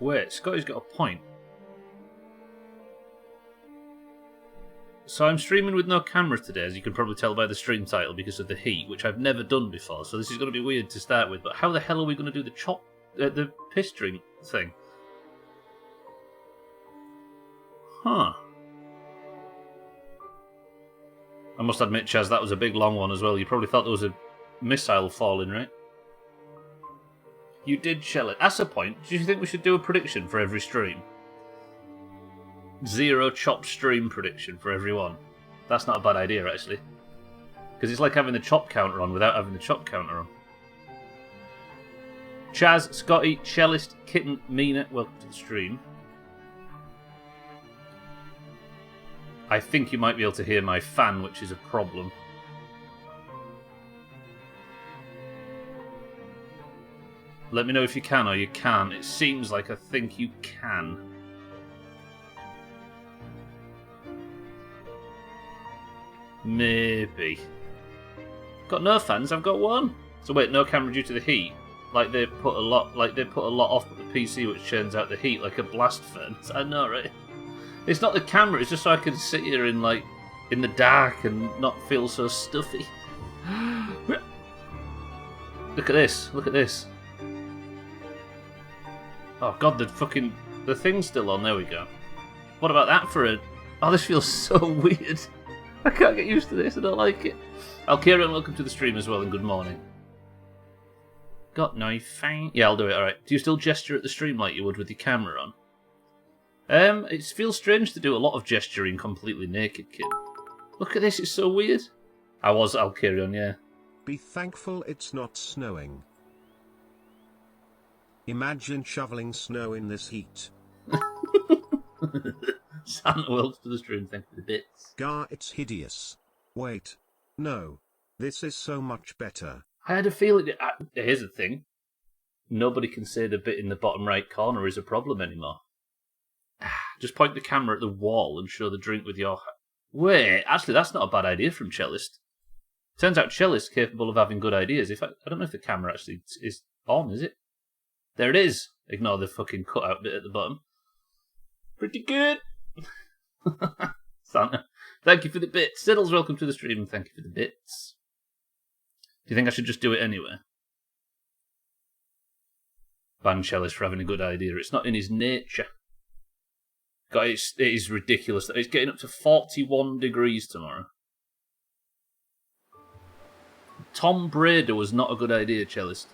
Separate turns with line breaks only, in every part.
Wait, Scotty's got a point. So I'm streaming with no camera today, as you can probably tell by the stream title, because of the heat, which I've never done before. So this is going to be weird to start with. But how the hell are we going to do the piss drink thing? Huh. I must admit, Chaz, that was a big long one as well. You probably thought there was a missile falling, right? You did shell it. That's a point. Do you think we should do a prediction for every stream? 0 chopped stream prediction for everyone. That's not a bad idea, actually. Because it's like having the chop counter on without having the chop counter on. Chaz, Scotty, Cellist, Kitten, Mina, welcome to the stream. I think you might be able to hear my fan, which is a problem. Let me know if you can or you can't. It seems like I think you can. Maybe. Got no fans, I've got one. So wait, no camera due to the heat? Like they put a lot off at the PC which churns out the heat like a blast furnace. I know, right? It's not the camera, it's just so I can sit here in the dark and not feel so stuffy. Look at this, look at this. Oh god, the thing's still on, there we go. What about that for a... Oh, this feels so weird. I can't get used to this, I don't like it. Alkira, welcome to the stream as well, and good morning. Got no fang... Yeah, I'll do it, alright. Do you still gesture at the stream like you would with your camera on? It feels strange to do a lot of gesturing completely naked, kid. Look at this, it's so weird. I'll carry on, yeah.
Be thankful it's not snowing. Imagine shoveling snow in this heat.
Santa welcome to the stream, thank you for the bits.
Gar, it's hideous. Wait. No. This is so much better.
I had a feeling... Here's the thing. Nobody can say the bit in the bottom right corner is a problem anymore. Just point the camera at the wall and show the drink with your... Wait, actually, that's not a bad idea from Cellist. Turns out Cellist's capable of having good ideas. In fact, I don't know if the camera actually is on, is it? There it is. Ignore the fucking cutout bit at the bottom. Pretty good. Santa, thank you for the bits. Siddles, welcome to the stream and thank you for the bits. Do you think I should just do it anyway? Ban Cellist for having a good idea. It's not in his nature. Guys, it is ridiculous. It's getting up to 41 degrees tomorrow. Tom Brady was not a good idea, Cellist.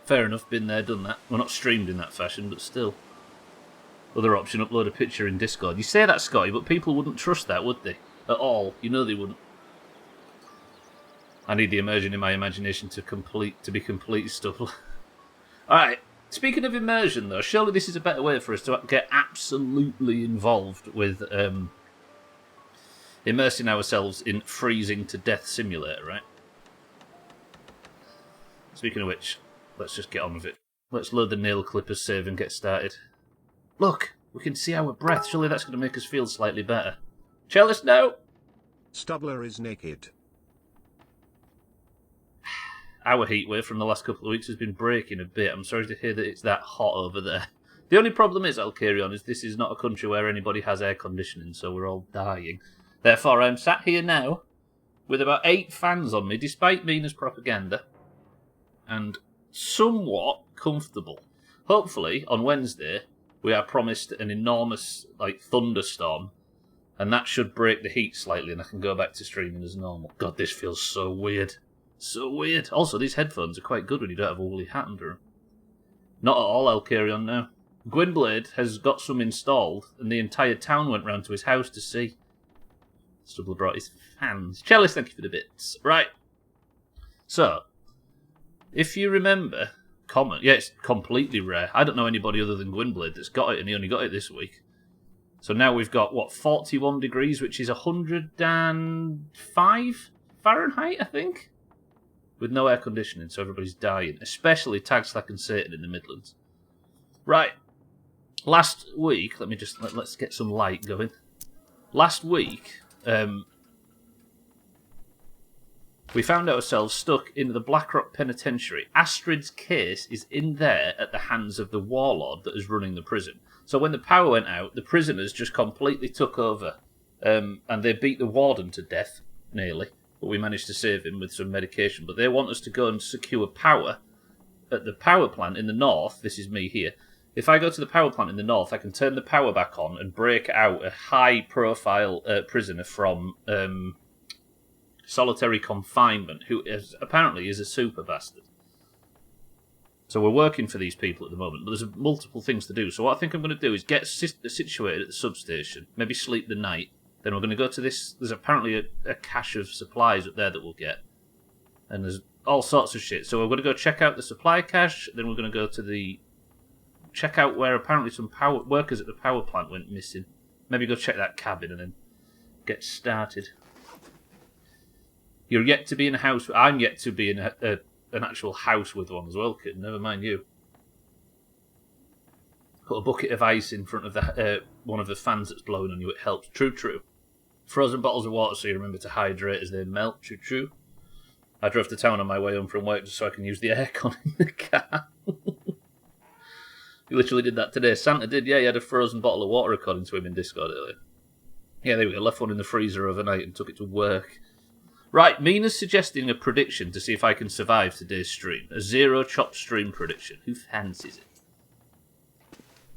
Fair enough, been there, done that. Well, not streamed in that fashion, but still. Other option, upload a picture in Discord. You say that, Scotty, but people wouldn't trust that, would they? At all. You know they wouldn't. I need the immersion in my imagination to be complete stuff. Alright. Speaking of immersion, though, surely this is a better way for us to get absolutely involved with immersing ourselves in freezing to death simulator, right? Speaking of which, let's just get on with it. Let's load the nail clippers save and get started. Look, we can see our breath. Surely that's going to make us feel slightly better. Cellist, no!
Stubbler is naked.
Our heatwave from the last couple of weeks has been breaking a bit. I'm sorry to hear that it's that hot over there. The only problem is, I'll carry on, is this is not a country where anybody has air conditioning, so we're all dying. Therefore, I'm sat here now with about 8 fans on me, despite Mina's propaganda, and somewhat comfortable. Hopefully, on Wednesday, we are promised an enormous thunderstorm, and that should break the heat slightly, and I can go back to streaming as normal. God, this feels so weird. So weird. Also, these headphones are quite good when you don't have a woolly hat under them. Not at all, I'll carry on now. Gwynblade has got some installed, and the entire town went round to his house to see. Stubbler brought his fans. Cellist, thank you for the bits. Right. So, if you remember, it's completely rare. I don't know anybody other than Gwynblade that's got it, and he only got it this week. So now we've got, 41 degrees, which is 105 Fahrenheit, I think? With no air conditioning, so everybody's dying. Especially Tag Slack and Satan in the Midlands. Right. Last week, let's get some light going. Last week, We found ourselves stuck in the Blackrock Penitentiary. Astrid's case is in there at the hands of the warlord that is running the prison. So when the power went out, the prisoners just completely took over. And they beat the warden to death, nearly. But we managed to save him with some medication. But they want us to go and secure power at the power plant in the north. This is me here. If I go to the power plant in the north, I can turn the power back on and break out a high-profile prisoner from solitary confinement, who apparently is a super bastard. So we're working for these people at the moment, but there's multiple things to do. So what I think I'm going to do is get situated at the substation, maybe sleep the night. Then we're going to go to this. There's apparently a cache of supplies up there that we'll get. And there's all sorts of shit. So we're going to go check out the supply cache, then we're going to go to the... check out where apparently some power workers at the power plant went missing. Maybe go check that cabin and then get started. You're yet to be in a house. I'm yet to be in an actual house with one as well, kid. Never mind you. Put a bucket of ice in front of the one of the fans that's blowing on you. It helps. True, true. Frozen bottles of water so you remember to hydrate as they melt. True, true. I drove to town on my way home from work just so I can use the aircon in the car. He literally did that today. Santa did, yeah, he had a frozen bottle of water according to him in Discord earlier. Yeah, there we go. Left one in the freezer overnight and took it to work. Right, Mina's suggesting a prediction to see if I can survive today's stream. A zero-chop stream prediction. Who fancies it?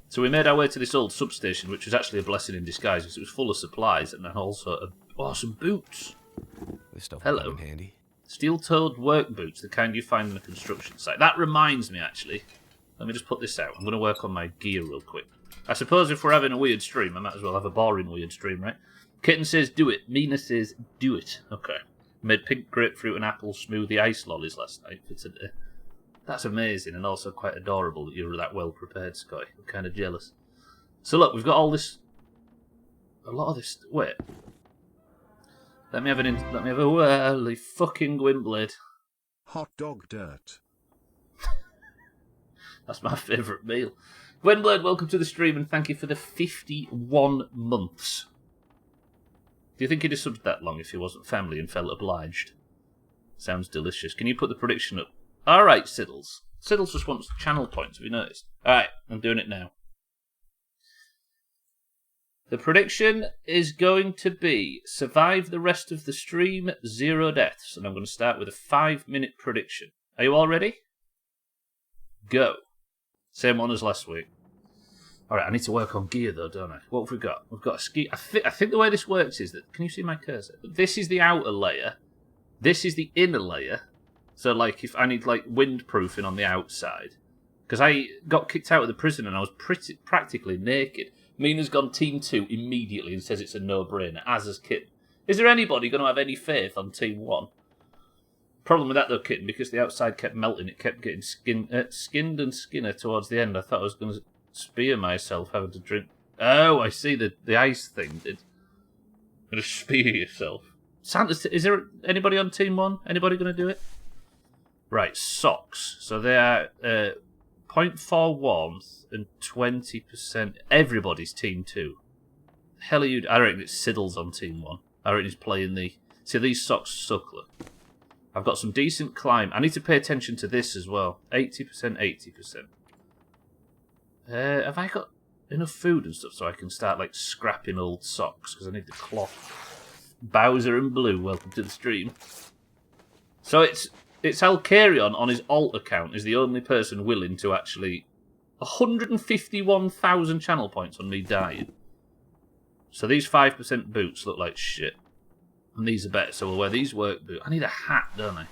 So we made our way to this old substation, which was actually a blessing in disguise because it was full of supplies and also some boots.
This stuff
Hello.
will come in handy.
Steel-toed work boots, the kind you find on a construction site. That reminds me, actually. Let me just put this out. I'm going to work on my gear real quick. I suppose if we're having a weird stream, I might as well have a boring weird stream, right? Kitten says, do it. Mina says, do it. Okay. Made pink grapefruit and apple smoothie ice lollies last night for today. That's amazing and also quite adorable that you're that well prepared, Scotty. I'm kind of jealous. So look, we've got all this... A lot of this... Wait. Let me have a whirly fucking Gwynblade.
Hot dog dirt.
That's my favourite meal. Gwynblade, welcome to the stream and thank you for the 51 months. Do you think he'd have subbed that long if he wasn't family and felt obliged? Sounds delicious. Can you put the prediction up? Alright, Siddles. Siddles just wants channel points, have you noticed? Alright, I'm doing it now. The prediction is going to be survive the rest of the stream, 0 deaths. And I'm going to start with a 5-minute prediction. Are you all ready? Go. Same one as last week. Alright, I need to work on gear though, don't I? What have we got? We've got a ski... I think the way this works is that... Can you see my cursor? This is the outer layer. This is the inner layer. So, like, if I need, like, windproofing on the outside. Because I got kicked out of the prison and I was practically naked. Mina's gone Team 2 immediately and says it's a no-brainer, as has Kitten. Is there anybody going to have any faith on Team 1? Problem with that, though, Kitten, because the outside kept melting, it kept getting skinned and skinner towards the end. I thought I was going to spear myself having to drink... Oh, I see the ice thing. You're going to spear yourself. Santa, is there anybody on Team 1? Anybody going to do it? Right, socks. So they are 0.4 warmth and 20%. Everybody's Team 2. The hell are you... I reckon it's Siddles on Team 1. I reckon he's playing the... See, these socks suck, look. I've got some decent climb. I need to pay attention to this as well. 80%, 80%. Have I got enough food and stuff so I can start, like, scrapping old socks? Because I need the cloth. Bowser and Blue, welcome to the stream. So it's Alcarion on his alt account is the only person willing to actually... 151,000 channel points on me dying. So these 5% boots look like shit. And these are better, so we'll wear these work boots. I need a hat, don't I?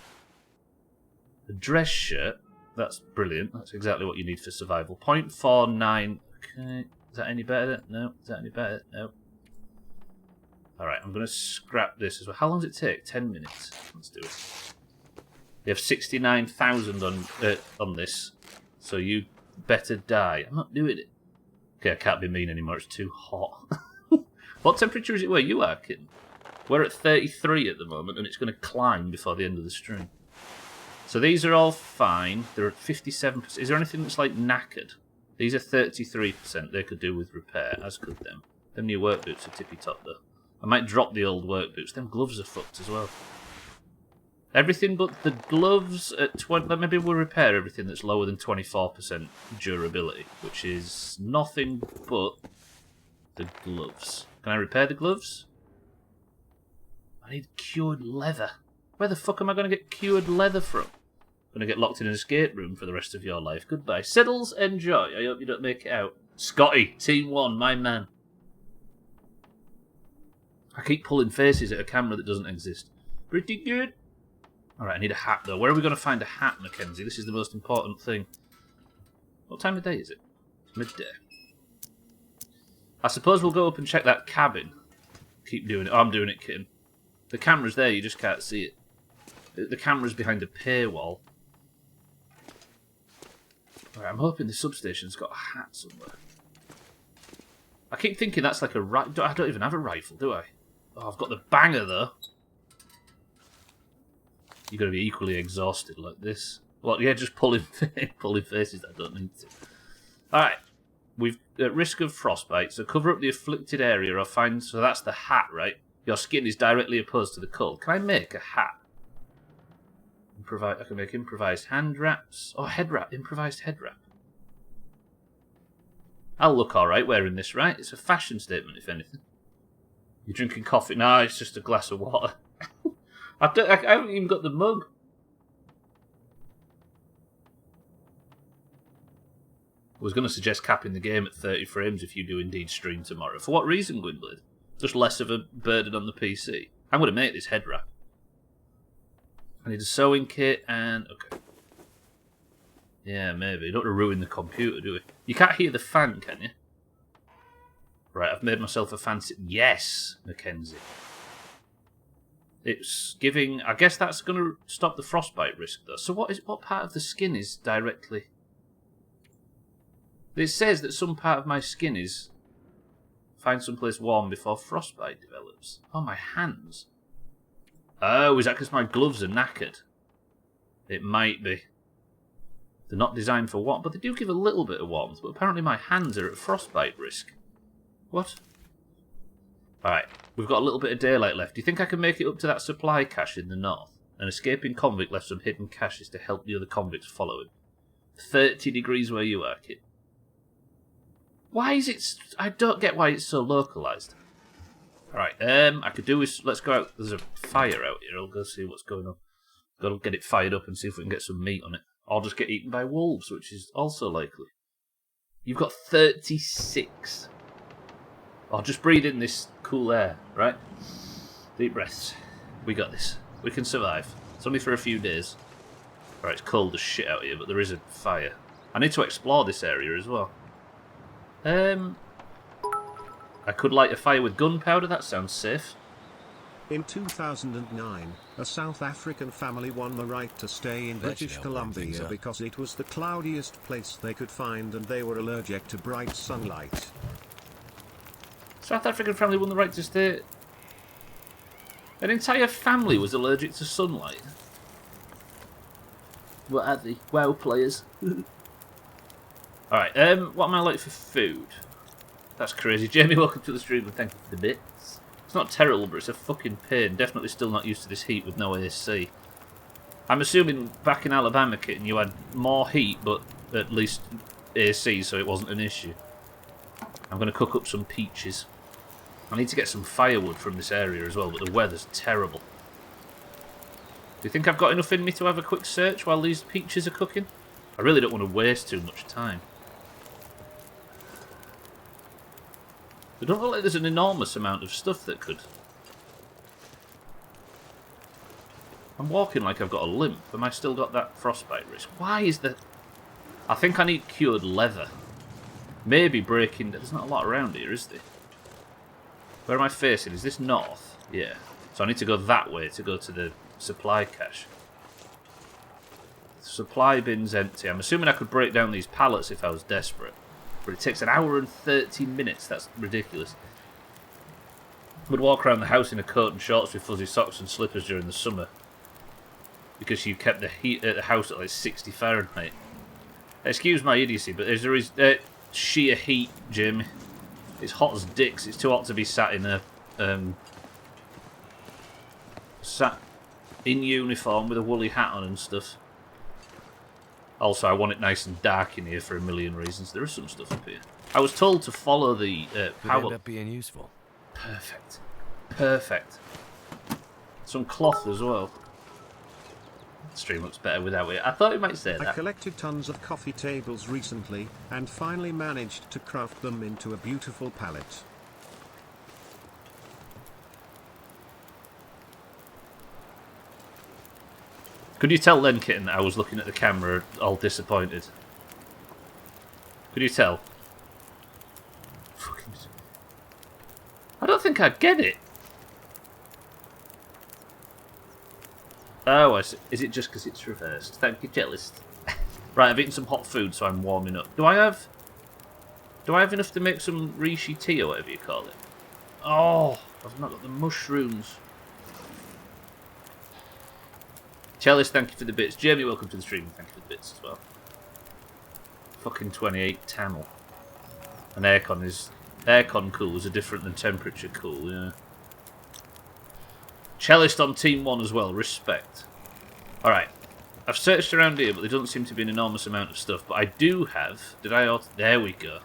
A dress shirt. That's brilliant. That's exactly what you need for survival. 0.49. Okay. Is that any better? No. Is that any better? No. Alright, I'm going to scrap this as well. How long does it take? 10 minutes. Let's do it. We have 69,000 on this. So you better die. I'm not doing it. Okay, I can't be mean anymore. It's too hot. What temperature is it where you are, Kitten? We're at 33 at the moment, and it's going to climb before the end of the stream. So these are all fine. They're at 57%. Is there anything that's, like, knackered? These are 33%. They could do with repair, as could them. Them new work boots are tippy-top, though. I might drop the old work boots. Them gloves are fucked as well. Everything but the gloves at 20... Maybe we'll repair everything that's lower than 24% durability, which is nothing but the gloves. Can I repair the gloves? I need cured leather. Where the fuck am I going to get cured leather from? I'm going to get locked in an escape room for the rest of your life. Goodbye. Siddles, enjoy. I hope you don't make it out. Scotty, Team 1, my man. I keep pulling faces at a camera that doesn't exist. Pretty good. Alright, I need a hat, though. Where are we going to find a hat, Mackenzie? This is the most important thing. What time of day is it? Midday. I suppose we'll go up and check that cabin. Keep doing it. Oh, I'm doing it, kitten. The camera's there, you just can't see it. The camera's behind a paywall. Alright, I'm hoping the substation's got a hat somewhere. I keep thinking that's like a rifle. I don't even have a rifle, do I? Oh, I've got the banger, though. You're going to be equally exhausted like this. Well, yeah, just pulling faces I don't need to. Alright. We've at risk of frostbite, so cover up the afflicted area or find... So that's the hat, right? Your skin is directly opposed to the cold. Can I make a hat? I can make improvised hand wraps. Oh, head wrap. Improvised head wrap. I'll look alright wearing this, right? It's a fashion statement, if anything. You're drinking coffee? No, it's just a glass of water. I haven't even got the mug. I was going to suggest capping the game at 30 frames if you do indeed stream tomorrow. For what reason, Gwynblade? Just less of a burden on the PC. I'm going to make this head wrap. I need a sewing kit and... Okay. Yeah, maybe. Don't want to ruin the computer, do we? You can't hear the fan, can you? Right, I've made myself a fancy... Yes, Mackenzie. It's giving... I guess that's going to stop the frostbite risk, though. So what part of the skin is directly... It says that some part of my skin is... Find someplace warm before frostbite develops. Oh, my hands. Oh, is that because my gloves are knackered? It might be. They're not designed for warmth, but they do give a little bit of warmth. But apparently my hands are at frostbite risk. What? Alright, we've got a little bit of daylight left. Do you think I can make it up to that supply cache in the north? An escaping convict left some hidden caches to help the other convicts follow him. 30 degrees where you are, kid. Why is it... I don't get why it's so localised. Alright, I could do with... Let's go out. There's a fire out here. I'll go see what's going on. Got to get it fired up and see if we can get some meat on it. Or just get eaten by wolves, which is also likely. You've got 36. Oh, just breathe in this cool air, right? Deep breaths. We got this. We can survive. It's only for a few days. Alright, it's cold as shit out here, but there is a fire. I need to explore this area as well. I could light a fire with gunpowder, that sounds safe.
In 2009, a South African family won the right to stay in British Columbia because it was the cloudiest place they could find and they were allergic to bright sunlight.
South African family won the right to stay... An entire family was allergic to sunlight. What are they? WoW players. Alright, what am I like for food? That's crazy. Jamie, welcome to the stream and thank you for the bits. It's not terrible, but it's a fucking pain. Definitely still not used to this heat with no AC. I'm assuming back in Alabama, Kitten, you had more heat, but at least AC, so it wasn't an issue. I'm going to cook up some peaches. I need to get some firewood from this area as well, but the weather's terrible. Do you think I've got enough in me to have a quick search while these peaches are cooking? I really don't want to waste too much time. It don't look like there's an enormous amount of stuff that could... I'm walking like I've got a limp. Am I still got that frostbite risk? Why is the... I think I need cured leather. Maybe breaking... There's not a lot around here, is there? Where am I facing? Is this north? Yeah. So I need to go that way to go to the supply cache. The supply bin's empty. I'm assuming I could break down these pallets if I was desperate. But it takes an hour and 30 minutes. That's ridiculous. Would walk around the house in a coat and shorts with fuzzy socks and slippers during the summer. Because you kept the heat at the house at like 60 Fahrenheit. Excuse my idiocy, but there is sheer heat, Jamie. It's hot as dicks. It's too hot to be sat in a... in uniform with a woolly hat on and stuff. Also, I want it nice and dark in here for a million reasons. There is some stuff up here. I was told to follow the power.
Could end up being useful.
Perfect. Perfect. Some cloth as well. The stream looks better without it. I thought it might say that.
I collected tons of coffee tables recently, and finally managed to craft them into a beautiful palette.
Could you tell then, Kitten, that I was looking at the camera all disappointed? Could you tell? Fucking... I don't think I get it. Oh, I see. Is it just because it's reversed? Thank you, jealous. Right, I've eaten some hot food, so I'm warming up. Do I have enough to make some reishi tea or whatever you call it? Oh, I've not got the mushrooms. Chalice, thank you for the bits. Jamie, welcome to the stream. Thank you for the bits as well. Fucking 28 Tamil. And aircon cools are different than temperature cool, yeah. Cellist on Team 1 as well, respect. Alright, I've searched around here, but there doesn't seem to be an enormous amount of stuff. But I do have... There we go.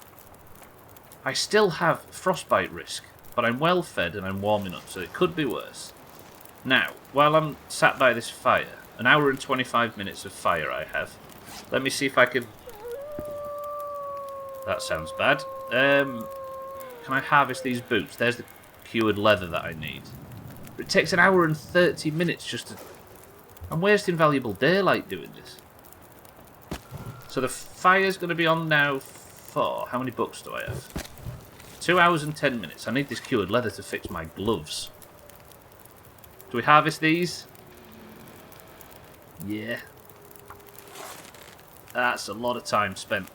I still have frostbite risk, but I'm well fed and I'm warming up, so it could be worse. Now, while I'm sat by this fire, an hour and 25 minutes of fire I have. Let me see if I can... That sounds bad. Can I harvest these boots? There's the cured leather that I need. It takes an hour and 30 minutes just to... I'm wasting valuable daylight doing this. So the fire's going to be on now for... How many books do I have? 2 hours and 10 minutes. I need this cured leather to fix my gloves. Do we harvest these? Yeah. That's a lot of time spent.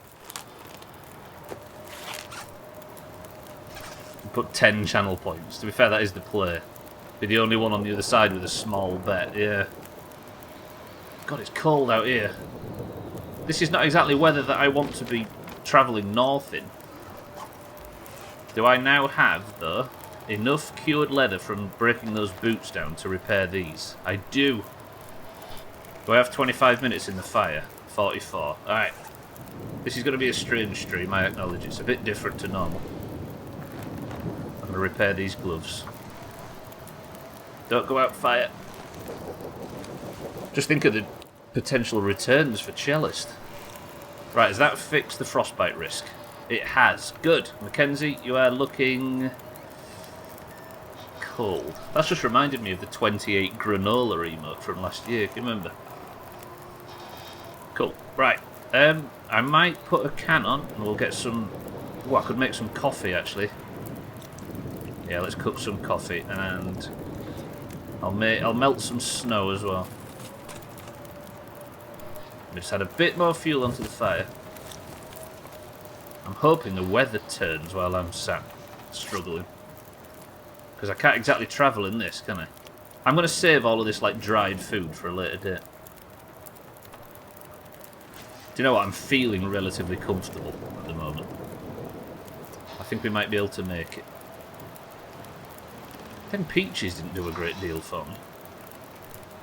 Put 10 channel points. To be fair, that is the play. Be the only one on the other side with a small bet, yeah. God, it's cold out here. This is not exactly weather that I want to be travelling north in. Do I now have, though, enough cured leather from breaking those boots down to repair these? I do. Do I have 25 minutes in the fire? 44. Alright. This is going to be a strange stream, I acknowledge. It's a bit different to normal. I'm going to repair these gloves. Don't go out, fire. Just think of the potential returns for Cellist. Right, has that fixed the frostbite risk? It has. Good. Mackenzie, you are looking... cold. That's just reminded me of the 28 granola emote from last year. Can you remember? Cool. Right. I might put a can on and we'll get some... Oh, I could make some coffee, actually. Yeah, let's cook some coffee and... I'll melt some snow as well. We just had a bit more fuel onto the fire. I'm hoping the weather turns while I'm sat struggling. Because I can't exactly travel in this, can I? I'm going to save all of this like dried food for a later date. Do you know what? I'm feeling relatively comfortable at the moment. I think we might be able to make it. I think peaches didn't do a great deal for me.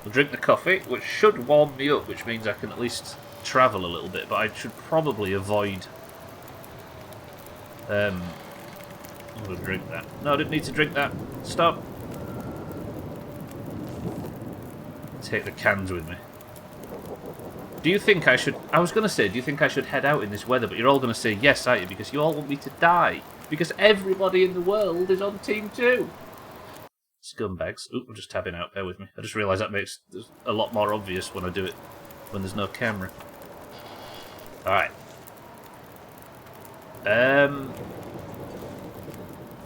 We'll drink the coffee, which should warm me up, which means I can at least travel a little bit, but I should probably avoid... I'm going to drink that. No, I didn't need to drink that. Stop. Take the cans with me. Do you think I should... I was going to say, do you think I should head out in this weather? But you're all going to say yes, aren't you? Because you all want me to die. Because everybody in the world is on Team 2. Scumbags. Oop, I'm just tabbing out. Bear with me. I just realised that makes it a lot more obvious when I do it when there's no camera. Alright.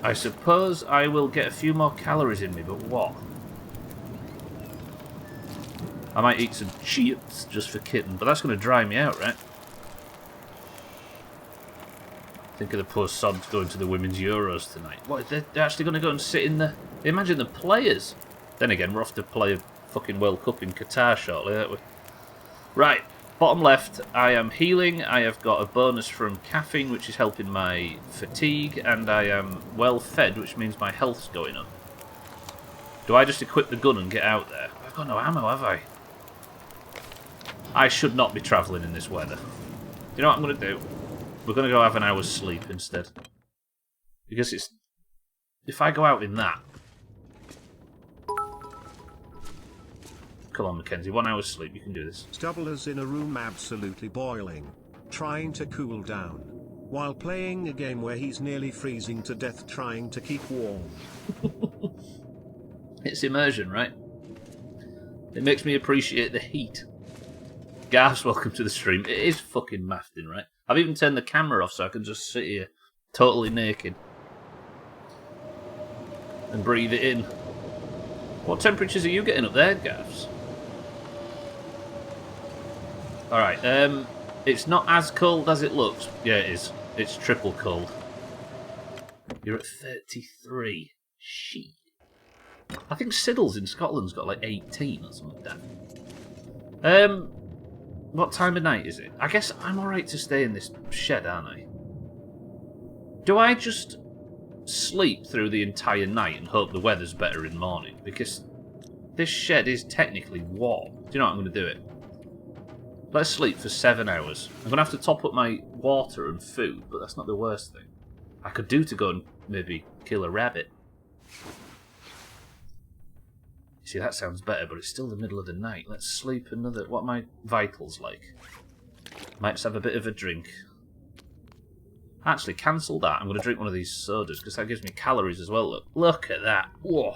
I suppose I will get a few more calories in me, but what? I might eat some chips just for kitten, but that's going to dry me out, right? Think of the poor sods going to the Women's Euros tonight. What, they're actually going to go and sit in the... Imagine the players. Then again, we're off to play a fucking World Cup in Qatar shortly, aren't we? Right, bottom left, I am healing. I have got a bonus from caffeine, which is helping my fatigue, and I am well fed, which means my health's going up. Do I just equip the gun and get out there? I've got no ammo, have I? I should not be travelling in this weather. You know what I'm going to do? We're going to go have an hour's sleep instead. Because it's... If I go out in that... Come on, Mackenzie, 1 hour's sleep, you can do this.
Stubbler's in a room absolutely boiling, trying to cool down, while playing a game where he's nearly freezing to death trying to keep warm.
It's immersion, right? It makes me appreciate the heat. Garth's welcome to the stream. It is fucking mafting, right? I've even turned the camera off so I can just sit here, totally naked. And breathe it in. What temperatures are you getting up there, Garths? Alright, it's not as cold as it looks. Yeah, it is. It's triple cold. You're at 33. Shit. I think Siddle's in Scotland's got like 18 or something like that. What time of night is it? I guess I'm alright to stay in this shed, aren't I? Do I just sleep through the entire night and hope the weather's better in the morning? Because this shed is technically warm. Do you know what I'm going to do it? Let's sleep for 7 hours. I'm going to have to top up my water and food, but that's not the worst thing. I could do to go and maybe kill a rabbit. See, that sounds better, but it's still the middle of the night. Let's sleep another... What are my vitals like? Might just have a bit of a drink. Actually, cancel that. I'm going to drink one of these sodas, because that gives me calories as well. Look at that. Whoa.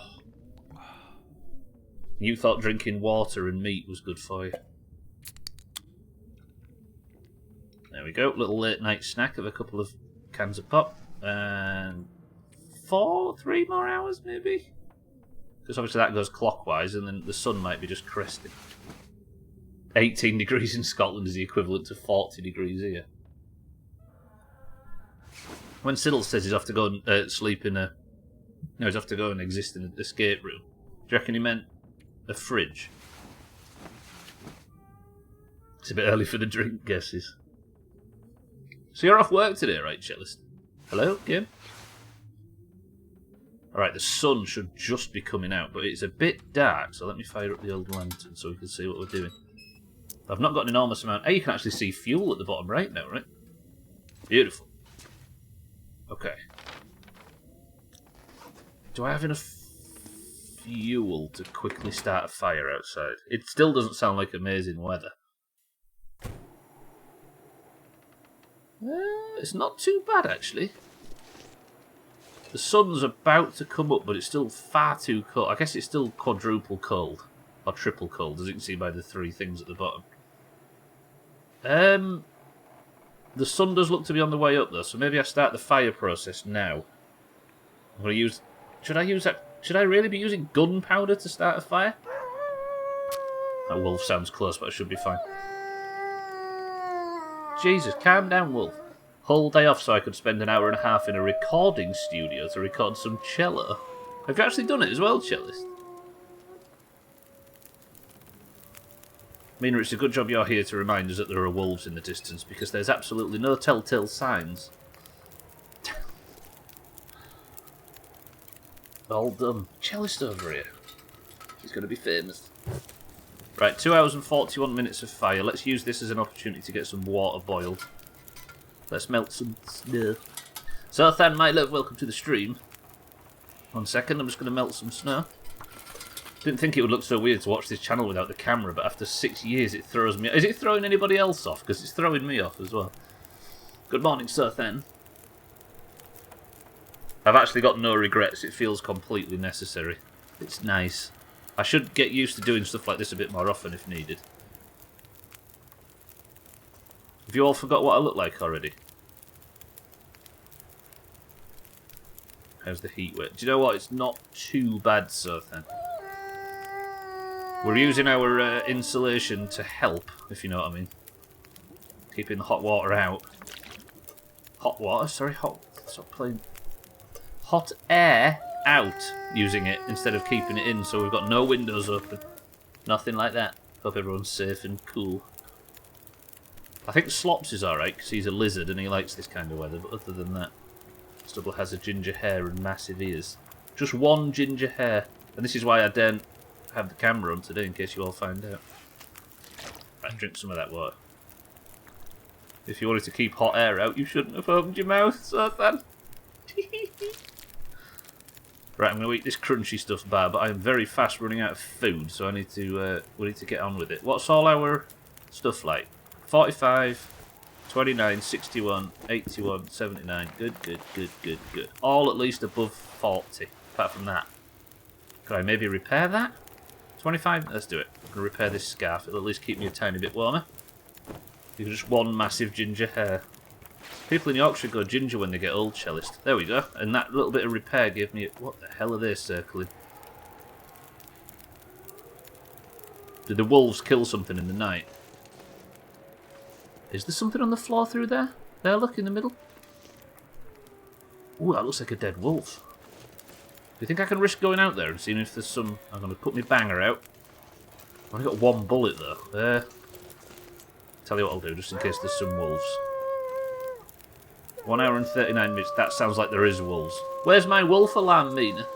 You thought drinking water and meat was good for you. There we go. Little late night snack of a couple of cans of pop. And 3 more hours, maybe? Because obviously that goes clockwise, and then the sun might be just cresting. 18 degrees in Scotland is the equivalent to 40 degrees here. When Siddle says he's off to go and sleep in a... No, he's off to go and exist in an escape room. Do you reckon he meant a fridge? It's a bit early for the drink guesses. So you're off work today, right, Cellist? Hello, Kim? Alright, the sun should just be coming out, but it's a bit dark, so let me fire up the old lantern so we can see what we're doing. I've not got an enormous amount... Hey, you can actually see fuel at the bottom right now, right? Beautiful. Okay. Do I have enough fuel to quickly start a fire outside? It still doesn't sound like amazing weather. It's not too bad, actually. The sun's about to come up, but it's still far too cold. I guess it's still quadruple cold. Or triple cold, as you can see by the 3 things at the bottom. The sun does look to be on the way up, though, so maybe I start the fire process now. I'm going to use... Should I use that... Should I really be using gunpowder to start a fire? That wolf sounds close, but I should be fine. Jesus, calm down, wolf. Whole day off so I could spend an hour and a half in a recording studio to record some cello. Have you actually done it as well, cellist? Mina, it's a good job you're here to remind us that there are wolves in the distance, because there's absolutely no telltale signs. All done. Cellist over here. He's going to be famous. Right, 2 hours and 41 minutes of fire. Let's use this as an opportunity to get some water boiled. Let's melt some snow. So, Than, my love, welcome to the stream. 1 second, I'm just going to melt some snow. Didn't think it would look so weird to watch this channel without the camera, but after 6 years it throws me... Is it throwing anybody else off? Because it's throwing me off as well. Good morning, Sir Then. I've actually got no regrets. It feels completely necessary. It's nice. I should get used to doing stuff like this a bit more often if needed. Have you all forgot what I look like already? How's the heat wave? Do you know what? It's not too bad, Sir Then. We're using our insulation to help, if you know what I mean. Keeping the hot water out. Hot water? Sorry, hot... Stop playing... Hot air out using it instead of keeping it in, so we've got no windows open. Nothing like that. Hope everyone's safe and cool. I think Slops is alright, because he's a lizard and he likes this kind of weather, but other than that, Stubbler has a ginger hair and massive ears. Just one ginger hair. And this is why I don't have the camera on today in case you all find out. Right, drink some of that water. If you wanted to keep hot air out, you shouldn't have opened your mouth, so sad. Right, I'm going to eat this crunchy stuff bar, but I'm very fast running out of food, so I need to we need to get on with it. What's all our stuff like? 45, 29, 61, 81, 79. Good, good, good, good, good. All at least above 40, apart from that. Could I maybe repair that? 25? Let's do it. I'm going to repair this scarf. It'll at least keep me a tiny bit warmer. You're just one massive ginger hair. People in Yorkshire go ginger when they get old, Cellist. There we go. And that little bit of repair gave me... What the hell are they circling? Did the wolves kill something in the night? Is there something on the floor through there? There, look, in the middle. Ooh, that looks like a dead wolf. Do you think I can risk going out there and seeing if there's some... I'm going to put my banger out. I've only got one bullet, though. Tell you what I'll do, just in case there's some wolves. 1 hour and 39 minutes. That sounds like there is wolves. Where's my wolf alarm, Mina?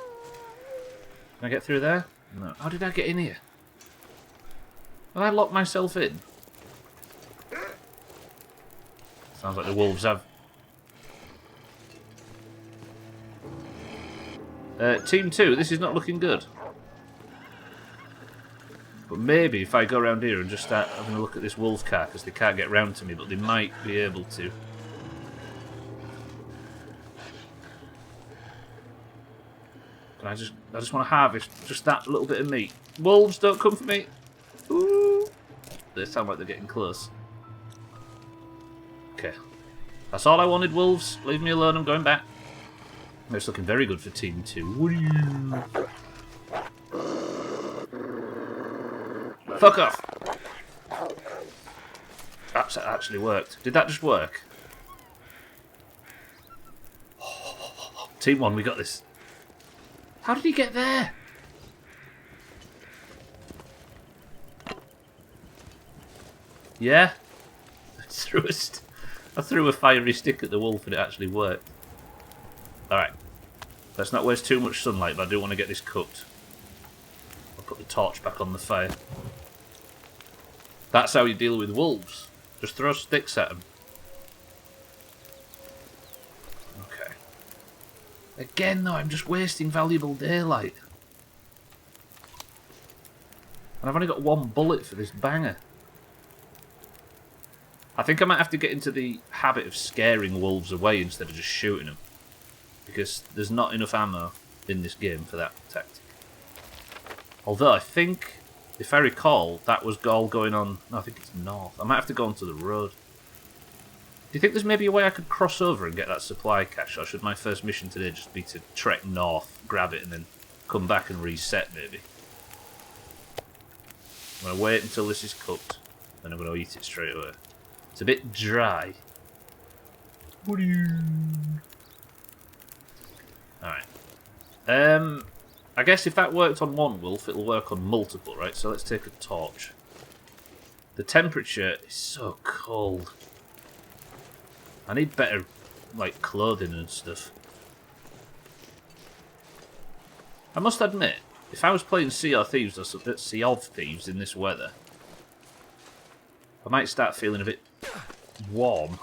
Can I get through there? No. How did I get in here? Have I locked myself in? Sounds like the wolves have. Team 2, this is not looking good. But maybe if I go around here and just start having a look at this wolf carcass, they can't get round to me, but they might be able to. I just want to harvest just that little bit of meat. Wolves, don't come for me. Ooh. They sound like they're getting close. Okay. That's all I wanted, wolves. Leave me alone, I'm going back. It's looking very good for Team 2. Fuck off! That actually worked. Did that just work? Team 1, we got this. How did he get there? Yeah? I threw a fiery stick at the wolf and it actually worked. Alright. Let's not waste too much sunlight, but I do want to get this cooked. I'll put the torch back on the fire. That's how you deal with wolves. Just throw sticks at them. Okay. Again, though, I'm just wasting valuable daylight. And I've only got one bullet for this banger. I think I might have to get into the habit of scaring wolves away instead of just shooting them. Because there's not enough ammo in this game for that tactic. Although I think, if I recall, that was all going on... No, I think it's north. I might have to go onto the road. Do you think there's maybe a way I could cross over and get that supply cache? Or should my first mission today just be to trek north, grab it, and then come back and reset, maybe? I'm going to wait until this is cooked. Then I'm going to eat it straight away. It's a bit dry. Alright. I guess if that worked on one wolf, it'll work on multiple, right? So let's take a torch. The temperature is so cold. I need better, like, clothing and stuff. I must admit, if I was playing Sea of Thieves or something, Sea of Thieves in this weather, I might start feeling a bit warm,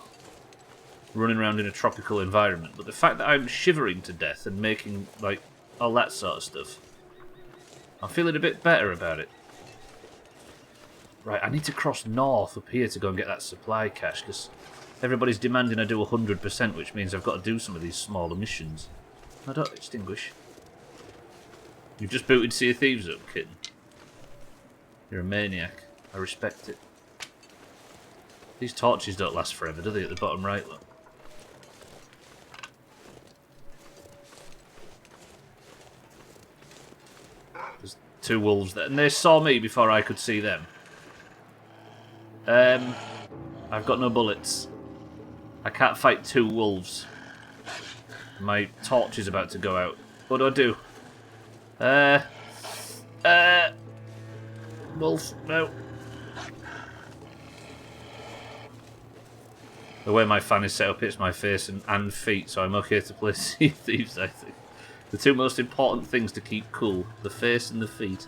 running around in a tropical environment. But the fact that I'm shivering to death and making, like, all that sort of stuff, I'm feeling a bit better about it. Right, I need to cross north up here to go and get that supply cache, because everybody's demanding I do 100%, which means I've got to do some of these smaller missions. I don't extinguish. You've just booted Sea of Thieves up, kitten. You're a maniac. I respect it. These torches don't last forever, do they, at the bottom right, look? There's two wolves there, and they saw me before I could see them. I've got no bullets. I can't fight two wolves. My torch is about to go out. What do I do? Wolf, no. The way my fan is set up, it's my face and feet, so I'm okay to play Sea of Thieves, I think. The two most important things to keep cool, the face and the feet.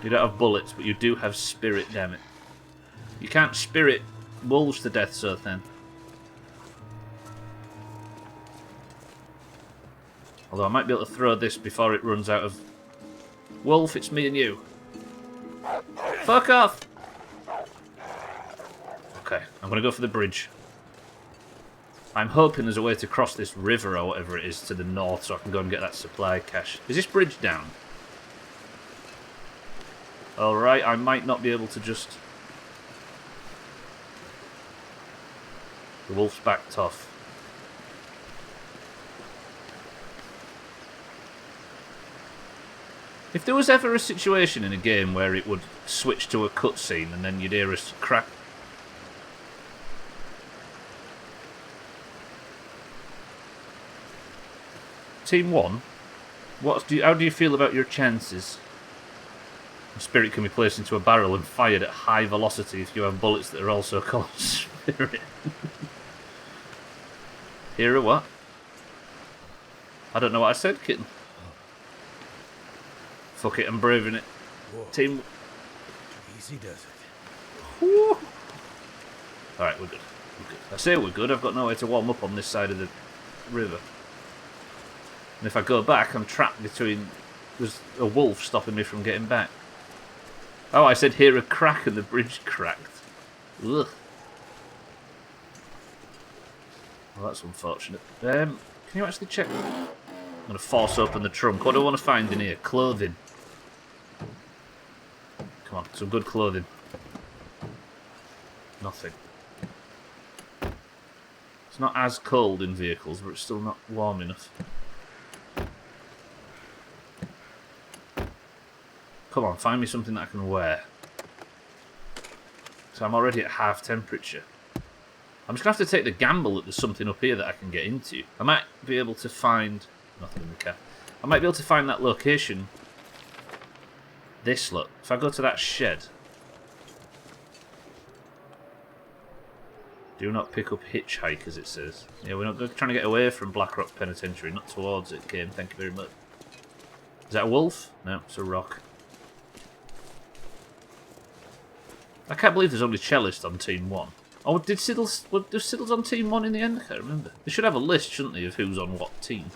You don't have bullets, but you do have spirit, damn it. You can't spirit wolves to death, so then. Although I might be able to throw this before it runs out of... Wolf, it's me and you. Fuck off! Okay, I'm going to go for the bridge. I'm hoping there's a way to cross this river or whatever it is to the north so I can go and get that supply cache. Is this bridge down? Alright, I might not be able to just... The wolf's backed off. If there was ever a situation in a game where it would switch to a cutscene and then you'd hear a crack... Team 1, how do you feel about your chances? A spirit can be placed into a barrel and fired at high velocity if you have bullets that are also called spirit. Hear a what? I don't know what I said, kitten. Fuck it, I'm braving it.
Whoa.
Team...
Easy does
it. Alright, we're good. I say we're good, I've got nowhere to warm up on this side of the river. And if I go back, I'm trapped between... There's a wolf stopping me from getting back. Oh, I said hear a crack and the bridge cracked. Ugh. Well, that's unfortunate. Can you actually check? I'm going to force open the trunk. What do I want to find in here? Clothing. Come on, some good clothing. Nothing. It's not as cold in vehicles, but it's still not warm enough. Come on, find me something that I can wear. So I'm already at half temperature. I'm just going to have to take the gamble that there's something up here that I can get into. I might be able to find... Nothing in the car. I might be able to find that location. This look. If I go to that shed. Do not pick up hitchhikers, it says. Yeah, we're not trying to get away from Blackrock Penitentiary, not towards it, game. Thank you very much. Is that a wolf? No, it's a rock. I can't believe there's only Cellist on Team 1. Oh, did Siddles... Was Siddles on Team 1 in the end? I can't remember. They should have a list, shouldn't they, of who's on what team.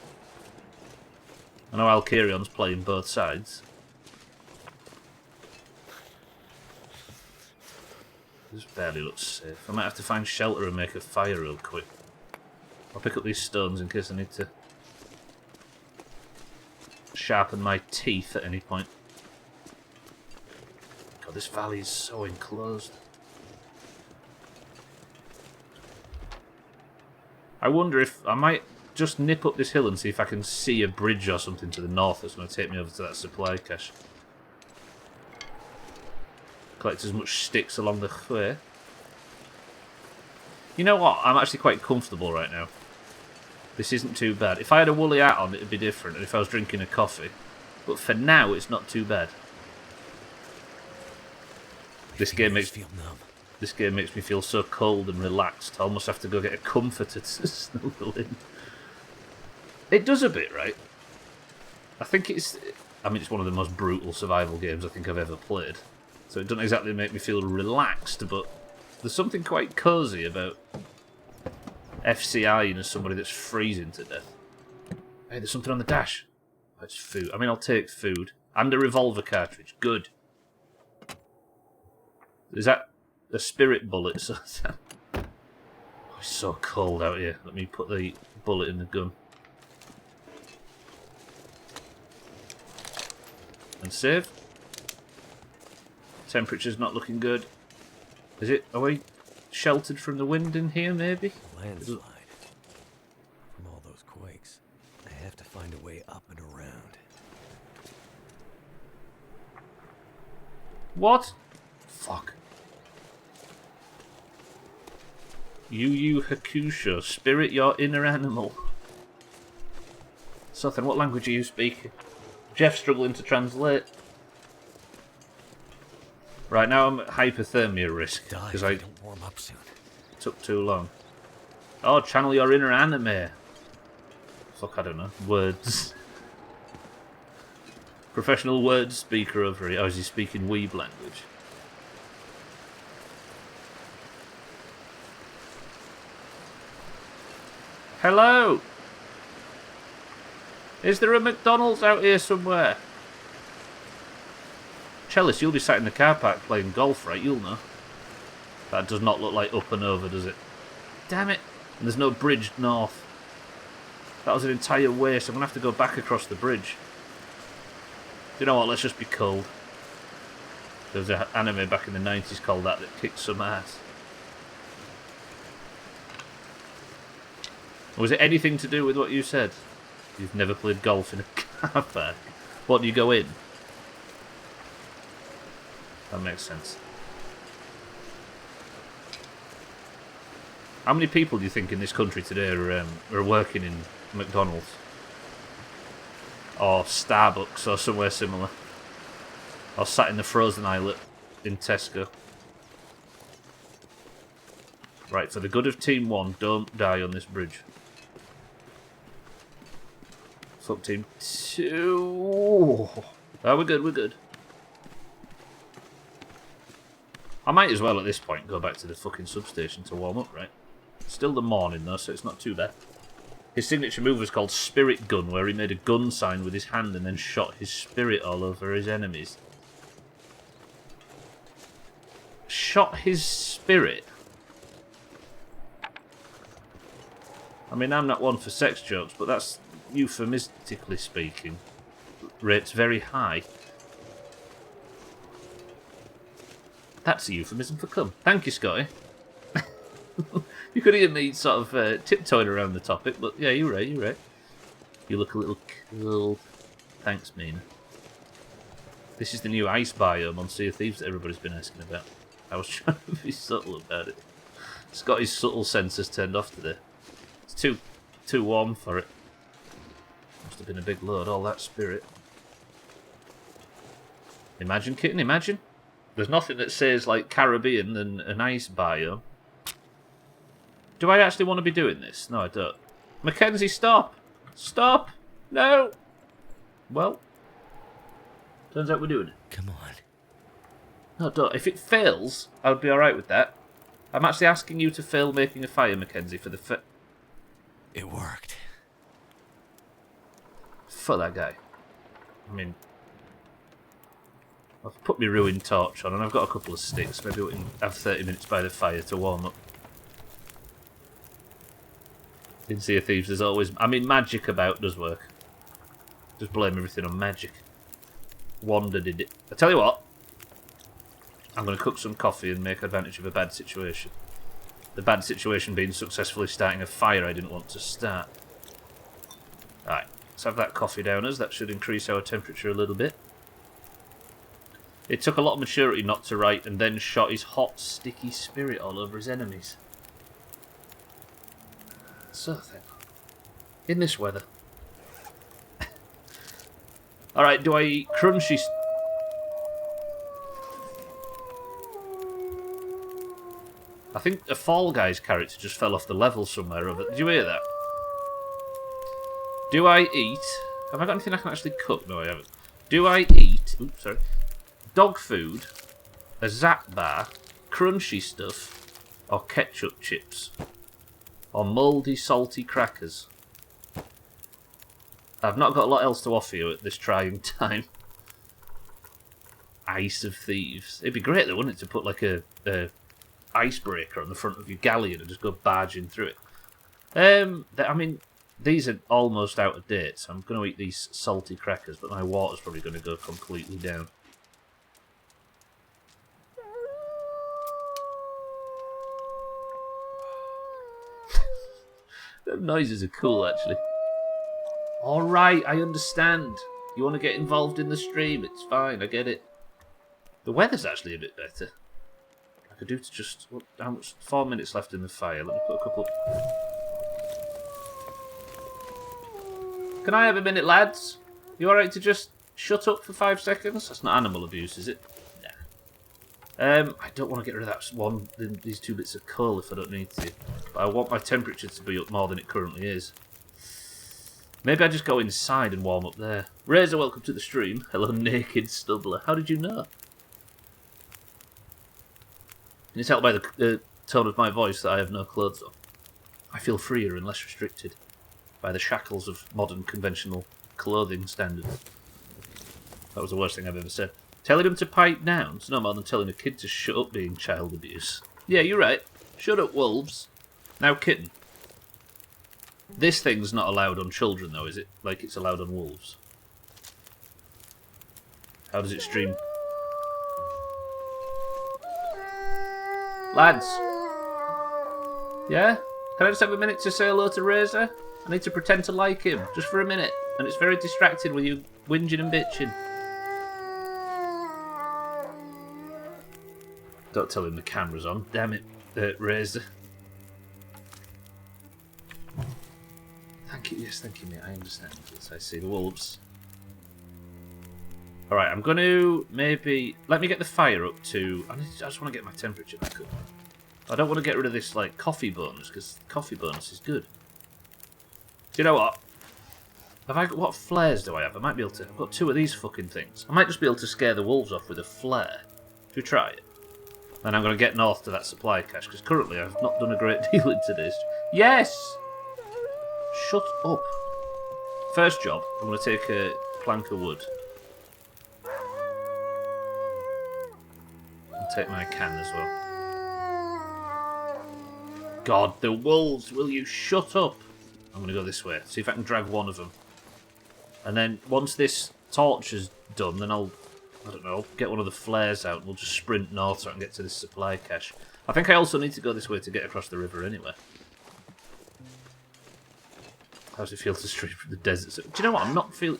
I know Alcarion's playing both sides. This barely looks safe. I might have to find shelter and make a fire real quick. I'll pick up these stones in case I need to sharpen my teeth at any point. God, this valley is so enclosed. I wonder if I might just nip up this hill and see if I can see a bridge or something to the north that's going to take me over to that supply cache. Collect as much sticks along the way. You know what? I'm actually quite comfortable right now. This isn't too bad. If I had a woolly hat on, it'd be different, and if I was drinking a coffee. But for now, it's not too bad. This game makes me feel so cold and relaxed. I almost have to go get a comforter to snuggle in. It does a bit, right? I think it's... I mean, it's one of the most brutal survival games I think I've ever played. So it doesn't exactly make me feel relaxed, but there's something quite cosy about FCI as somebody that's freezing to death. Hey, there's something on the dash. Oh, it's food. I mean, I'll take food. And a revolver cartridge. Good. Is that a spirit bullet? Oh, it's so cold out here. Let me put the bullet in the gun. And save. Temperature's not looking good. Is it? Are we sheltered from the wind in here, maybe?
Landslide. From all those quakes, I have to find a way up and around.
What? Fuck. Yu Hakusho, spirit your inner animal. Sothan, what language are you speaking? Jeff struggling to translate. Right now I'm at hypothermia risk because I
don't warm up soon.
Took too long. Oh, channel your inner anime. Fuck, I don't know. Words. Professional word speaker over here. Oh, is he speaking Weeb language? Hello! Is there a McDonald's out here somewhere? Chellis, you'll be sat in the car park playing golf, right? You'll know. That does not look like up and over, does it? Damn it! And there's no bridge north. That was an entire waste. I'm going to have to go back across the bridge. Do you know what? Let's just be cold. There was an anime back in the 90s called that kicked some ass. Was it anything to do with what you said? You've never played golf in a car park. What, do you go in? That makes sense. How many people do you think in this country today are working in McDonald's? Or Starbucks or somewhere similar? Or sat in the frozen aisle in Tesco? Right, for the good of Team 1, don't die on this bridge. Fuck Team 2. Oh, we're good, we're good. I might as well at this point go back to the fucking substation to warm up, right? Still the morning though, so it's not too bad. His signature move was called Spirit Gun, where he made a gun sign with his hand and then shot his spirit all over his enemies. Shot his spirit? I mean, I'm not one for sex jokes, but that's, euphemistically speaking, rates very high. That's a euphemism for cum. Thank you, Scotty. You could hear me sort of tiptoeing around the topic, but yeah, you're right, you're right. You look a little cool. Thanks, Mina. This is the new ice biome on Sea of Thieves that everybody's been asking about. I was trying to be subtle about it. Scotty's subtle sensors turned off today. It's too warm for it. Must have been a big load, all that spirit. Imagine, kitten, imagine. There's nothing that says like Caribbean than an ice biome. Do I actually want to be doing this? No, I don't. Mackenzie, stop! Stop! No! Well, turns out we're doing it.
Come on.
No, don't. If it fails, I would be alright with that. I'm actually asking you to fail making a fire, Mackenzie, for the
It worked.
Fuck that guy. I mean, I've put my ruined torch on and I've got a couple of sticks. Maybe we can have 30 minutes by the fire to warm up. In Sea of Thieves, there's always... I mean, magic about does work. Just blame everything on magic. Wanda did it. I tell you what. I'm going to cook some coffee and make advantage of a bad situation. The bad situation being successfully starting a fire I didn't want to start. Alright, let's have that coffee downers. That should increase our temperature a little bit. It took a lot of maturity not to write and then shot his hot, sticky spirit all over his enemies. So then, in this weather. Alright, do I eat crunchy... I think a Fall Guys character just fell off the level somewhere over. Did you hear that? Do I eat... Have I got anything I can actually cook? No, I haven't. Do I eat... Oops, sorry. Dog food, a Zap bar, crunchy stuff, or ketchup chips? Or mouldy, salty crackers? I've not got a lot else to offer you at this trying time. Ice of Thieves. It'd be great though, wouldn't it, to put like a icebreaker on the front of your galleon and just go barging through it. I mean, these are almost out of date, so I'm going to eat these salty crackers, but my water's probably going to go completely down. The noises are cool, actually. Alright, I understand. You want to get involved in the stream, it's fine, I get it. The weather's actually a bit better. I could do to just... How much? 4 minutes left in the fire. Let me put a couple... Can I have a minute, lads? You alright to just shut up for 5 seconds? That's not animal abuse, is it? Nah. I don't want to get rid of these 2 bits of coal if I don't need to. But I want my temperature to be up more than it currently is. Maybe I just go inside and warm up there. Razor, welcome to the stream. Hello, naked Stubbler. How did you know? Can you tell by the tone of my voice that I have no clothes on? I feel freer and less restricted by the shackles of modern conventional clothing standards. That was the worst thing I've ever said. Telling him to pipe down is no more than telling a kid to shut up being child abuse. Yeah, you're right. Shut up, wolves. Now, kitten. This thing's not allowed on children, though, is it? Like it's allowed on wolves. How does it stream? Lads. Yeah? Can I just have a minute to say hello to Razor? I need to pretend to like him, just for a minute. And it's very distracting with you whinging and bitching. Don't tell him the camera's on. Damn it, Razor. Thank you, yes, thank you, mate. I understand. Yes, I see the wolves. Alright, I'm going to maybe... Let me get the fire up to... I just want to get my temperature back up. I don't want to get rid of this, like, coffee bonus, because coffee bonus is good. Do you know what? What flares do I have? I might be able to... I've got 2 of these fucking things. I might just be able to scare the wolves off with a flare. Should we try it? Then I'm going to get north to that supply cache, because currently I've not done a great deal into this. Yes! Shut up. First job, I'm going to take a plank of wood. And take my can as well. God, the wolves, will you shut up? I'm going to go this way, see if I can drag one of them. And then, once this torch is done, then I don't know, get one of the flares out and we'll just sprint north so I can get to this supply cache. I think I also need to go this way to get across the river anyway. How does it feel to stream from the desert? So, do you know what? I'm not feeling...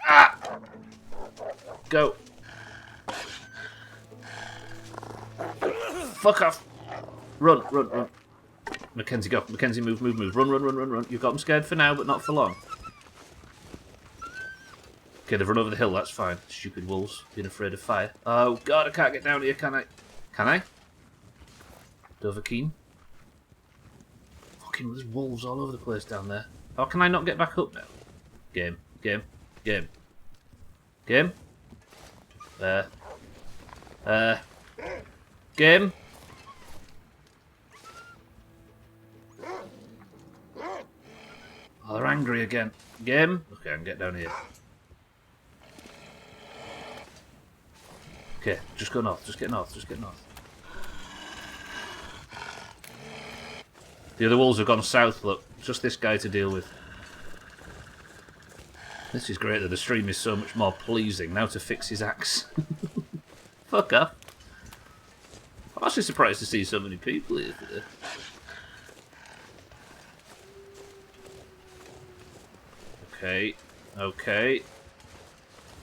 Ah! Go. Fuck off. Run, run, run. Mackenzie, go. Mackenzie, move, move, move. Run, run, run, run, run. You've got them scared for now, but not for long. Okay, they've run over the hill, that's fine. Stupid wolves, being afraid of fire. Oh god, I can't get down here, can I? Can I? Dovahkiin? Fucking, there's wolves all over the place down there. How can I not get back up now? Game, game, game. Game? Game? Oh, they're angry again. Game? Okay, I can get down here. Okay, just go north, just get north, just get north. The other wolves have gone south, look. Just this guy to deal with. This is great that the stream is so much more pleasing. Now to fix his axe. Fuck up. I'm actually surprised to see so many people here today. Okay, okay.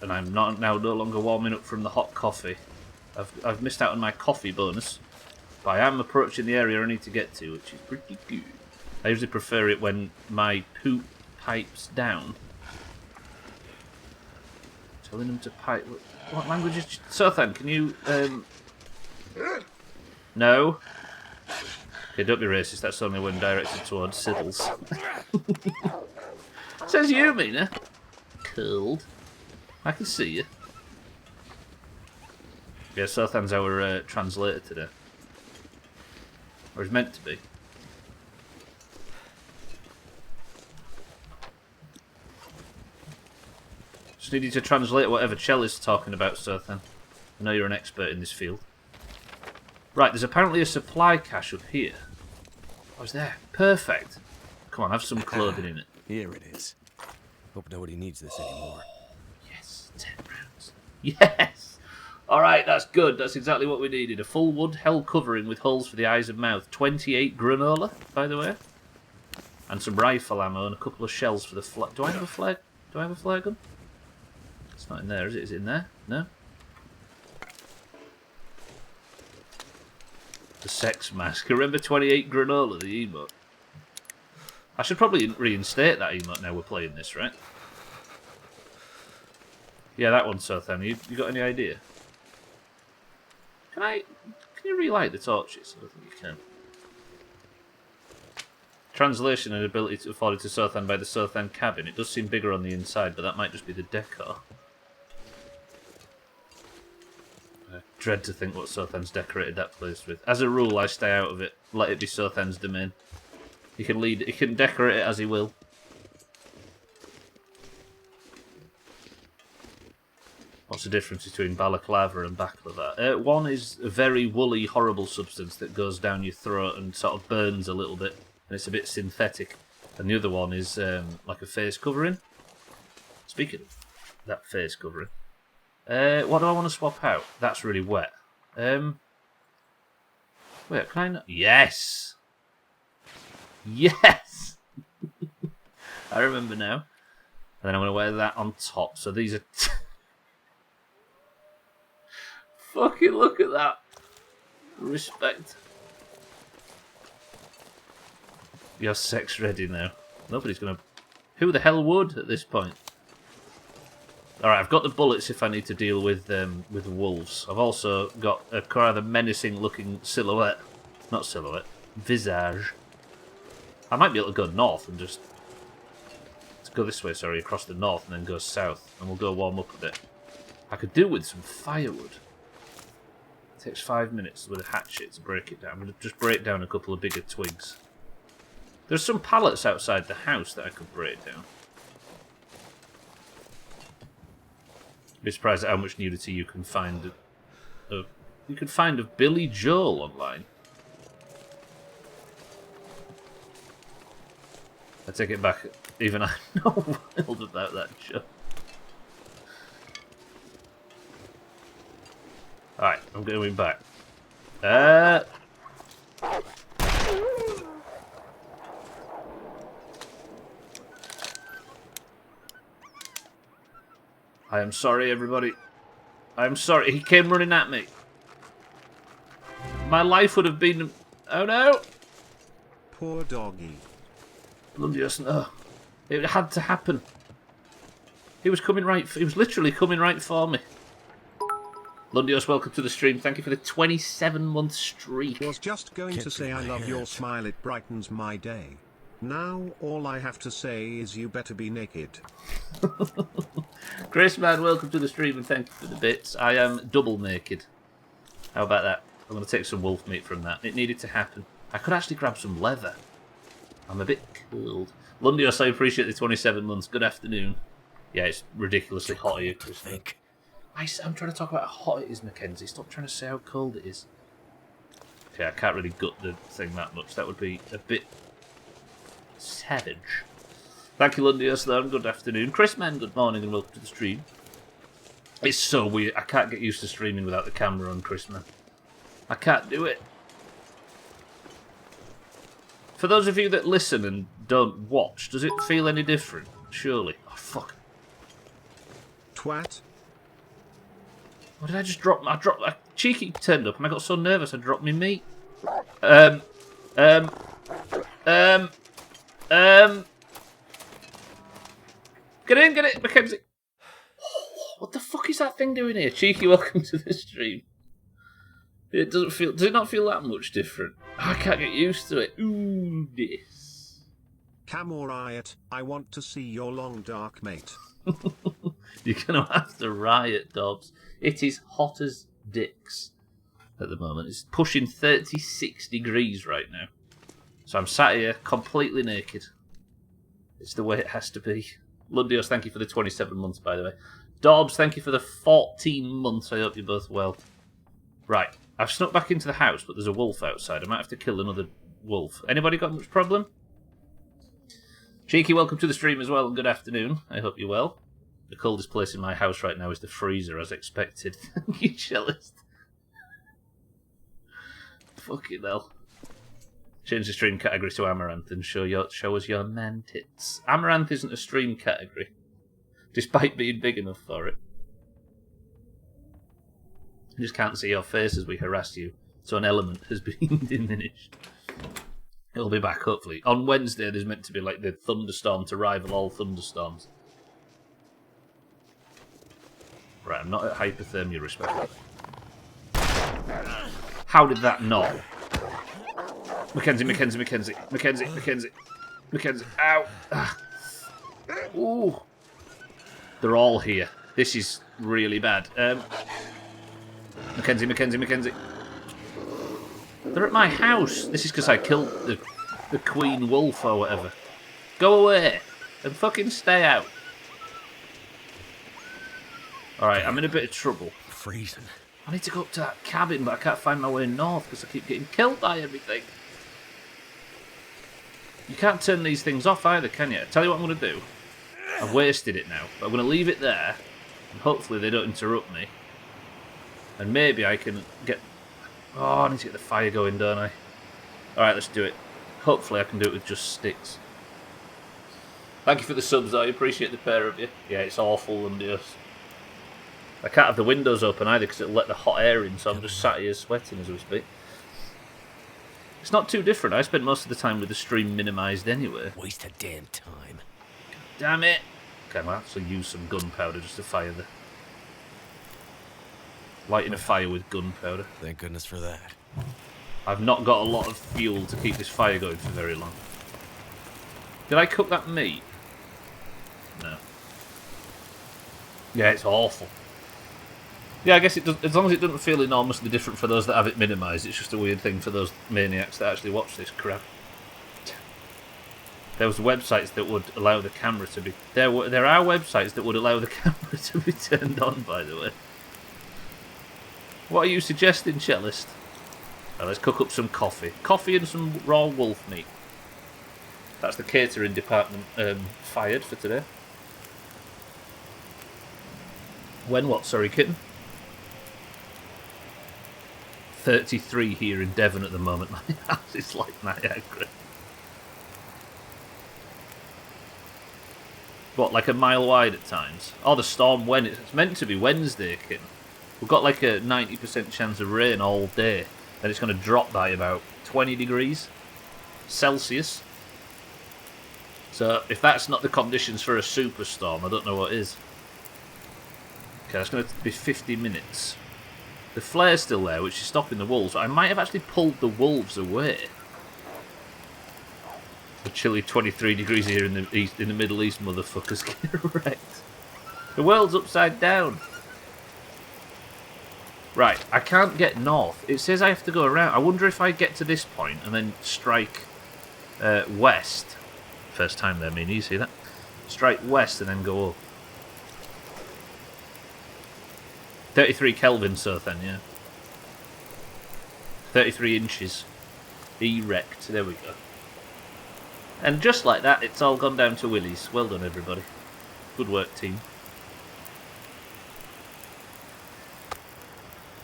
And I'm now no longer warming up from the hot coffee. I've missed out on my coffee bonus, but I am approaching the area I need to get to, which is pretty good. I usually prefer it when my poop pipes down. Telling them to pipe. What language is... Sothan, can you... No? Okay, don't be racist, that's only when directed towards Siddles. Says you, Mina. Cold. I can see you. Yeah, Sothan's our translator today. Or is meant to be. Just need you to translate whatever Chell is talking about, Sothan. I know you're an expert in this field. Right, there's apparently a supply cache up here. Oh, it's there. Perfect. Come on, have some clothing in it.
Here it is. Hope nobody needs this anymore.
Yes, 10 rounds. Yes! Alright, that's good. That's exactly what we needed. A full wood hell covering with holes for the eyes and mouth. 28 granola, by the way. And some rifle ammo and a couple of shells for the flag. Do I have a flag? Do I have a flare gun? It's not in there, is it? Is it in there? No? The sex mask. Remember 28 granola, the emote? I should probably reinstate that emote now we're playing this, right? Yeah, that one, Sothan. You got any idea? Can you relight the torches? I don't think you can. Translation and ability to afforded to Southend by the Southend cabin. It does seem bigger on the inside, but that might just be the decor. I dread to think what Southend's decorated that place with. As a rule, I stay out of it. Let it be Southend's domain. He can decorate it as he will. What's the difference between balaclava and baklava? One is a very woolly, horrible substance that goes down your throat and sort of burns a little bit, and it's a bit synthetic. And the other one is like a face covering. Speaking of that face covering, what do I want to swap out? That's really wet. Wait, can I not? Yes! Yes! I remember now. And then I'm going to wear that on top. So these are... Fucking look at that. Respect. You're sex ready now. Nobody's gonna... Who the hell would at this point? Alright, I've got the bullets if I need to deal with wolves. I've also got a rather menacing looking silhouette. Not silhouette. Visage. I might be able to go north and just... Let's go this way, sorry, across the north and then go south. And we'll go warm up a bit. I could do with some firewood. It takes 5 minutes with a hatchet to break it down. I'm going to just break down a couple of bigger twigs. There's some pallets outside the house that I could break down. Be surprised at how much nudity you can find of Billy Joel online. I take it back. Even I know wild about that show. Alright, I'm going back. I am sorry, everybody. I'm sorry. He came running at me. My life would have been... Oh, no!
Poor doggy.
Bloody no. It had to happen. He was coming right... He was literally coming right for me. Lundios, welcome to the stream. Thank you for the 27-month streak.
Was just going to say I love your smile, it brightens my day. Now all I have to say is you better be naked.
Chris, man, welcome to the stream and thank you for the bits. I am double naked. How about that? I'm going to take some wolf meat from that. It needed to happen. I could actually grab some leather. I'm a bit cold. Lundios, I appreciate the 27 months. Good afternoon. Yeah, it's ridiculously hot here, Chris. I'm trying to talk about how hot it is, Mackenzie. Stop trying to say how cold it is. Okay, I can't really gut the thing that much. That would be a bit savage. Thank you, Lundios, though. Good afternoon. Chris Man, good morning and welcome to the stream. It's so weird. I can't get used to streaming without the camera on, Chris Man. I can't do it. For those of you that listen and don't watch, does it feel any different? Surely. Oh, fuck.
Twat.
What did I just drop? I dropped a cheeky turned up and I got so nervous I dropped my meat. Get it, Mackenzie. What the fuck is that thing doing here? Cheeky, welcome to the stream. It doesn't feel. Does it not feel that much different? I can't get used to it. Ooh, this.
Camel riot. I want to see your long dark mate.
You're gonna have to riot, Dobbs. It is hot as dicks at the moment. It's pushing 36 degrees right now. So I'm sat here completely naked. It's the way it has to be. Lundios, thank you for the 27 months, by the way. Dobbs, thank you for the 14 months. I hope you're both well. Right, I've snuck back into the house, but there's a wolf outside. I might have to kill another wolf. Anybody got much problem? Cheeky, welcome to the stream as well, and good afternoon. I hope you're well. The coldest place in my house right now is the freezer, as expected. Thank you, Cellist. Fucking hell. Change the stream category to Amaranth and show us your man tits. Amaranth isn't a stream category, despite being big enough for it. I just can't see your face as we harass you, so an element has been diminished. It'll be back, hopefully. On Wednesday, there's meant to be like the thunderstorm to rival all thunderstorms. Right, I'm not at hypothermia, respectively. How did that not? Mackenzie. Ow. Ah. Ooh. They're all here. This is really bad. Mackenzie. They're at my house. This is because I killed the queen wolf or whatever. Go away and fucking stay out. Alright, I'm in a bit of trouble.
Freezing.
I need to go up to that cabin, but I can't find my way north because I keep getting killed by everything. You can't turn these things off either, can you? Tell you what I'm going to do. I've wasted it now, but I'm going to leave it there, and hopefully they don't interrupt me. And maybe I can get... Oh, I need to get the fire going, don't I? Alright, let's do it. Hopefully I can do it with just sticks. Thank you for the subs, I appreciate the pair of you. Yeah, it's awful under us. I can't have the windows open either because it'll let the hot air in, so I'm just sat here sweating as we speak. It's not too different. I spent most of the time with the stream minimised anyway.
Waste of damn time.
Damn it! Okay, I might actually use some gunpowder just to fire the... Lighting a fire with gunpowder.
Thank goodness for that.
I've not got a lot of fuel to keep this fire going for very long. Did I cook that meat? No. Yeah, it's awful. Yeah, I guess it does, as long as it doesn't feel enormously different for those that have it minimised, it's just a weird thing for those maniacs that actually watch this crap. There was websites that would allow the camera to be... There are websites that would allow the camera to be turned on, by the way. What are you suggesting, Cellist? Well, let's cook up some coffee. Coffee and some raw wolf meat. That's the catering department fired for today. When what? Sorry, kitten? 33 here in Devon at the moment. My house is like Niagara. What, like a mile wide at times? Oh, the storm when it's meant to be Wednesday, kitten. We've got like a 90% chance of rain all day. Then it's going to drop by about 20 degrees Celsius. So if that's not the conditions for a superstorm, I don't know what is. Okay, that's going to be 50 minutes. The flare's still there, which is stopping the wolves. I might have actually pulled the wolves away. The chilly 23 degrees here in the Middle East, motherfuckers. Get wrecked. The world's upside down. Right, I can't get north. It says I have to go around. I wonder if I get to this point and then strike west. First time there, Meanie, you see that? Strike west and then go up. 33 Kelvin, so then, yeah. 33 inches. Erect. There we go. And just like that, it's all gone down to Willie's. Well done, everybody. Good work, team.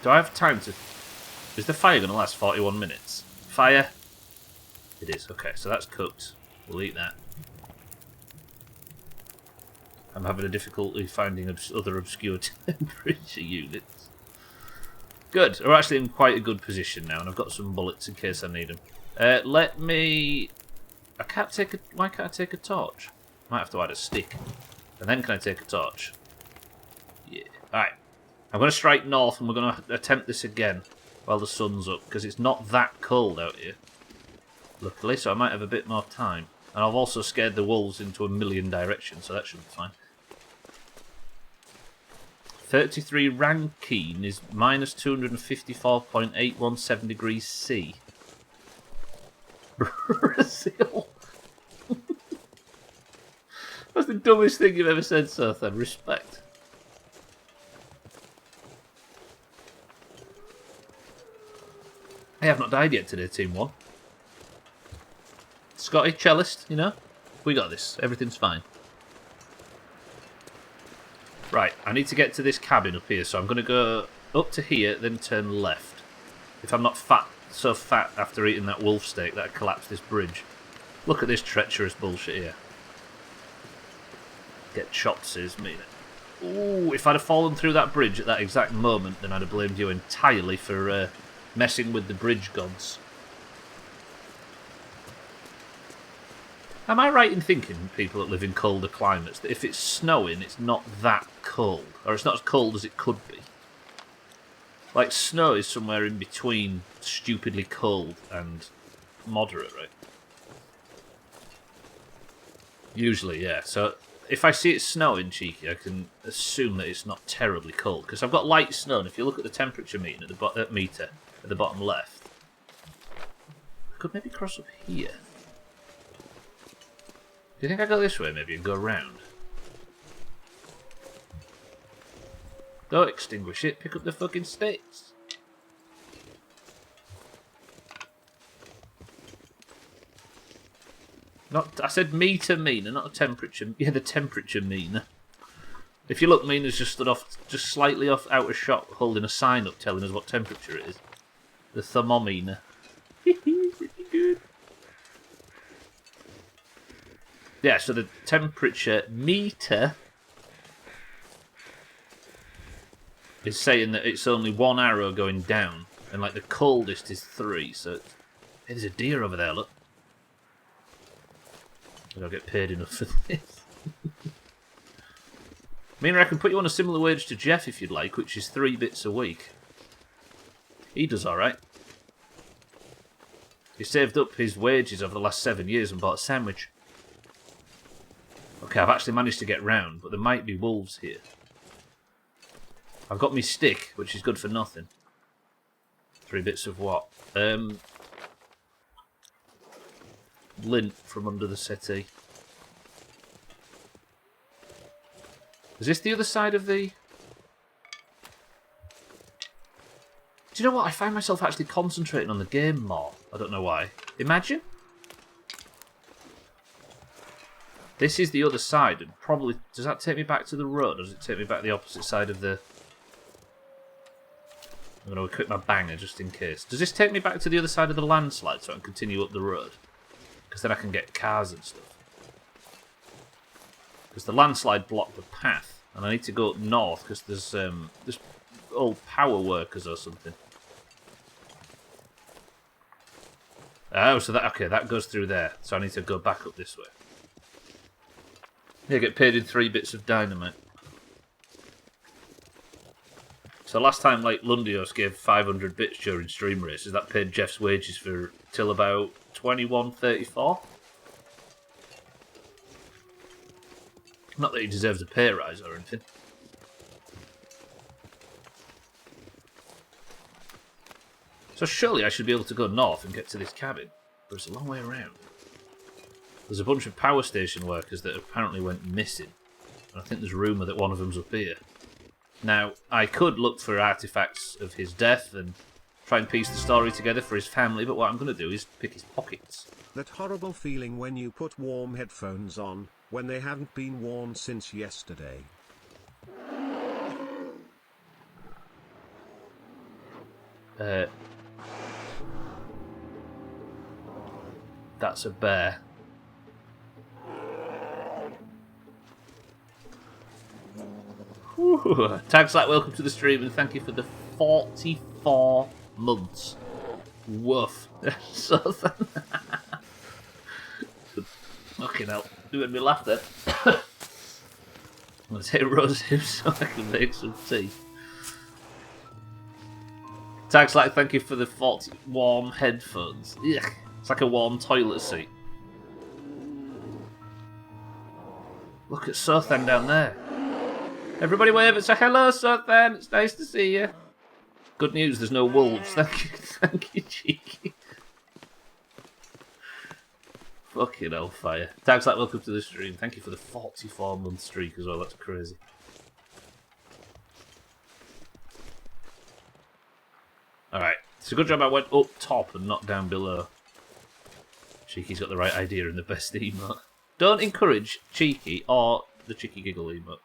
Do I have time to... Is the fire going to last 41 minutes? Fire? It is. Okay, so that's cooked. We'll eat that. I'm having a difficulty finding other obscure temperature units. Good. We're actually in quite a good position now, and I've got some bullets in case I need them. Let me... I can't take a... Why can't I take a torch? Might have to add a stick. And then can I take a torch? Yeah. Alright. I'm going to strike north, and we're going to attempt this again while the sun's up, because it's not that cold out here. Luckily, so I might have a bit more time. And I've also scared the wolves into a million directions, so that should be fine. 33 Rankine is minus 254.817 degrees C. Brazil. That's the dumbest thing you've ever said, Sothan. Respect. I have not died yet today, Team 1. Scotty, cellist, you know? We got this. Everything's fine. Right, I need to get to this cabin up here, so I'm going to go up to here, then turn left. If I'm not so fat after eating that wolf steak that I collapsed this bridge. Look at this treacherous bullshit here. Get chopped, says me. Ooh, if I'd have fallen through that bridge at that exact moment, then I'd have blamed you entirely for messing with the bridge gods. Am I right in thinking, people that live in colder climates, that if it's snowing, it's not that cold? Or it's not as cold as it could be? Like, snow is somewhere in between stupidly cold and moderate, right? Usually, yeah. So, if I see it snowing, Cheeky, I can assume that it's not terribly cold. Because I've got light snow, and if you look at the temperature meter at the bottom left, I could maybe cross up here. Do you think I go this way, maybe, and go around? Don't extinguish it, pick up the fucking sticks. I said meter meter, not a temperature. Yeah, the temperature meter. If you look, Mina's just stood off, just slightly off out of shot, holding a sign up telling us what temperature it is. The thermometer. Pretty good. Yeah, so the temperature meter is saying that it's only one arrow going down, and like the coldest is 3. So hey, there's a deer over there. Look. I don't get paid enough for this. Mina, I can put you on a similar wage to Jeff if you'd like, which is 3 bits a week. He does alright. He saved up his wages over the last 7 years and bought a sandwich. Okay, I've actually managed to get round, but there might be wolves here. I've got me stick, which is good for nothing. 3 bits of what? Lint from under the settee. Is this the other side of the... Do you know what? I find myself actually concentrating on the game more. I don't know why. Imagine. This is the other side, and probably... Does that take me back to the road, or does it take me back the opposite side of the... I'm going to equip my banger just in case. Does this take me back to the other side of the landslide so I can continue up the road? Because then I can get cars and stuff. Because the landslide blocked the path, and I need to go up north because there's old power workers or something. Oh, so that goes through there. So I need to go back up this way. Yeah, get paid in 3 bits of dynamite. So last time, like, Lundios gave 500 bits during stream races, that paid Jeff's wages for till about 21.34. Not that he deserves a pay rise or anything. So surely I should be able to go north and get to this cabin, but it's a long way around. There's a bunch of power station workers that apparently went missing, and I think there's rumour that one of them's up here. Now, I could look for artifacts of his death and try and piece the story together for his family, but what I'm going to do is pick his pockets.
That horrible feeling when you put warm headphones on, when they haven't been worn since yesterday.
That's a bear. Whew. Tags like welcome to the stream and thank you for the 44 months. Woof. So fucking hell. You made me laugh then. I'm going to take Rose Hip so I can make some tea. Tags like thank you for the 40 warm headphones. Ugh. It's like a warm toilet seat. Look at Sothan down there. Everybody wave and say hello, Sothan. It's nice to see you. Good news, there's no wolves. Thank you, Cheeky. Fucking hellfire. Tags like welcome to the stream. Thank you for the 44-month streak as well. That's crazy. Alright. It's a good job I went up top and not down below. Cheeky's got the right idea and the best emote. Don't encourage Cheeky or the Cheeky Giggle emote.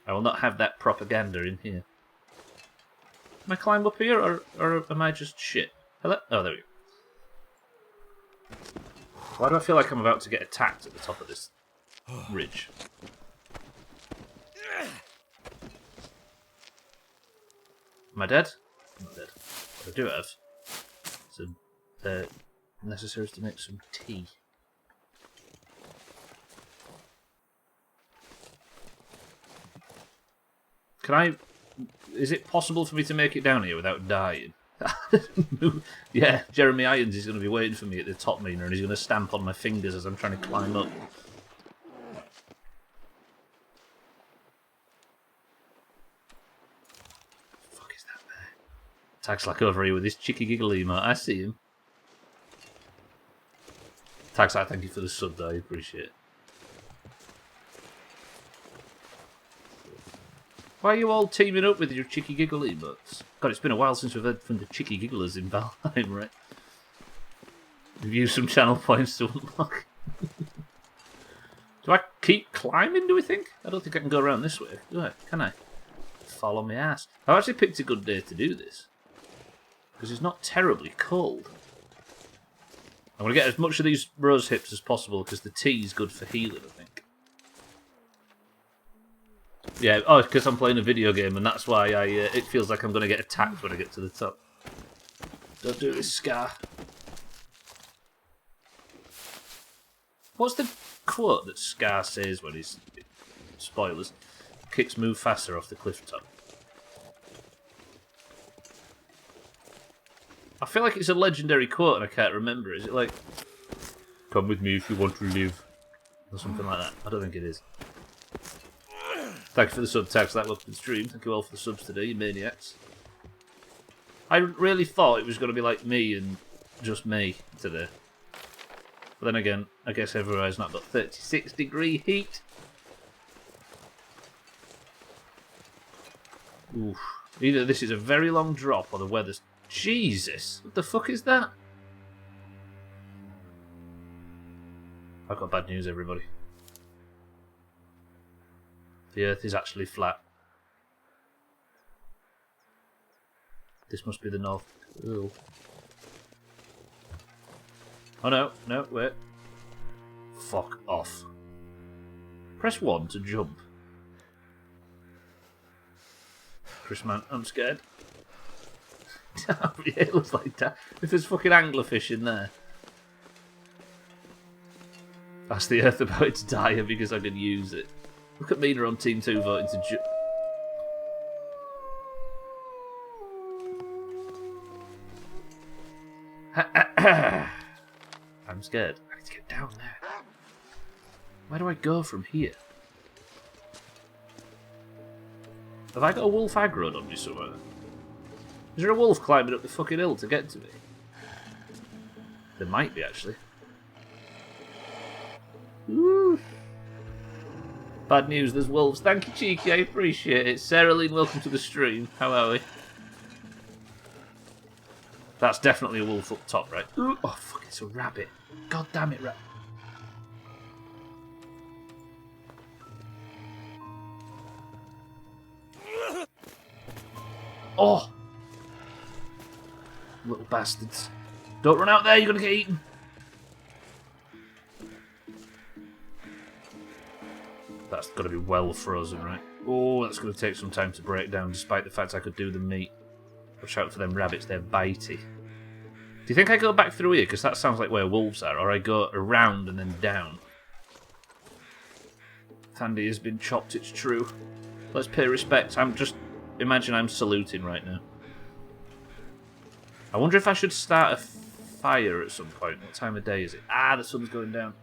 I will not have that propaganda in here. Can I climb up here, or am I just shit? Hello? Oh, there we go. Why do I feel like I'm about to get attacked at the top of this ridge? Am I dead? I'm not dead. What I do have some necessaries to make some tea. Can I Is it possible for me to make it down here without dying? Yeah, Jeremy Irons is going to be waiting for me at the top mina, and he's going to stamp on my fingers as I'm trying to climb up. Fuck is that there? Tag's like over here with his cheeky giggle emote. I see him. Tag's like, thank you for the sub though, I appreciate it. Why are you all teaming up with your cheeky giggle emotes? God, it's been a while since we've heard from the cheeky gigglers in Valheim, right? We've used some channel points to unlock. Do I keep climbing, do we think? I don't think I can go around this way, do I? Can I? Fall on my ass. I've actually picked a good day to do this. Because it's not terribly cold. I'm going to get as much of these rose hips as possible because the tea is good for healing, I think. Yeah, oh, because I'm playing a video game and that's why it feels like I'm going to get attacked when I get to the top. Don't do this, Scar. What's the quote that Scar says when he's... Spoilers. Kicks move faster off the cliff top. I feel like it's a legendary quote and I can't remember. Is it like, come with me if you want to live? Or something like that. I don't think it is. Thank you for the sub tags, that welcome to the stream. Thank you all for the subs today, you maniacs. I really thought it was going to be like me and just me today. But then again, I guess everywhere's not got 36-degree heat. Oof. Either this is a very long drop or the weather's... Jesus! What the fuck is that? I've got bad news, everybody. The Earth is actually flat. This must be the North. Ooh. Oh no, no, wait. Fuck off. Press 1 to jump. Chris, man, I'm scared. Yeah, it looks like that. If there's fucking anglerfish in there. Ask the Earth about its dire because I can use it. Look at Mina on Team 2 voting to I'm scared. I need to get down there. Where do I go from here? Have I got a wolf aggroed on me somewhere? Is there a wolf climbing up the fucking hill to get to me? There might be, actually. Woo. Bad news, there's wolves. Thank you, Cheeky, I appreciate it. Sarah Lynn, welcome to the stream. How are we? That's definitely a wolf up top, right? Ooh. Oh, fuck, it's a rabbit. God damn it, rabbit. Oh! Little bastards. Don't run out there, you're going to get eaten. That's got to be well frozen, right? Oh, that's going to take some time to break down, despite the fact I could do the meat. Watch out for them rabbits, they're bitey. Do you think I go back through here? Because that sounds like where wolves are. Or I go around and then down. Tandy has been chopped, it's true. Let's pay respect. I'm just... Imagine I'm saluting right now. I wonder if I should start a fire at some point. What time of day is it? Ah, the sun's going down.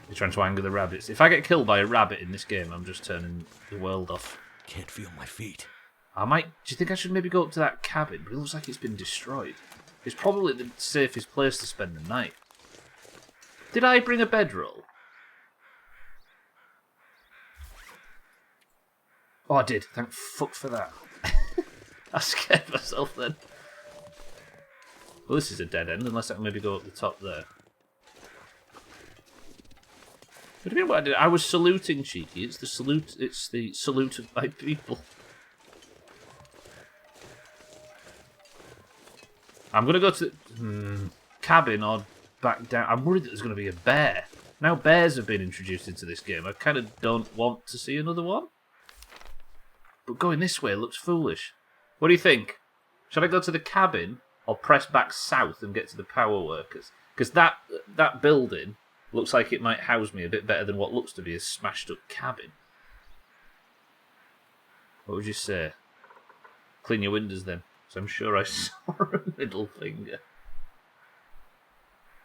You're trying to anger the rabbits. If I get killed by a rabbit in this game, I'm just turning the world off.
Can't feel my feet.
I might... Do you think I should maybe go up to that cabin? But it looks like it's been destroyed. It's probably the safest place to spend the night. Did I bring a bedroll? Oh, I did. Thank fuck for that. I scared myself then. Well, this is a dead end, unless I can maybe go up the top there. What do you mean what I did? I was saluting, Cheeky. It's the salute of my people. I'm going to go to the cabin or back down. I'm worried that there's going to be a bear. Now bears have been introduced into this game. I kind of don't want to see another one. But going this way looks foolish. What do you think? Should I go to the cabin or press back south and get to the power workers? Because that building Looks like it might house me a bit better than what looks to be a smashed up cabin. What would you say? Clean your windows then. So I'm sure I saw a middle finger.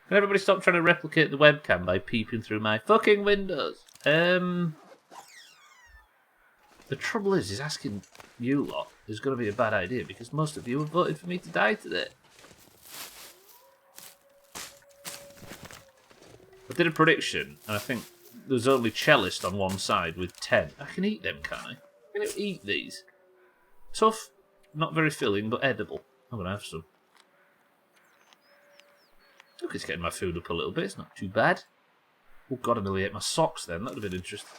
Can everybody stop trying to replicate the webcam by peeping through my fucking windows? The trouble is asking you lot is going to be a bad idea because most of you have voted for me to die today. I did a prediction, and I think there's only cellist on one side with 10. I can eat them, can't I? I'm going to eat these. Tough, not very filling, but edible. I'm going to have some. Look, it's getting my food up a little bit. It's not too bad. Oh, God, I nearly ate my socks then. That would have been interesting.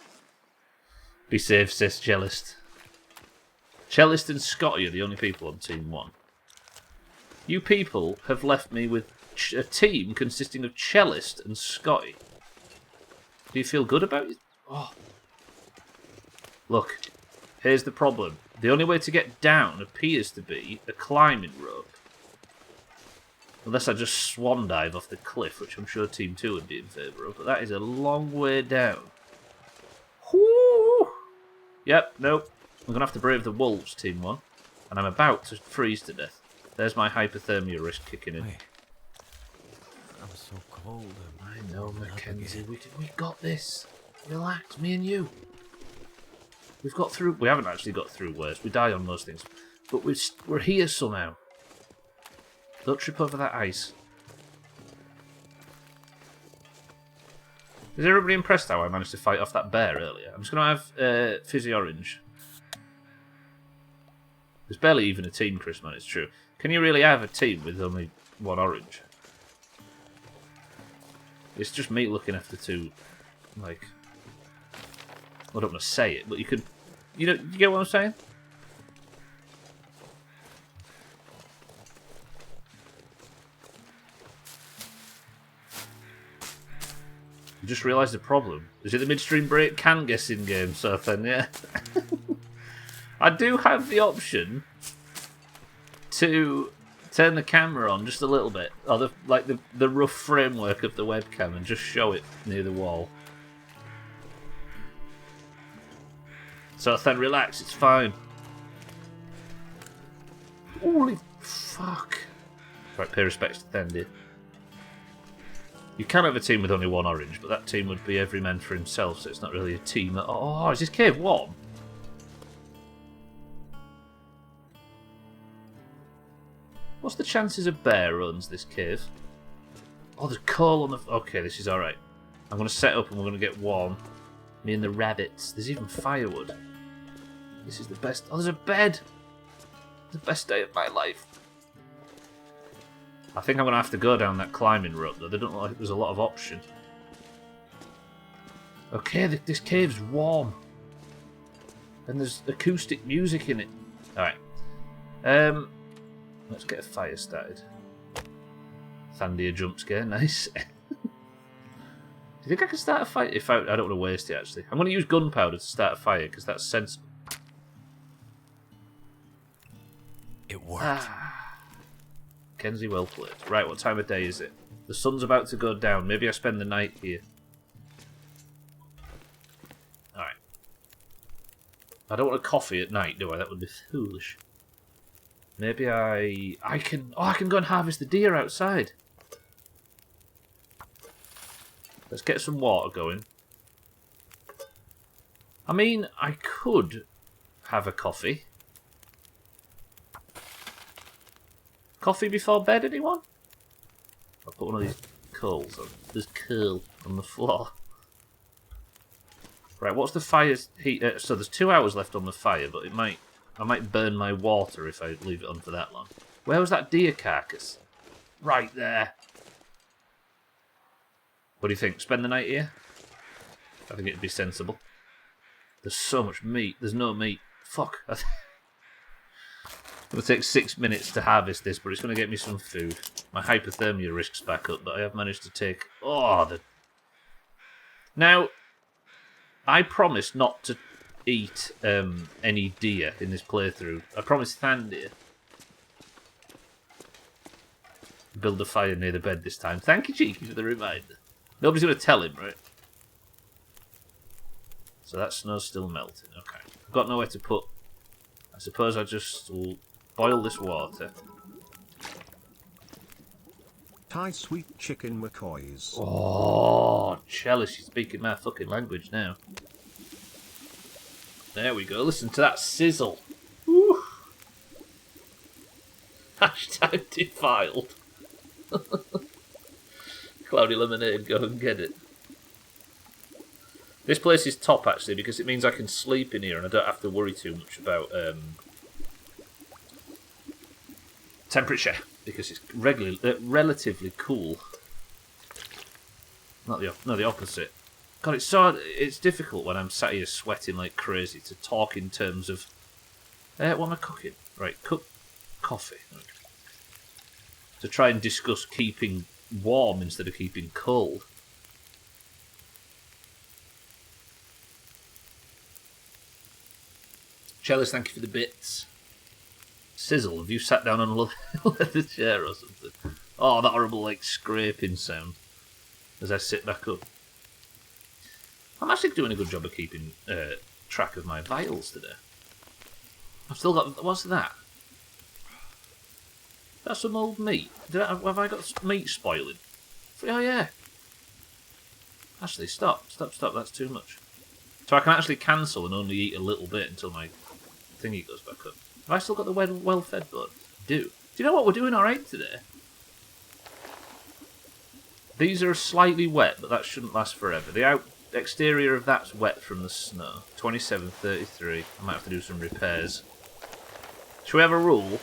Be safe, says Cellist. Cellist and Scotty are the only people on Team 1. You people have left me with a team consisting of Cellist and Scotty. Do you feel good about it? Oh. Look, here's the problem. The only way to get down appears to be a climbing rope. Unless I just swan dive off the cliff, which I'm sure Team 2 would be in favour of. But that is a long way down. Whoo! Yep, nope. I'm going to have to brave the wolves, Team 1. And I'm about to freeze to death. There's my hypothermia risk kicking in.
Wait. I'm so cold.
I know, Mackenzie. We got this. Relax, me and you. We've got through... We haven't actually got through worse. We die on most things. But we're here somehow. Don't trip over that ice. Is everybody impressed how I managed to fight off that bear earlier? I'm just going to have fizzy orange. There's barely even a team, Chris, man, it's true. Can you really have a team with only one orange? It's just me looking after two, like... I don't want to say it, but you could... You get what I'm saying? You just realised the problem. Is it the midstream break can guess in game, so then, yeah. I do have the option to turn the camera on just a little bit, or the rough framework of the webcam, and just show it near the wall. So then relax, it's fine. Holy fuck. Right, pay respects to Thendy. You can have a team with only one orange, but that team would be every man for himself, so it's not really a team. Oh, is this cave warm? What's the chances a bear owns this cave? Oh, there's coal on the... Okay, this is alright. I'm going to set up and we're going to get warm. Me and the rabbits. There's even firewood. This is the best... Oh, there's a bed! The best day of my life. I think I'm going to have to go down that climbing rope, though. They don't look like there's a lot of option. Okay, this cave's warm. And there's acoustic music in it. Alright. Let's get a fire started. Thandia jump scare, nice. Do you think I can start a fire? I don't want to waste it, actually. I'm going to use gunpowder to start a fire, because that's sensible.
It worked.
Kenzie, well played. Right, what time of day is it? The sun's about to go down. Maybe I spend the night here. Alright. I don't want a coffee at night, do I? That would be foolish. Maybe I can... Oh, I can go and harvest the deer outside. Let's get some water going. I mean, I could have a coffee. Coffee before bed, anyone? I'll put one of these coals on. There's coal on the floor. Right, what's the fire's heat? So there's 2 hours left on the fire, but I might burn my water if I leave it on for that long. Where was that deer carcass? Right there. What do you think? Spend the night here? I think it'd be sensible. There's so much meat. There's no meat. Fuck. It'll take 6 minutes to harvest this, but it's going to get me some food. My hypothermia risk's back up, but I have managed to take... Now, I promised not to eat any deer in this playthrough. I promised Thandia. Build a fire near the bed this time. Thank you, Cheeky, for the reminder. Nobody's going to tell him, right? So that snow's still melting. Okay. I've got nowhere to put... I suppose I just will boil this water.
Thai sweet chicken McCoys.
Oh, Chalice, she's speaking my fucking language now. There we go. Listen to that sizzle. Woo. Hashtag defiled. Cloudy Lemonade, go and get it. This place is top, actually, because it means I can sleep in here and I don't have to worry too much about temperature, because it's relatively cool. Not the opposite. God, it's difficult when I'm sat here sweating like crazy to talk in terms of what am I cooking? Right, cook coffee. Okay. To try and discuss keeping warm instead of keeping cold. Chalice, thank you for the bits. Sizzle, have you sat down on a leather chair or something? Oh, that horrible, like, scraping sound as I sit back up. I'm actually doing a good job of keeping track of my vitals today. I've still got... What's that? That's some old meat. Have I got meat spoiling? Oh, yeah. Actually, stop. That's too much. So I can actually cancel and only eat a little bit until my thingy goes back up. Have I still got the well-fed bud? Do you know what? We're doing alright today. These are slightly wet, but that shouldn't last forever. The exterior of that's wet from the snow. 27:33. I might have to do some repairs. Should we have a rule?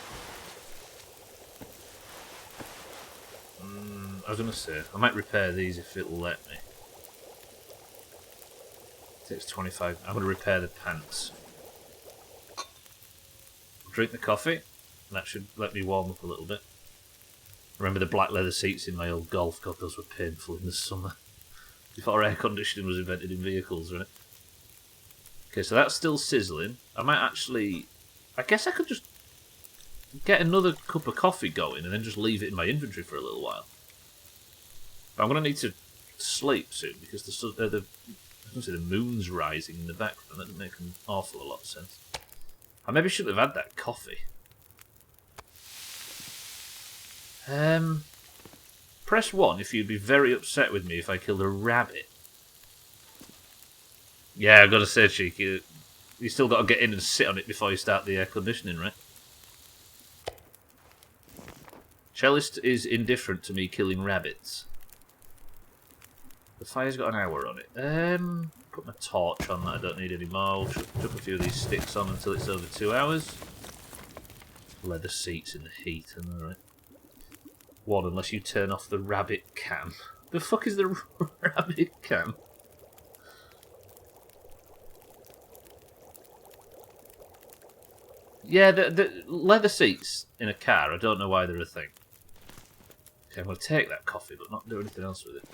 I was going to say, I might repair these if it'll let me. It takes 25. I'm going to repair the pants. Drink the coffee. That should let me warm up a little bit. Remember the black leather seats in my old Golf? God, those were painful in the summer. Before air conditioning was invented in vehicles, right? Okay, so that's still sizzling. I might actually... I guess I could just get another cup of coffee going and then just leave it in my inventory for a little while. But I'm going to need to sleep soon because the moon's rising in the background. That doesn't make an awful lot of sense. I maybe shouldn't have had that coffee. Press 1 if you'd be very upset with me if I killed a rabbit. Yeah, I've got to say, Cheeky, you still got to get in and sit on it before you start the air conditioning, right? Cellist is indifferent to me killing rabbits. The fire's got an hour on it. Put my torch on that I don't need anymore. I'll chuck a few of these sticks on until it's over 2 hours. Leather seats in the heat, am I right? One, unless you turn off the rabbit cam. The fuck is the rabbit cam? Yeah, the leather seats in a car, I don't know why they're a thing. Okay, I'm going to take that coffee, but not do anything else with it.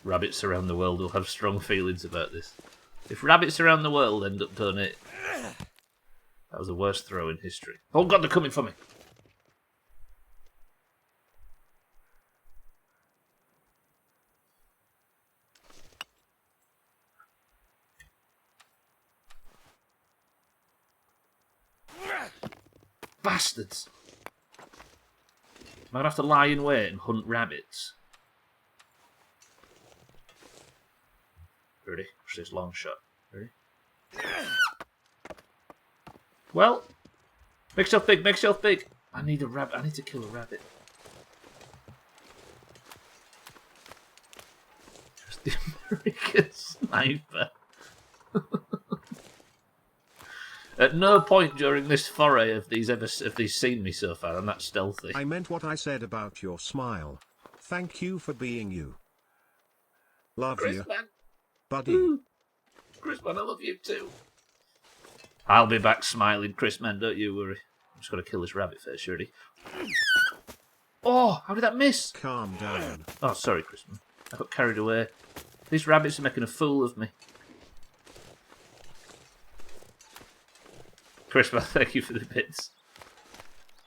Rabbits around the world will have strong feelings about this. If rabbits around the world end up donating... That was the worst throw in history. Oh god, they're coming for me! Bastards! Am I going to have to lie in wait and hunt rabbits? Ready? Watch this long shot. Ready? Well, make yourself big, make yourself big. I need a rabbit. I need to kill a rabbit. Just the American sniper. At no point during this foray have these seen me so far. I'm that stealthy.
I meant what I said about your smile. Thank you for being you. Love
Chris,
you,
man.
buddy.
Chris, man, I love you too. I'll be back smiling, Chris, man. Don't you worry. I'm just got to kill this rabbit first, surely. Oh, how did that miss?
Calm down.
Oh, sorry, Chris, man. I got carried away. These rabbits are making a fool of me. Chris, man, thank you for the bits.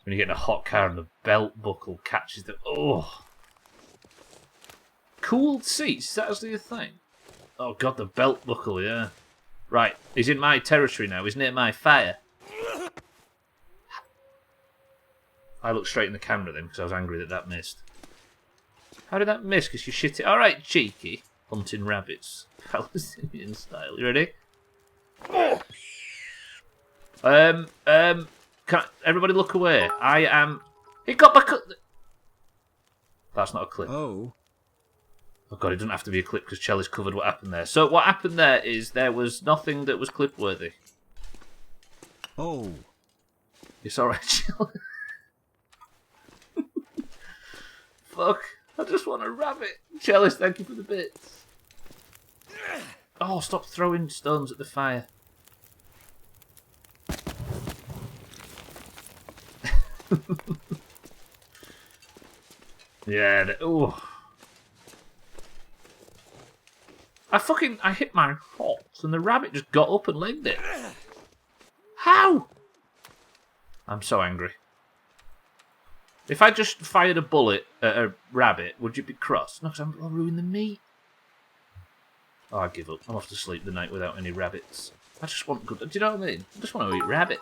When you get in a hot car and the belt buckle catches the... Oh. Cooled seats? Is that actually a thing? Oh god, the belt buckle, yeah. Right, he's in my territory now. He's near my fire. I looked straight in the camera then because I was angry that that missed. How did that miss? Because you shit it. Alright, cheeky. Hunting rabbits. Palestinian style. You ready? Can everybody look away? I am... He got back up... That's not a clip.
Oh.
Oh god, it doesn't have to be a clip because Chelly's covered what happened there. So what happened there is there was nothing that was clip-worthy.
Oh.
It's alright, Chelly. Fuck. I just want a rabbit. Chellis, thank you for the bits. Oh, stop throwing stones at the fire. Yeah, oh. I hit my hots and the rabbit just got up and legged it. How? I'm so angry. If I just fired a bullet at a rabbit, would you be cross? No, because I'll ruin the meat. Oh, I give up. I'm off to sleep the night without any rabbits. I just want good... Do you know what I mean? I just want to eat rabbit.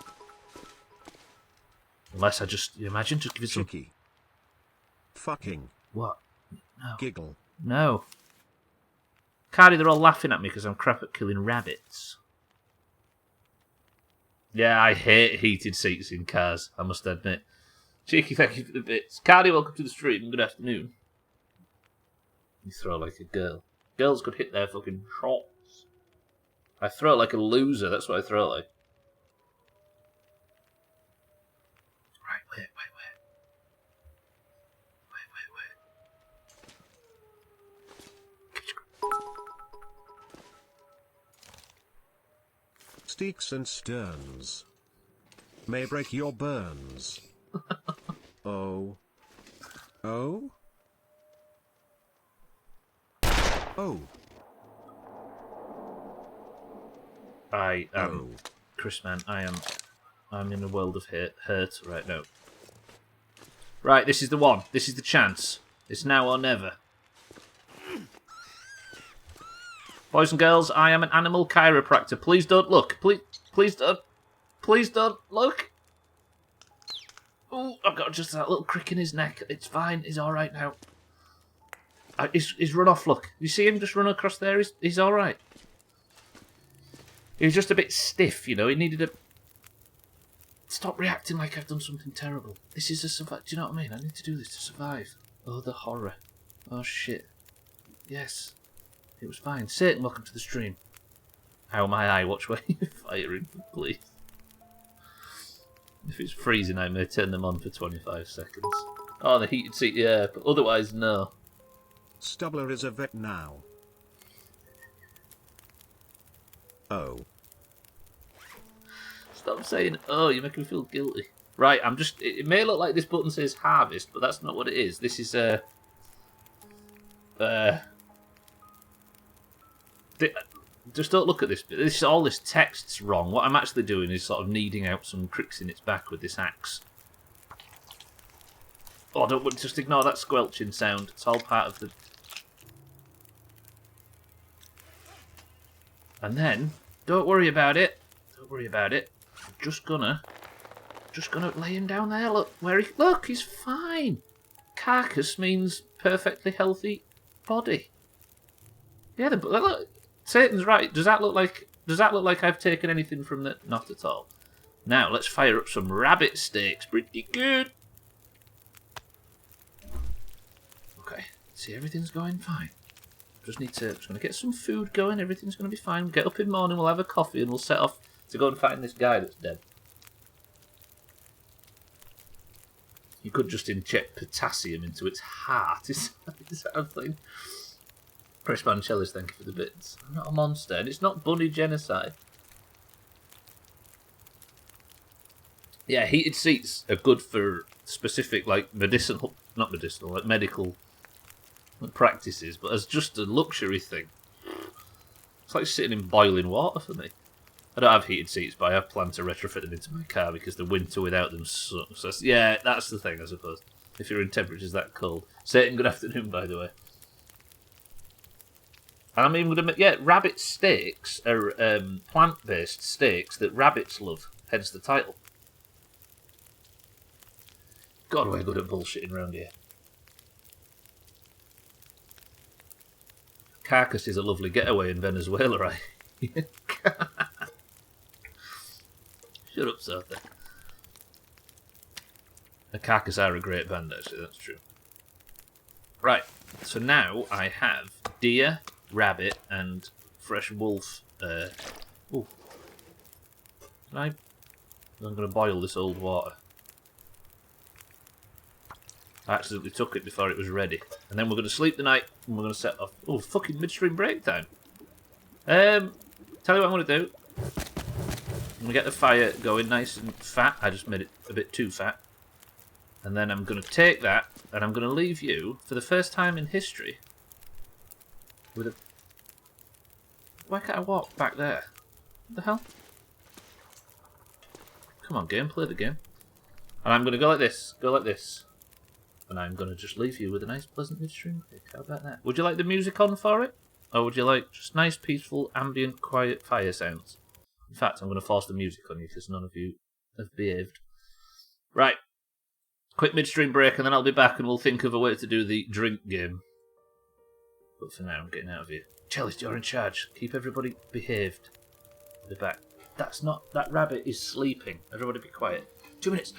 Unless I just... You imagine just give it some...
Chicky. Fucking.
What? No.
Giggle.
No. Cardi, they're all laughing at me because I'm crap at killing rabbits. Yeah, I hate heated seats in cars, I must admit. Cheeky, thank you for the bits. Cardi, welcome to the stream. Good afternoon. You throw like a girl. Girls could hit their fucking shots. I throw like a loser. That's what I throw like. Right, wait.
Steaks and Sterns. May break your burns. Oh. Oh? Oh.
I am... Chris, man, I'm in a world of hurt right now. Right, this is the one. This is the chance. It's now or never. Boys and girls, I am an animal chiropractor. Please don't look. Please don't look. Oh, I've got just that little crick in his neck. It's fine. He's all right now. He's run off. Look, you see him just run across there. He's all right. He was just a bit stiff, you know. He needed a... Stop reacting like I've done something terrible. This is a survive. Do you know what I mean? I need to do this to survive. Oh, the horror. Oh shit. Yes. It was fine. Satan, welcome to the stream. Ow, my eye. Watch where you're firing, please. If it's freezing, I may turn them on for 25 seconds. Oh, the heated seat, yeah, but otherwise, no.
Stubbler is a vet now. Oh.
Stop saying, oh, you make me feel guilty. Right, I'm just... It may look like this button says harvest, but that's not what it is. This is, just don't look at this bit. All this text's wrong. What I'm actually doing is sort of kneading out some cricks in its back with this axe. Oh, don't just ignore that squelching sound. It's all part of the... And then, don't worry about it. Don't worry about it. I'm just gonna lay him down there. Look, look, he's fine. Carcass means perfectly healthy body. Yeah, look. Satan's right. Does that look like I've taken anything from the... Not at all. Now, let's fire up some rabbit steaks. Pretty good. Okay. See, everything's going fine. Just going to get some food going. Everything's going to be fine. We'll get up in the morning, we'll have a coffee, and we'll set off to go and find this guy that's dead. You could just inject potassium into its heart. Is that a thing? Chris Mancellis, thank you for the bits. I'm not a monster, and it's not bunny genocide. Yeah, heated seats are good for specific, like, medical practices, but as just a luxury thing. It's like sitting in boiling water for me. I don't have heated seats, but I have planned to retrofit them into my car because the winter without them sucks. So yeah, that's the thing, I suppose. If you're in temperatures that cold. Satan, good afternoon, by the way. And I'm even going to make, rabbit steaks are plant-based steaks that rabbits love, hence the title. God, we're good at bullshitting around here. Carcass is a lovely getaway in Venezuela, right? Shut up, Sotha. The Carcass are a great band, actually, that's true. Right, so now I have deer, rabbit, and fresh wolf. Ooh. I'm going to boil this old water. I accidentally took it before it was ready. And then we're going to sleep the night, and we're going to set off. Oh, fucking midstream break time. Tell you what I'm going to do. I'm going to get the fire going nice and fat. I just made it a bit too fat. And then I'm going to take that, and I'm going to leave you, for the first time in history, with a... Why can't I walk back there? What the hell? Come on, game, play the game. And I'm going to go like this, and I'm going to just leave you with a nice, pleasant midstream break. How about that? Would you like the music on for it? Or would you like just nice, peaceful, ambient, quiet fire sounds? In fact, I'm going to force the music on you, because none of you have behaved. Right. Quick midstream break, and then I'll be back, and we'll think of a way to do the drink game. But for now, I'm getting out of here. Cellist, you're in charge. Keep everybody behaved. I'll be back. That's not... That rabbit is sleeping. Everybody be quiet. 2 minutes.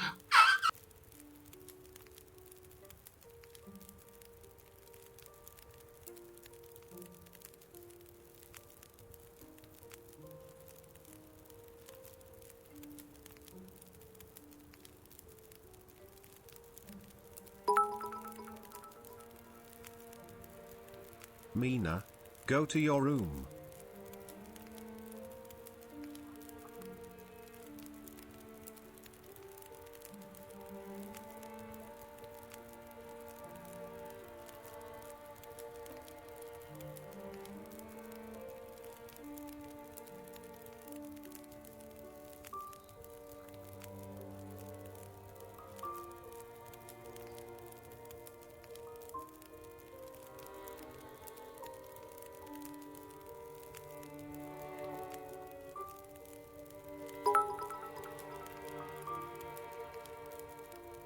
Mina, go to your room.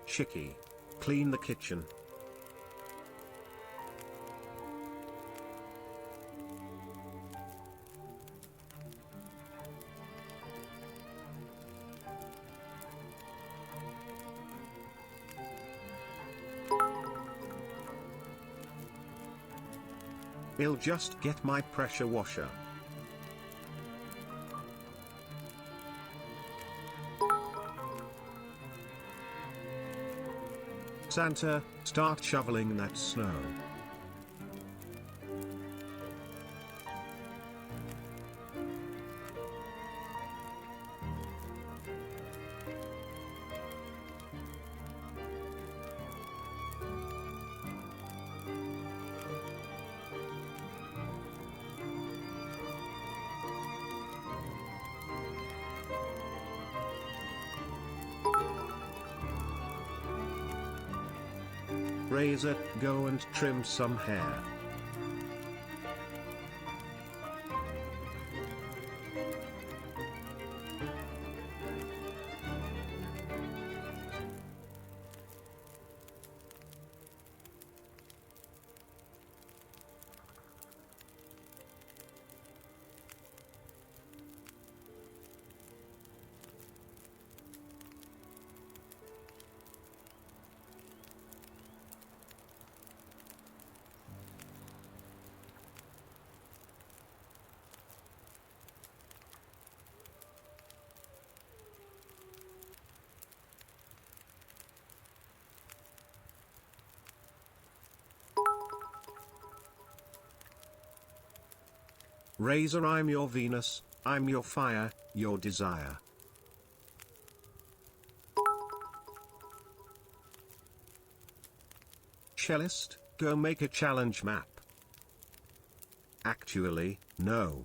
Chicky, clean the kitchen. I'll just get my pressure washer. Santa, start shoveling that snow. Razor, go and trim some hair. Razor, I'm your Venus, I'm your fire, your desire. Cellist, go make a challenge map. Actually, no.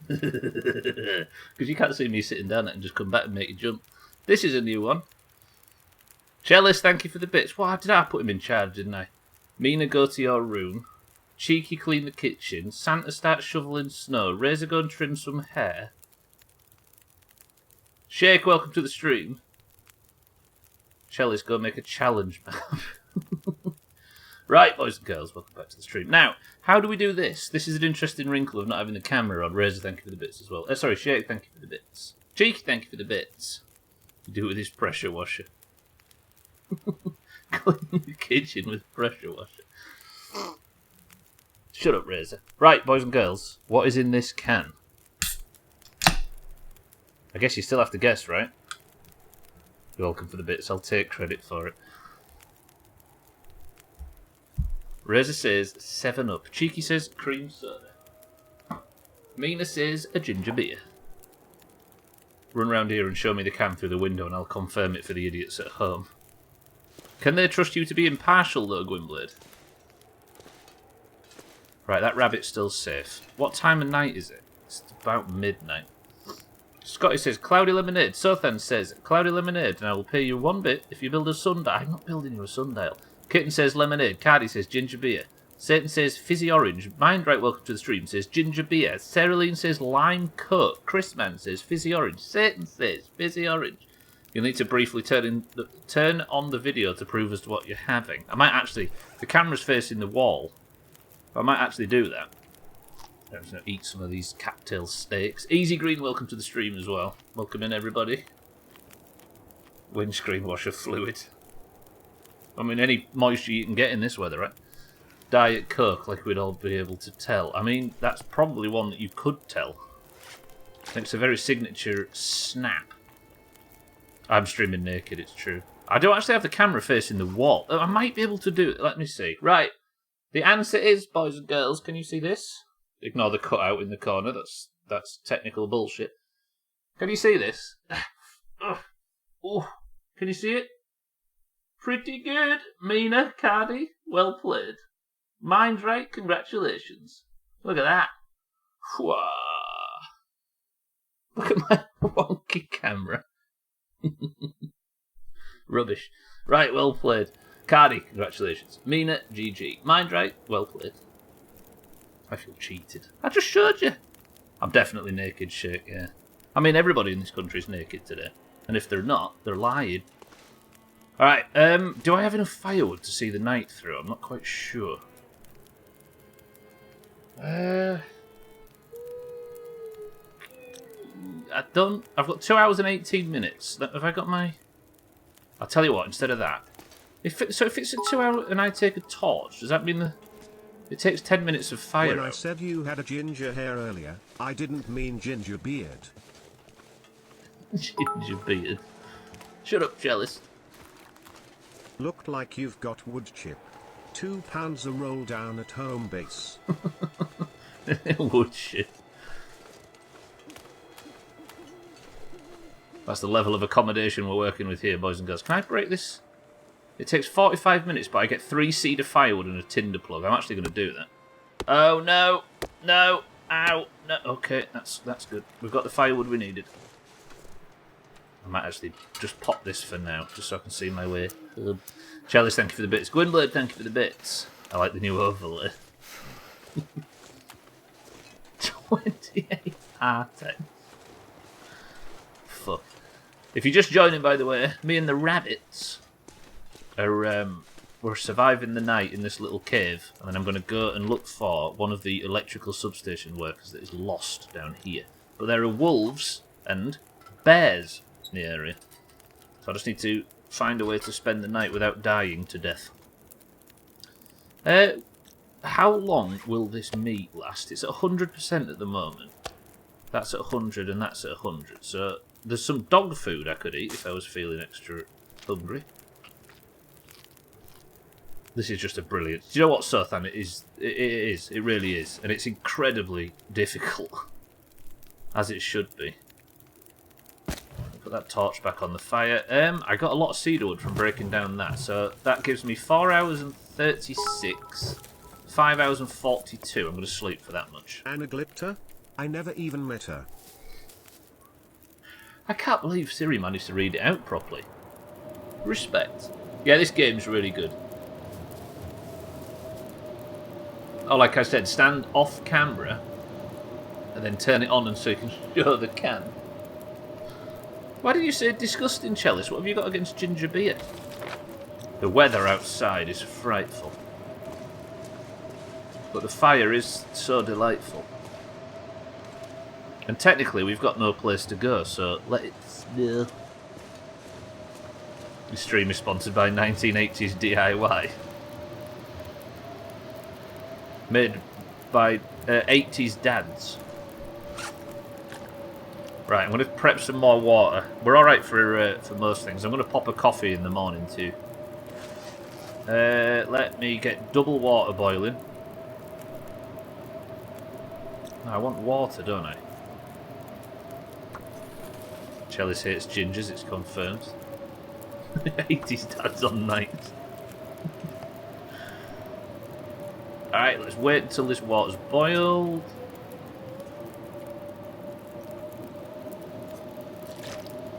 Because you can't see me sitting down and just come back and make you jump. This is a new one. Chalice, thank you for the bits. What did I put him in charge, didn't I? Mina, go to your room. Cheeky, clean the kitchen. Santa, start shoveling snow. Razor, go and trim some hair. Shake, welcome to the stream. Chalice, go make a challenge map. Right, boys and girls, welcome back to the stream. Now, how do we do this? This is an interesting wrinkle of not having the camera on. Razor, thank you for the bits as well. Sorry, Shake, thank you for the bits. Cheeky, thank you for the bits. You do it with his pressure washer. Clean the kitchen with pressure washer. Shut up, Razor. Right, boys and girls, what is in this can? I guess you still have to guess, right? You're welcome for the bits. I'll take credit for it. Razor says 7-Up. Cheeky says cream soda. Mina says a ginger beer. Run round here and show me the can through the window and I'll confirm it for the idiots at home. Can they trust you to be impartial though, Gwynblade? Right, that rabbit's still safe. What time of night is it? It's about midnight. Scotty says cloudy lemonade. Sothan says cloudy lemonade and I will pay you 1 bit if you build a sundial. I'm not building you a sundial. Kitten says lemonade. Cardi says ginger beer. Satan says fizzy orange. Mindright, welcome to the stream, says ginger beer. Sarah-Leen says lime coke. Chrisman says fizzy orange. Satan says fizzy orange. You'll need to briefly turn on the video to prove as to what you're having. I might actually... The camera's facing the wall. I might actually do that. I'm just going to eat some of these cattail steaks. Easy Green, welcome to the stream as well. Welcome in, everybody. Windscreen washer fluid. I mean, any moisture you can get in this weather, right? Diet Coke, like we'd all be able to tell. I mean, that's probably one that you could tell. I think it's a very signature snap. I'm streaming naked, it's true. I don't actually have the camera facing the wall. I might be able to do it. Let me see. Right. The answer is, boys and girls, can you see this? Ignore the cutout in the corner. That's technical bullshit. Can you see this? Oh, can you see it? Pretty good. Mina, Cardi, well played. Mind right, congratulations. Look at that. Whoa. Look at my wonky camera. Rubbish. Right, well played. Cardi, congratulations. Mina, GG. Mind right, well played. I feel cheated. I just showed you. I'm definitely naked, Shake, yeah. I mean, everybody in this country is naked today. And if they're not, they're lying. Alright, do I have enough firewood to see the night through? I'm not quite sure. I don't... I've got 2 hours and 18 minutes. Have I got my... I'll tell you what, instead of that... If it's a 2 hour and I take a torch, does that mean the... It takes 10 minutes of fire.
When I said you had a ginger hair earlier, I didn't mean ginger beard.
Ginger beard. Shut up, jealous.
Looked like you've got wood chip. £2 a roll down at home base.
Wood chip. That's the level of accommodation we're working with here, boys and girls. Can I break this? It takes 45 minutes, but I get 3 cedar firewood and a tinder plug. I'm actually going to do that. Oh, no. No. Ow. No. Okay, that's good. We've got the firewood we needed. I might actually just pop this for now, just so I can see my way. Chalice, thank you for the bits. Gwynblade, thank you for the bits. I like the new overlay. 28 Artex. Fuck. If you're just joining, by the way, me and the rabbits we're surviving the night in this little cave, and then I'm going to go and look for one of the electrical substation workers that is lost down here. But there are wolves and bears in the area, so I just need to find a way to spend the night without dying to death. How long will this meat last? It's at 100% at the moment. That's at 100 and that's at 100. So there's some dog food I could eat if I was feeling extra hungry. This is just a brilliant... Do you know what, Sothan? It is. It really is. And it's incredibly difficult. As it should be. Put that torch back on the fire. I got a lot of cedar wood from breaking down that. So that gives me 4 hours and 36. 5 hours and 42. I'm going to sleep for that much.
Anaglypta? I never even met her.
I can't believe Siri managed to read it out properly. Respect. Yeah, this game's really good. Oh, like I said, stand off camera and then turn it on and so you can show the can. Why did you say disgusting, Chalice? What have you got against ginger beer? The weather outside is frightful. But the fire is so delightful. And technically we've got no place to go, so let it snow. This stream is sponsored by 1980s DIY. Made by 80s dads. Right, I'm going to prep some more water. We're alright for most things. I'm going to pop a coffee in the morning too. Let me get double water boiling. I want water, don't I? Chalice hates gingers, it's confirmed. 80s dads on nights. Alright, let's wait until this water's boiled.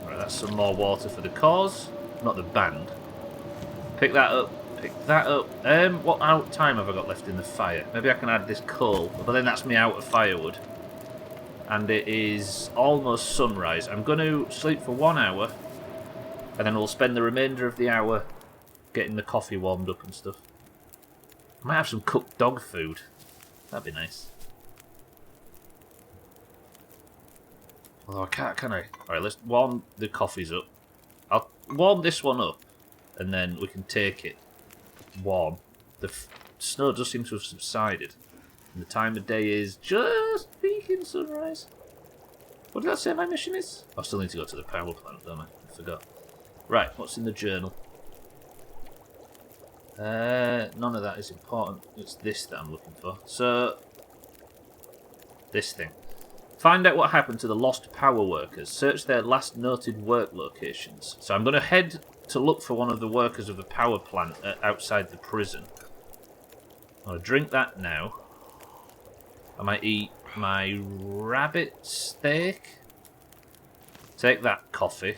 Right, that's some more water for the cause, not the band. Pick that up, pick that up. What time have I got left in the fire? Maybe I can add this coal, but then that's me out of firewood. And it is almost sunrise. I'm going to sleep for 1 hour, and then we'll spend the remainder of the hour getting the coffee warmed up and stuff. I might have some cooked dog food. That'd be nice. Although I can't, can I? Alright, let's warm the coffees up. I'll warm this one up, and then we can take it warm. The snow does seem to have subsided. And the time of day is just peeking sunrise. What did I say my mission is? I still need to go to the power plant, don't I? I forgot. Right, what's in the journal? None of that is important. It's this that I'm looking for. So, this thing. Find out what happened to the lost power workers. Search their last noted work locations. So I'm going to head to look for one of the workers of the power plant outside the prison. I'll drink that now. I might eat my rabbit steak. Take that coffee.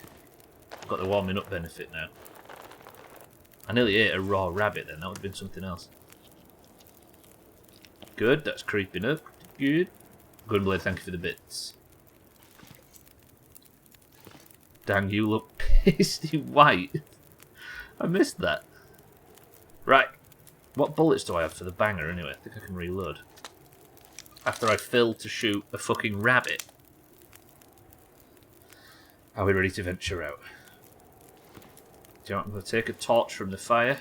I've got the warming up benefit now. I nearly ate a raw rabbit then, that would have been something else. Good, that's creeping up. Good. Gunblade, thank you for the bits. Dang, you look pasty white. I missed that. Right. What bullets do I have for the banger anyway? I think I can reload. After I fill to shoot a fucking rabbit. Are we ready to venture out? Do you want to take a torch from the fire?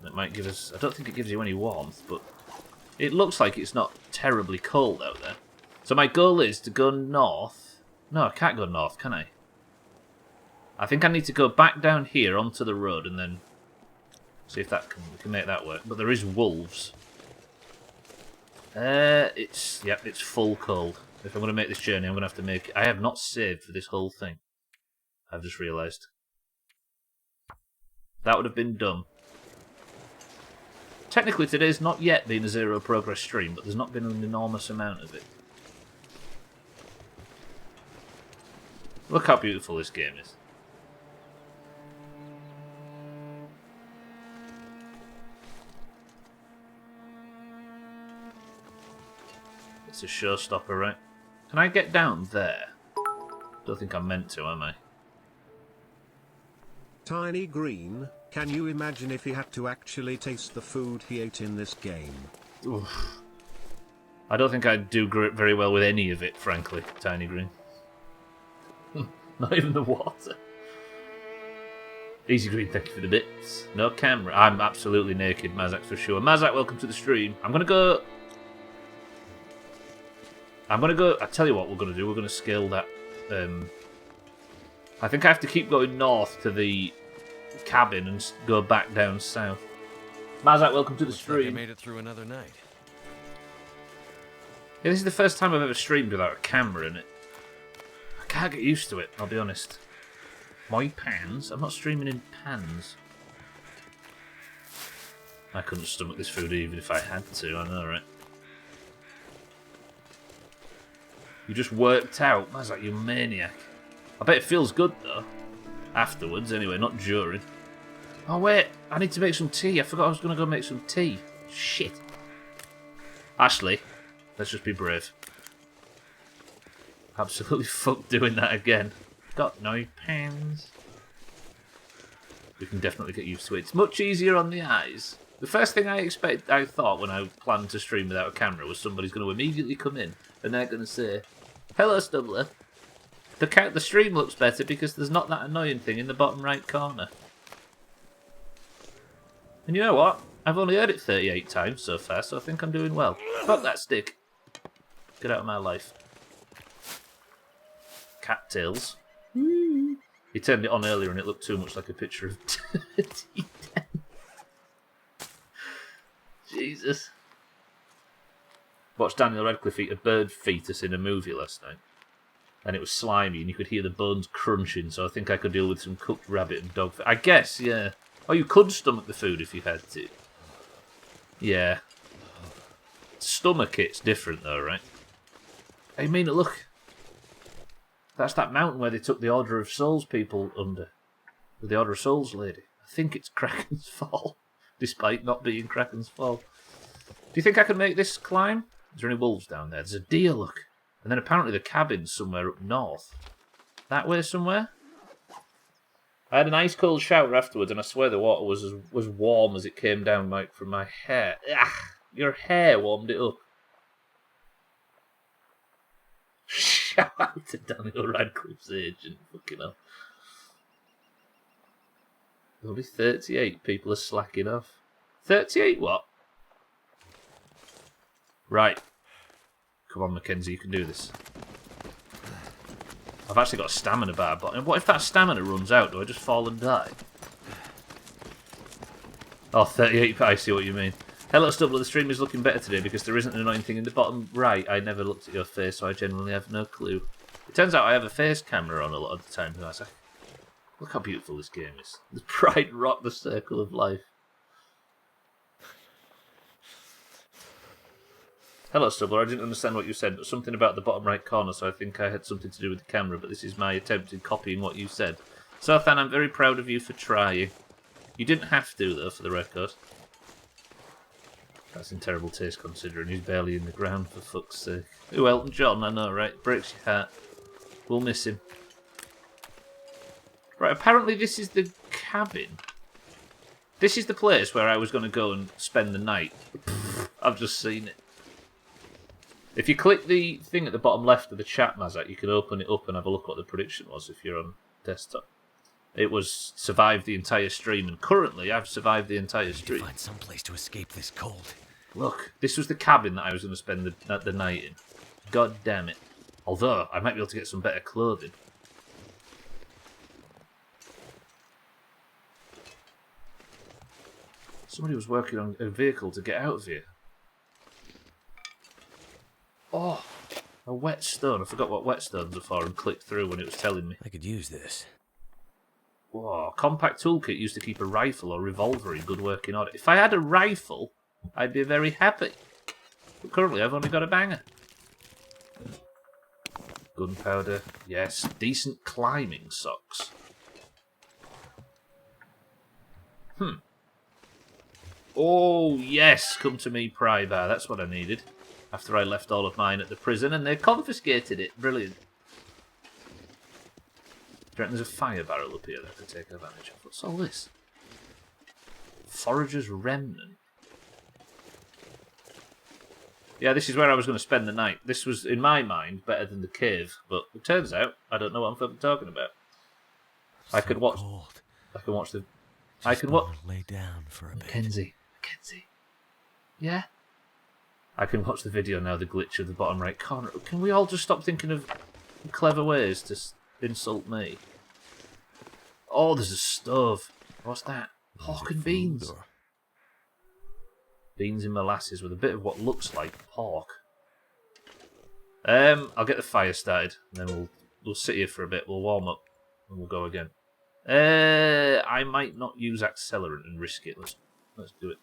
That might give us... I don't think it gives you any warmth, but... It looks like it's not terribly cold out there. So my goal is to go north. No, I can't go north, can I? I think I need to go back down here onto the road and then... See if that we can make that work. But there is wolves. It's full cold. If I'm going to make this journey, I'm going to have to make... I have not saved for this whole thing. I've just realised. That would have been dumb. Technically, today's not yet been a zero progress stream, but there's not been an enormous amount of it. Look how beautiful this game is. It's a showstopper, right? Can I get down there? Don't think I'm meant to, am I?
Tiny Green, can you imagine if he had to actually taste the food he ate in this game?
Oof. I don't think I'd do very well with any of it, frankly, Tiny Green. Not even the water. Easy Green, thank you for the bits. No camera. I'm absolutely naked, Mazak for sure. Mazak, welcome to the stream. I'm gonna go... I tell you what we're gonna do. We're gonna scale that... I think I have to keep going north to the cabin and go back down south. Mazak, welcome to the stream.
I made it through another night.
Yeah, this is the first time I've ever streamed without a camera in it. I can't get used to it, I'll be honest. My pans? I'm not streaming in pans. I couldn't stomach this food even if I had to, I know, right? You just worked out. That's like you maniac. I bet it feels good, though. Afterwards, anyway, not during. Oh, wait. I need to make some tea. I forgot I was going to go make some tea. Shit. Ashley, let's just be brave. Absolutely fucked doing that again. Got no pens. We can definitely get used to it. It's much easier on the eyes. The first thing I thought when I planned to stream without a camera was somebody's going to immediately come in and they're going to say, "Hello, Stubbler. The stream looks better because there's not that annoying thing in the bottom right corner." And you know what? I've only heard it 38 times so far, so I think I'm doing well. Fuck that stick. Get out of my life. Cattails. He turned it on earlier and it looked too much like a picture of T10. Jesus. Watched Daniel Radcliffe eat a bird fetus in a movie last night. And it was slimy and you could hear the bones crunching, so I think I could deal with some cooked rabbit and dog food. I guess, yeah. Oh, you could stomach the food if you had to. Yeah. Stomach it's different though, right? Hey, Mina, look. That's that mountain where they took the Order of Souls people under. The Order of Souls lady. I think it's Kraken's Fall. Despite not being Kraken's Fall. Do you think I can make this climb? Is there any wolves down there? There's a deer, look. And then apparently the cabin's somewhere up north. That way somewhere? I had an ice cold shower afterwards and I swear the water was warm as it came down like from my hair. Ugh, your hair warmed it up. Shout out to Daniel Radcliffe's agent. Fucking hell. Only 38 people are slacking off. 38 what? Right. Come on, Mackenzie, you can do this. I've actually got a stamina bar, but what if that stamina runs out? Do I just fall and die? Oh, 38, I see what you mean. Hello, Stubbler, the stream is looking better today because there isn't an annoying thing in the bottom right. I never looked at your face, so I genuinely have no clue. It turns out I have a face camera on a lot of the time, and I was like, look how beautiful this game is. The bright rock, the circle of life. Hello, Stubbler. I didn't understand what you said, but something about the bottom right corner, so I think I had something to do with the camera, but this is my attempt in copying what you said. So, Than, I'm very proud of you for trying. You didn't have to, though, for the record. That's in terrible taste, considering he's barely in the ground, for fuck's sake. Ooh, Elton John, I know, right? Breaks your heart. We'll miss him. Right, apparently this is the cabin. This is the place where I was going to go and spend the night. I've just seen it. If you click the thing at the bottom left of the chat, Mazak, you can open it up and have a look what the prediction was if you're on desktop. It was survive the entire stream, and currently I've survived the entire stream.
Find some place to escape this cold.
Look, this was the cabin that I was going to spend the night in. God damn it. Although, I might be able to get some better clothing. Somebody was working on a vehicle to get out of here. Oh, a whetstone. I forgot what whetstones are for and clicked through when it was telling me.
I could use this.
Whoa, compact toolkit used to keep a rifle or revolver in good working order. If I had a rifle, I'd be very happy. But currently I've only got a banger. Gunpowder, yes. Decent climbing socks. Oh, yes, come to me, pry bar. That's what I needed. After I left all of mine at the prison and they confiscated it. Brilliant. Do you reckon there's a fire barrel up here that I could take advantage of? What's all this? Forager's Remnant. Yeah, this is where I was going to spend the night. This was, in my mind, better than the cave. But it turns out, I don't know what I'm fucking talking about. I could watch...
Cold.
I can watch the...
Just
I can watch...
lay down for a bit.
Mackenzie. Yeah? I can watch the video now, the glitch of the bottom right corner. Can we all just stop thinking of clever ways to insult me? Oh, there's a stove. What's that? Pork and beans.
Or...
Beans and molasses with a bit of what looks like pork. I'll get the fire started, and then we'll sit here for a bit. We'll warm up, and we'll go again. I might not use accelerant and risk it. Let's do it.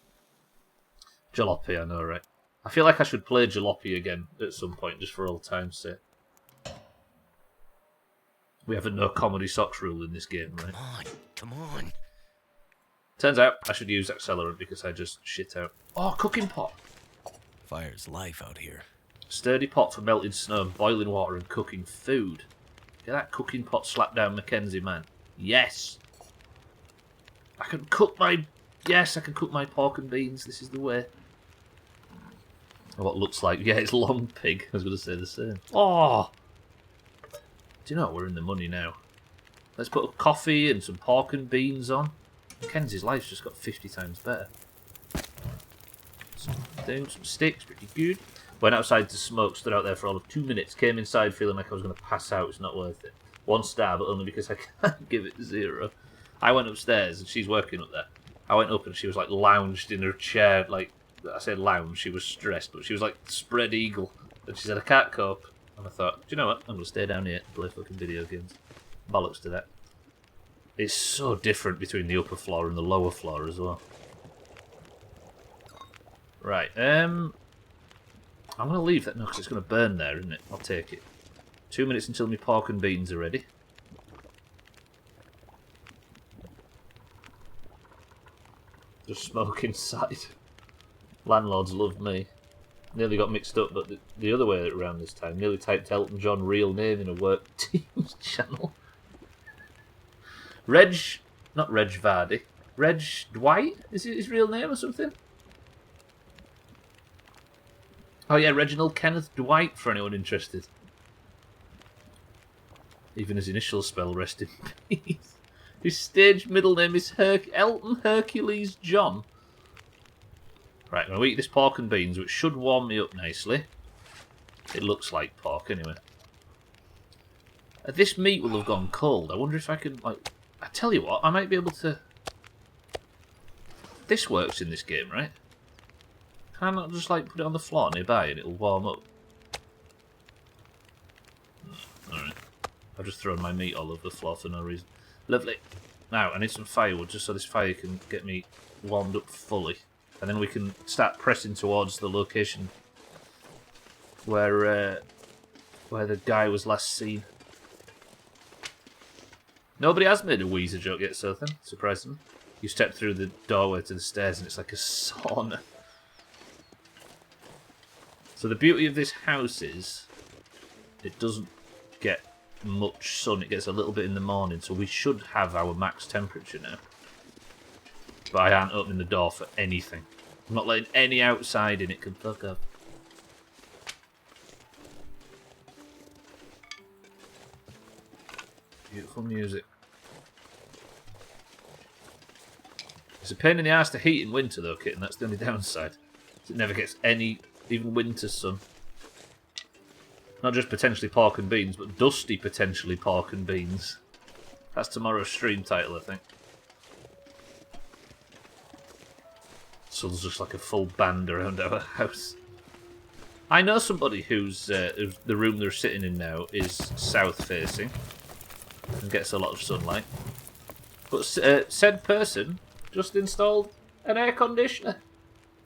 Jalopy, I know, right? I feel like I should play Jalopy again at some point, just for old time's sake. We have a no comedy socks rule in this game, right?
Come on.
Turns out I should use accelerant because I just shit out. Oh, cooking pot.
Fire's life out here.
Sturdy pot for melting snow and boiling water and cooking food. Get that cooking pot slapped down Mackenzie, man. Yes. I can cook my... Yes, I can cook my pork and beans. This is the way. What looks like... Yeah, it's long pig. I was going to say the same. Oh! Do you know what? We're in the money now. Let's put a coffee and some pork and beans on. Mackenzie's life's just got 50 times better. Some sticks, pretty good. Went outside to smoke, stood out there for all of 2 minutes, came inside feeling like I was going to pass out. It's not worth it. 1 star, but only because I can't give it 0. I went upstairs and she's working up there. I went up and she was like lounged in her chair, like, I said lounge, she was stressed, but she was like spread eagle. And she said, I can't cope. And I thought, do you know what? I'm going to stay down here and play fucking video games. Bollocks to that. It's so different between the upper floor and the lower floor as well. Right, I'm going to leave that now because it's going to burn there, isn't it? I'll take it. 2 minutes until my pork and beans are ready. Just smoke inside. Landlords love me. Nearly got mixed up, but the other way around this time. Nearly typed Elton John real name in a work Teams channel. Not Reg Vardy. Reg Dwight? Is it his real name or something? Oh yeah, Reginald Kenneth Dwight, for anyone interested. Even his initials spell rest in peace. His stage middle name is Elton Hercules John. Right, I'm going to eat this pork and beans, which should warm me up nicely. It looks like pork, anyway. This meat will have gone cold. I wonder if I can, like... I tell you what, I might be able to... This works in this game, right? Can I not just, like, put it on the floor nearby and it'll warm up? Alright. I've just thrown my meat all over the floor for no reason. Lovely. Now, I need some firewood just so this fire can get me warmed up fully. And then we can start pressing towards the location where the guy was last seen. Nobody has made a Weezer joke yet, so then, surprisingly. You step through the doorway to the stairs and it's like a sauna. So the beauty of this house is it doesn't get much sun. It gets a little bit in the morning, so we should have our max temperature now. But I aren't opening the door for anything. I'm not letting any outside in. It can fuck up. Beautiful music. It's a pain in the ass to heat in winter though, Kit, and that's the only downside. It never gets any, even winter sun. Not just potentially pork and beans, but dusty potentially pork and beans. That's tomorrow's stream title, I think. So there's just like a full band around our house. I know somebody who's the room they're sitting in now is south facing and gets a lot of sunlight. But said person just installed an air conditioner.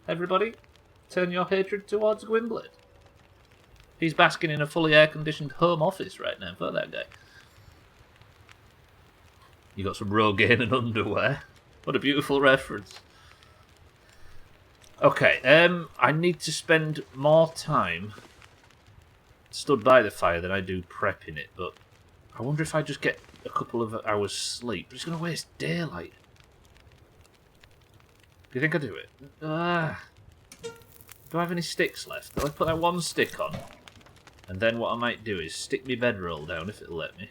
Everybody, turn your hatred towards Gwynblade. He's basking in a fully air-conditioned home office right now. Fuck that guy. You got some Rogaine and underwear. What a beautiful reference. Okay, I need to spend more time stood by the fire than I do prepping it, but I wonder if I just get a couple of hours sleep. It's going to waste daylight. Do you think I do it? Do I have any sticks left? I'll put that 1 stick on. And then what I might do is stick my bedroll down if it'll let me.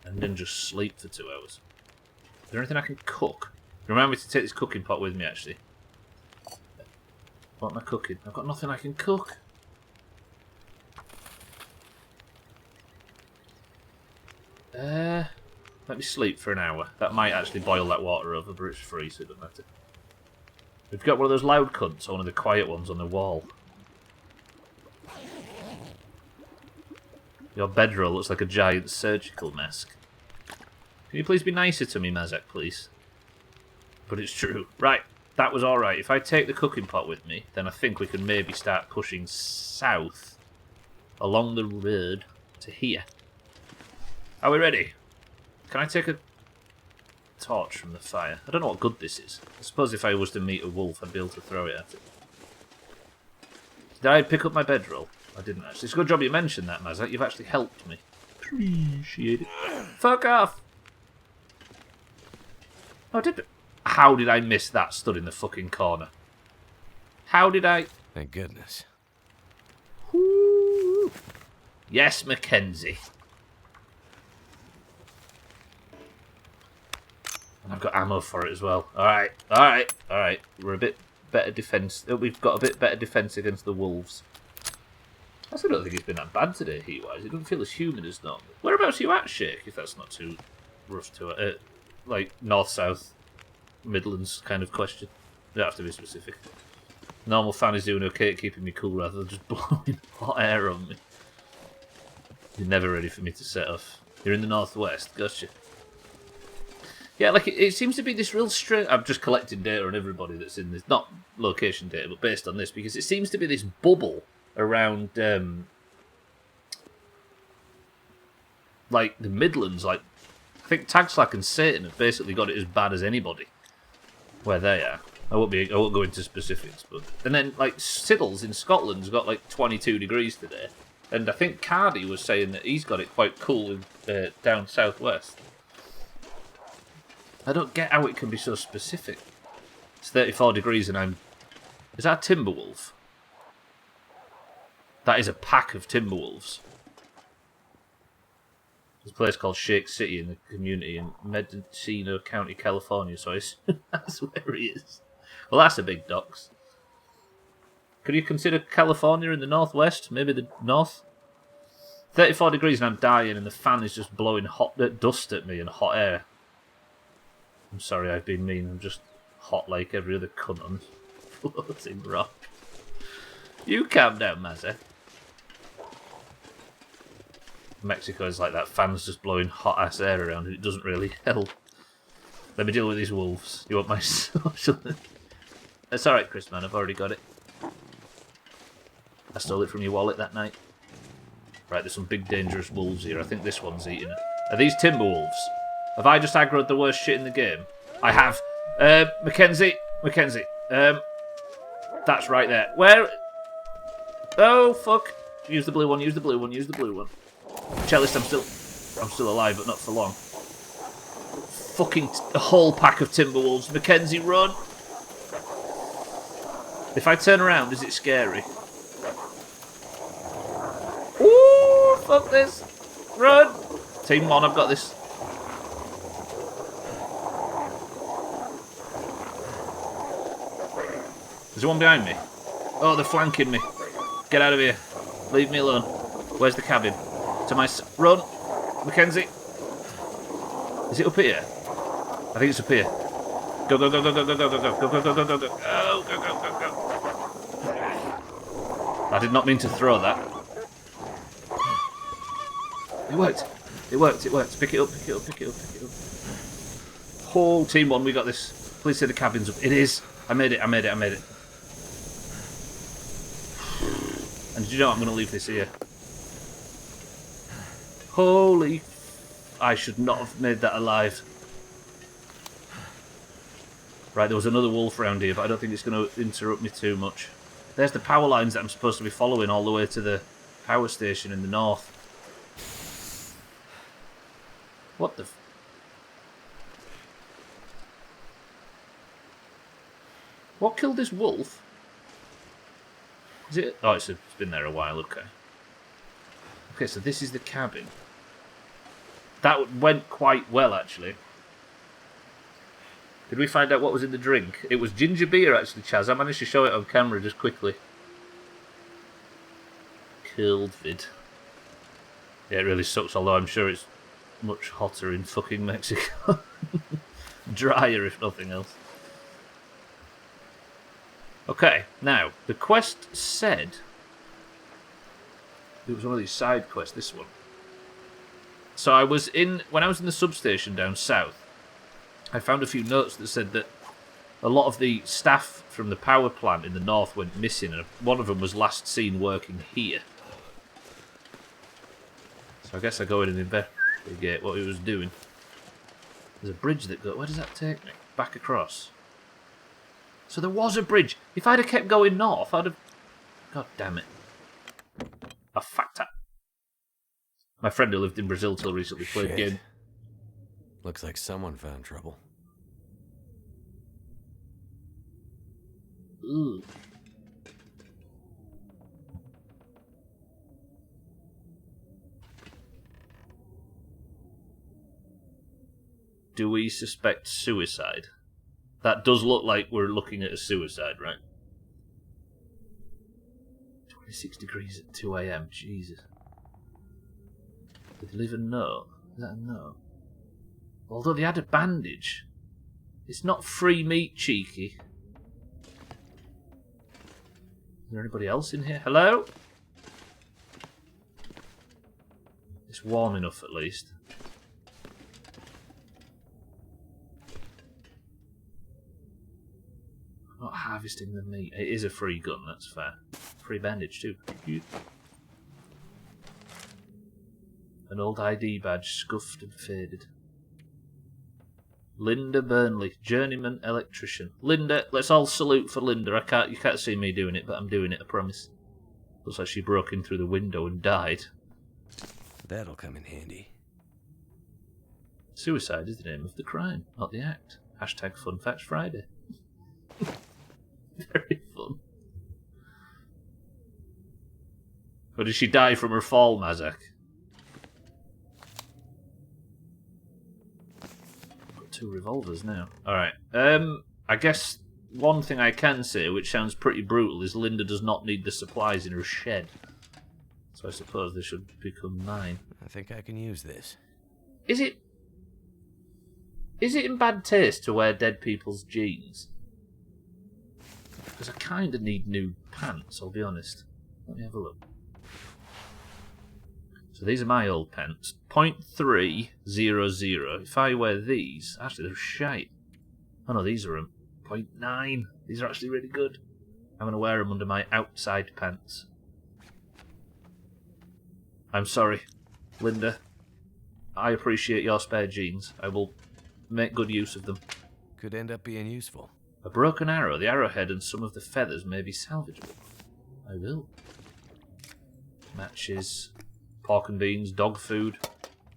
And then just sleep for 2 hours. Is there anything I can cook? Remind me to take this cooking pot with me, actually. What am I cooking? I've got nothing I can cook. Let me sleep for an hour. That might actually boil that water over, but it's free, so it doesn't matter. We've got one of those loud cunts, or one of the quiet ones on the wall. Your bedroll looks like a giant surgical mask. Can you please be nicer to me, Mazak, please? But it's true. Right, that was alright. If I take the cooking pot with me, then I think we can maybe start pushing south along the road to here. Are we ready? Can I take a torch from the fire? I don't know what good this is. I suppose if I was to meet a wolf, I'd be able to throw it at it. Did I pick up my bedroll? I didn't actually. It's a good job you mentioned that, Mazza. You've actually helped me. Appreciate it. Fuck off! Oh, how did I miss that stood in the fucking corner? How did I...
Thank goodness.
Woo. Yes, Mackenzie. And I've got ammo for it as well. Alright, alright, alright. We're a bit better defense. We've got a bit better defense against the wolves. I still don't think it's been that bad today, heat-wise. It doesn't feel as humid as normal. Whereabouts are you at, Shake, if that's not too rough to it? Like, north-south, Midlands kind of question. You don't have to be specific. Normal fan is doing okay at keeping me cool rather than just blowing hot air on me. You're never ready for me to set off. You're in the northwest, gotcha. Yeah, like, it seems to be this real strange... I'm just collecting data on everybody that's in this. Not location data, but based on this, because it seems to be this bubble around, like, the Midlands. Like, I think Tagslack and Satan have basically got it as bad as anybody where they are. I won't go into specifics, but... And then, like, Siddles in Scotland's got, like, 22 degrees today. And I think Cardi was saying that he's got it quite cool down southwest. I don't get how it can be so specific. It's 34 degrees and I'm... Is that a Timberwolf? That is a pack of Timberwolves. There's a place called Shake City in the community in Mendocino County, California, so that's where he is. Well, that's a big docks. Could you consider California in the northwest? Maybe the north? 34 degrees and I'm dying and the fan is just blowing hot dust at me and hot air. I'm sorry I've been mean, I'm just hot like every other cunt on floating rock. You calm down, Mazza. Mexico is like that, fans just blowing hot ass air around and it doesn't really help. Let me deal with these wolves. You want my social... It's alright, Chris, man, I've already got it. I stole it from your wallet that night. Right, there's some big dangerous wolves here. I think this one's eating it. Are these timber wolves? Have I just aggroed the worst shit in the game? I have. Mackenzie. That's right there. Where? Oh, fuck. Use the blue one, use the blue one, use the blue one. Cellist, I'm still alive, but not for long. Fucking a whole pack of Timberwolves. Mackenzie, run! If I turn around, is it scary? Ooh, fuck this! Run! Team 1, I've got this. There's one behind me. Oh, they're flanking me. Get out of here. Leave me alone. Where's the cabin? To my... Run! Mackenzie! Is it up here? I think it's up here. Go, go, go, go, go, go, go, go, go, go, go, go, go, go, go, go, go, go, go, go. I did not mean to throw that. It worked. It worked, it worked. Pick it up, pick it up, pick it up, pick it up. Whole team 1, we got this. Please say the cabin's up. It is. I made it, I made it, I made it. And did you know I'm going to leave this here? Holy... I should not have made that alive. Right, there was another wolf around here, but I don't think it's going to interrupt me too much. There's the power lines that I'm supposed to be following all the way to the power station in the north. What the... What killed this wolf? Is it... Oh, it's been there a while, okay. Okay, so this is the cabin. That went quite well, actually. Did we find out what was in the drink? It was ginger beer, actually, Chaz. I managed to show it on camera just quickly. Killed vid. Yeah, it really sucks, although I'm sure it's much hotter in fucking Mexico. Drier, if nothing else. Okay, now, the quest said... It was one of these side quests, this one. So when I was in the substation down south, I found a few notes that said that a lot of the staff from the power plant in the north went missing, and one of them was last seen working here. So I guess I go in and forget what he was doing. There's a bridge that goes... Where does that take me? Back across. So there was a bridge. If I'd have kept going north, I'd have... God damn it. A factor. My friend who lived in Brazil till recently played a game.
Looks like someone found trouble.
Ooh. Do we suspect suicide? That does look like we're looking at a suicide, right? 26 degrees at 2 AM, Jesus. Did they leave a note? Is that a note? Although they had a bandage. It's not free meat, cheeky. Is there anybody else in here? Hello? It's warm enough, at least. I'm not harvesting the meat. It is a free gun, that's fair. Free bandage, too. An old ID badge, scuffed and faded. Linda Burnley, journeyman electrician. Linda, let's all salute for Linda. You can't see me doing it, but I'm doing it, I promise. Looks like she broke in through the window and died.
That'll come in handy.
Suicide is the name of the crime, not the act. Hashtag Fun Facts Friday. Very fun. Or did she die from her fall, Mazak? Got 2 revolvers now. Alright. I guess one thing I can say, which sounds pretty brutal, is Linda does not need the supplies in her shed. So I suppose they should become mine.
I think I can use this.
Is it in bad taste to wear dead people's jeans? Because I kind of need new pants, I'll be honest. Let me have a look. So these are my old pants. 0.300. If I wear these... Actually, they're shite. Oh no, these are 0.9. These are actually really good. I'm going to wear them under my outside pants. I'm sorry, Linda. I appreciate your spare jeans. I will make good use of them.
Could end up being useful.
A broken arrow. The arrowhead and some of the feathers may be salvageable. I will. Matches. Pork and beans. Dog food.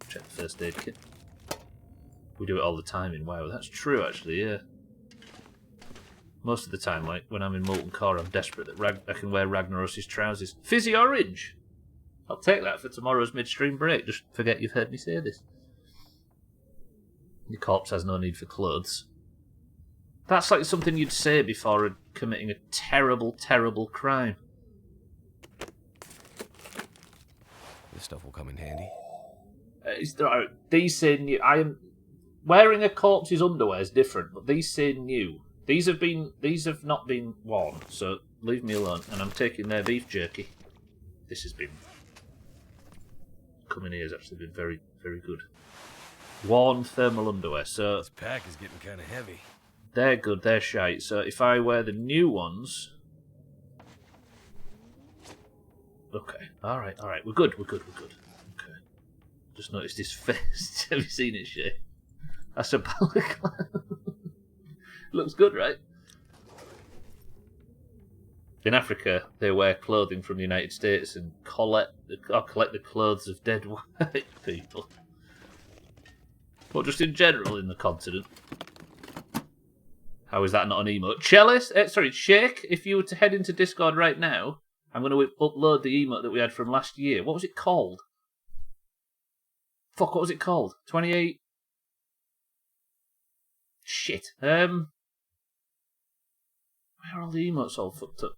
Check the first aid kit. We do it all the time in WoW. That's true, actually, yeah. Most of the time, like, when I'm in Molten Core, I'm desperate that I can wear Ragnaros' trousers. Fizzy orange! I'll take that for tomorrow's midstream break. Just forget you've heard me say this. Your corpse has no need for clothes. That's like something you'd say before committing a terrible, terrible crime.
This stuff will come in handy.
These say new. Wearing a corpse's underwear is different, but these say new. These have not been worn, so leave me alone. And I'm taking their beef jerky. This has been... Coming here has actually been very, very good. Worn thermal underwear, so...
This pack is getting kind of heavy.
They're good, they're shite. So if I wear the new ones... Okay, alright, we're good. Okay. Just noticed his face. Have you seen it, Shay? That's a balaclava. Looks good, right? In Africa, they wear clothing from the United States and collect the clothes of dead white people. Well, just in general in the continent. How is that not an emote? Chalice? Shake, if you were to head into Discord right now, I'm going to upload the emote that we had from last year. What was it called? Fuck, what was it called? 28... Shit. Where are all the emotes all fucked up?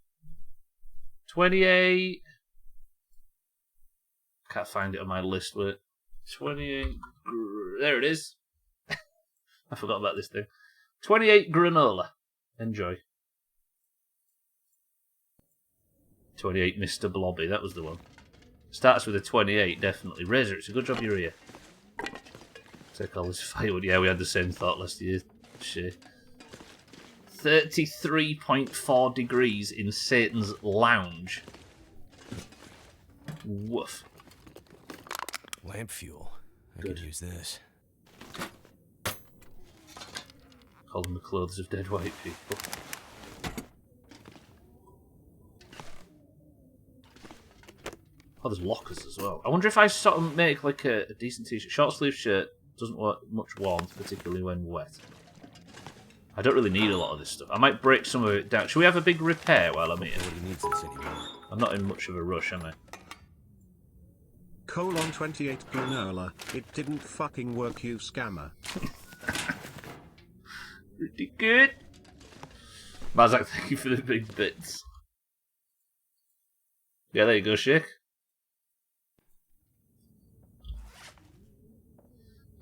28... Can't find it on my list, wait. 28... There it is. I forgot about this thing. 28 granola. Enjoy. 28 Mr. Blobby, that was the one. Starts with a 28, definitely. Razor, it's a good job you're here. Take all this firewood. Yeah, we had the same thought last year. Shit. 33.4 degrees in Satan's lounge. Woof.
Lamp fuel. I could use this.
Call them the clothes of dead white people. Oh, there's lockers as well. I wonder if I sort of make like a decent t-shirt. Short sleeve shirt doesn't want much warmth, particularly when wet. I don't really need a lot of this stuff. I might break some of it down. Should we have a big repair while I'm here?
Nobody needs this anymore.
I'm not in much of a rush, am I?
Colon 28 granola. It didn't fucking work, you scammer.
Pretty good. Mazak, thank you for the big bits. Yeah, there you go, Shake.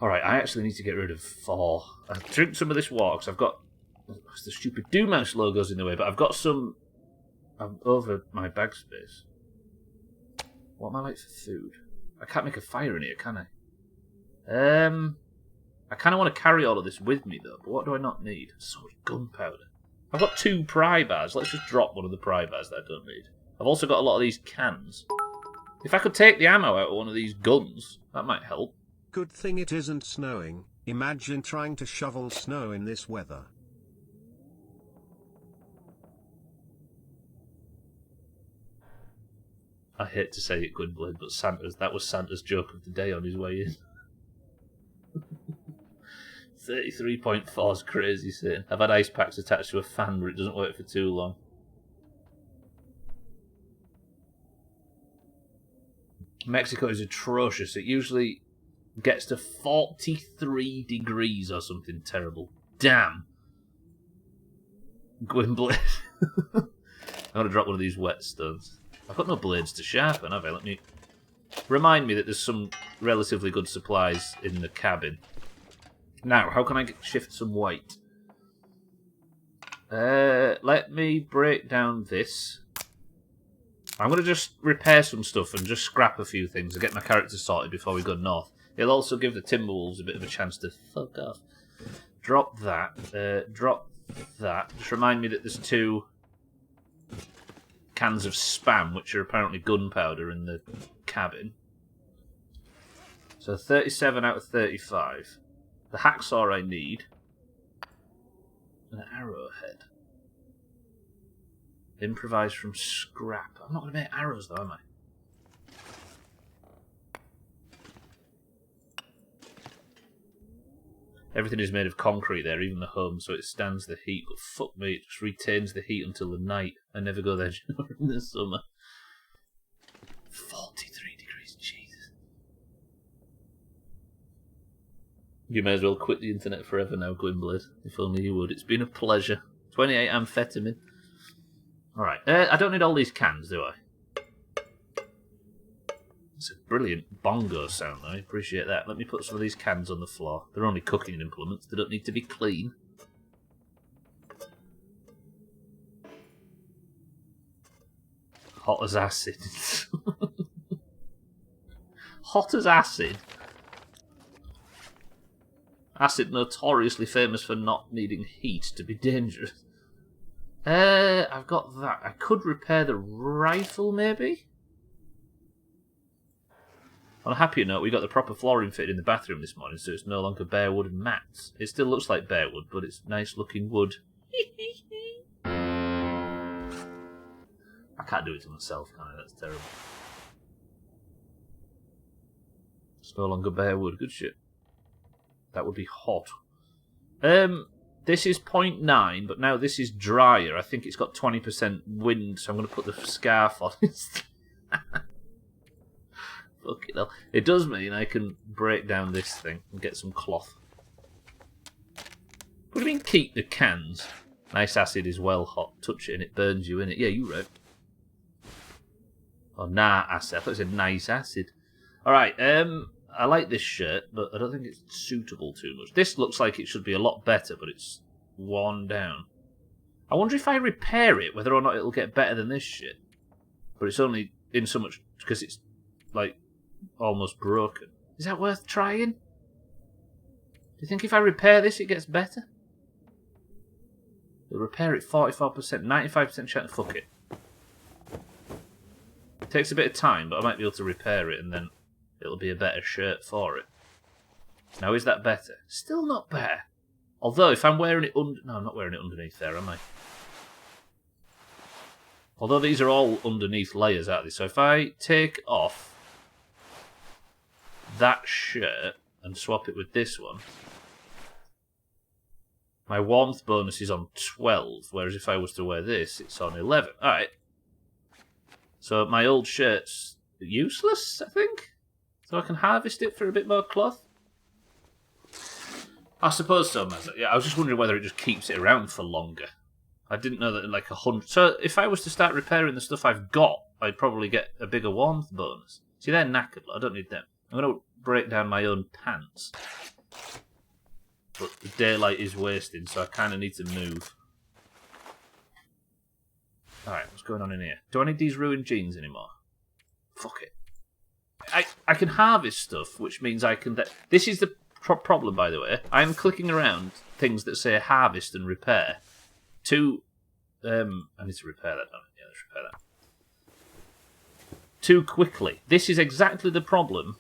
Alright, I actually need to get rid of 4. I've drink some of this water because I've got the stupid Doomhaus logos in the way, but I've got some over my bag space. What am I like for food? I can't make a fire in here, can I? I kind of want to carry all of this with me, though, but what do I not need? So much gunpowder. I've got 2 pry bars. Let's just drop one of the pry bars that I don't need. I've also got a lot of these cans. If I could take the ammo out of one of these guns, that might help.
Good thing it isn't snowing. Imagine trying to shovel snow in this weather.
I hate to say it, Gwynblade, but that was Santa's joke of the day on his way in. 33.4 is crazy, saying. I've had ice packs attached to a fan, but it doesn't work for too long. Mexico is atrocious. It usually gets to 43 degrees or something terrible. Damn. Gwynblade. I'm going to drop one of these whetstones. I've got no blades to sharpen, have I? Let me... Remind me that there's some relatively good supplies in the cabin. Now, how can I shift some white? Let me break down this. I'm going to just repair some stuff and just scrap a few things and get my character sorted before we go north. It'll also give the Timberwolves a bit of a chance to fuck off. Drop that. Drop that. Just remind me that there's 2 cans of Spam, which are apparently gunpowder, in the cabin. So 37 out of 35. The hacksaw I need. And an arrowhead. Improvise from scrap. I'm not going to make arrows though, am I? Everything is made of concrete there, even the home, so it stands the heat. But fuck me, it just retains the heat until the night. I never go there during the summer. 43 degrees, Jesus. You may as well quit the internet forever now, Gwynblade. If only you would. It's been a pleasure. 28 amphetamine. Alright, I don't need all these cans, do I? It's a brilliant bongo sound, though. I appreciate that. Let me put some of these cans on the floor. They're only cooking implements. They don't need to be clean. Hot as acid. Hot as acid? Acid notoriously famous for not needing heat to be dangerous. I've got that. I could repair the rifle, maybe? On a happier note, we got the proper flooring fitted in the bathroom this morning, so it's no longer bare wood and mats. It still looks like bare wood, but it's nice looking wood. I can't do it to myself, can I? That's terrible. It's no longer bare wood. Good shit. That would be hot. This is 0.9, but now this is drier. I think it's got 20% wind, so I'm going to put the scarf on it. Fucking hell. It does mean I can break down this thing and get some cloth. What do you mean keep the cans? Nice acid is well hot. Touch it and it burns you in it. Yeah, you right. Oh, nah acid. I thought it said nice acid. Alright, I like this shirt, but I don't think it's suitable too much. This looks like it should be a lot better, but it's worn down. I wonder if I repair it, whether or not it'll get better than this shit. But it's only in so much because it's, like, almost broken. Is that worth trying? Do you think if I repair this, it gets better? It'll repair it 44%, 95% chance. Fuck it. It takes a bit of time, but I might be able to repair it, and then it'll be a better shirt for it. Now, is that better? Still not better. Although, if I'm wearing it under... No, I'm not wearing it underneath there, am I? Although these are all underneath layers, aren't they? So if I take off that shirt and swap it with this one, my warmth bonus is on 12, whereas if I was to wear this, it's on 11. Alright. So my old shirt's useless, I think? So I can harvest it for a bit more cloth? I suppose so, Mazza. Yeah, I was just wondering whether it just keeps it around for longer. I didn't know that in like 100... So if I was to start repairing the stuff I've got, I'd probably get a bigger warmth bonus. See, they're knackered. I don't need them. I'm going to break down my own pants. But the daylight is wasting, so I kind of need to move. Alright, what's going on in here? Do I need these ruined jeans anymore? Fuck it. I can harvest stuff, which means I can... This is the problem, by the way. I'm clicking around things that say harvest and repair. I need to repair that. Yeah, let's repair that. Too quickly. This is exactly the problem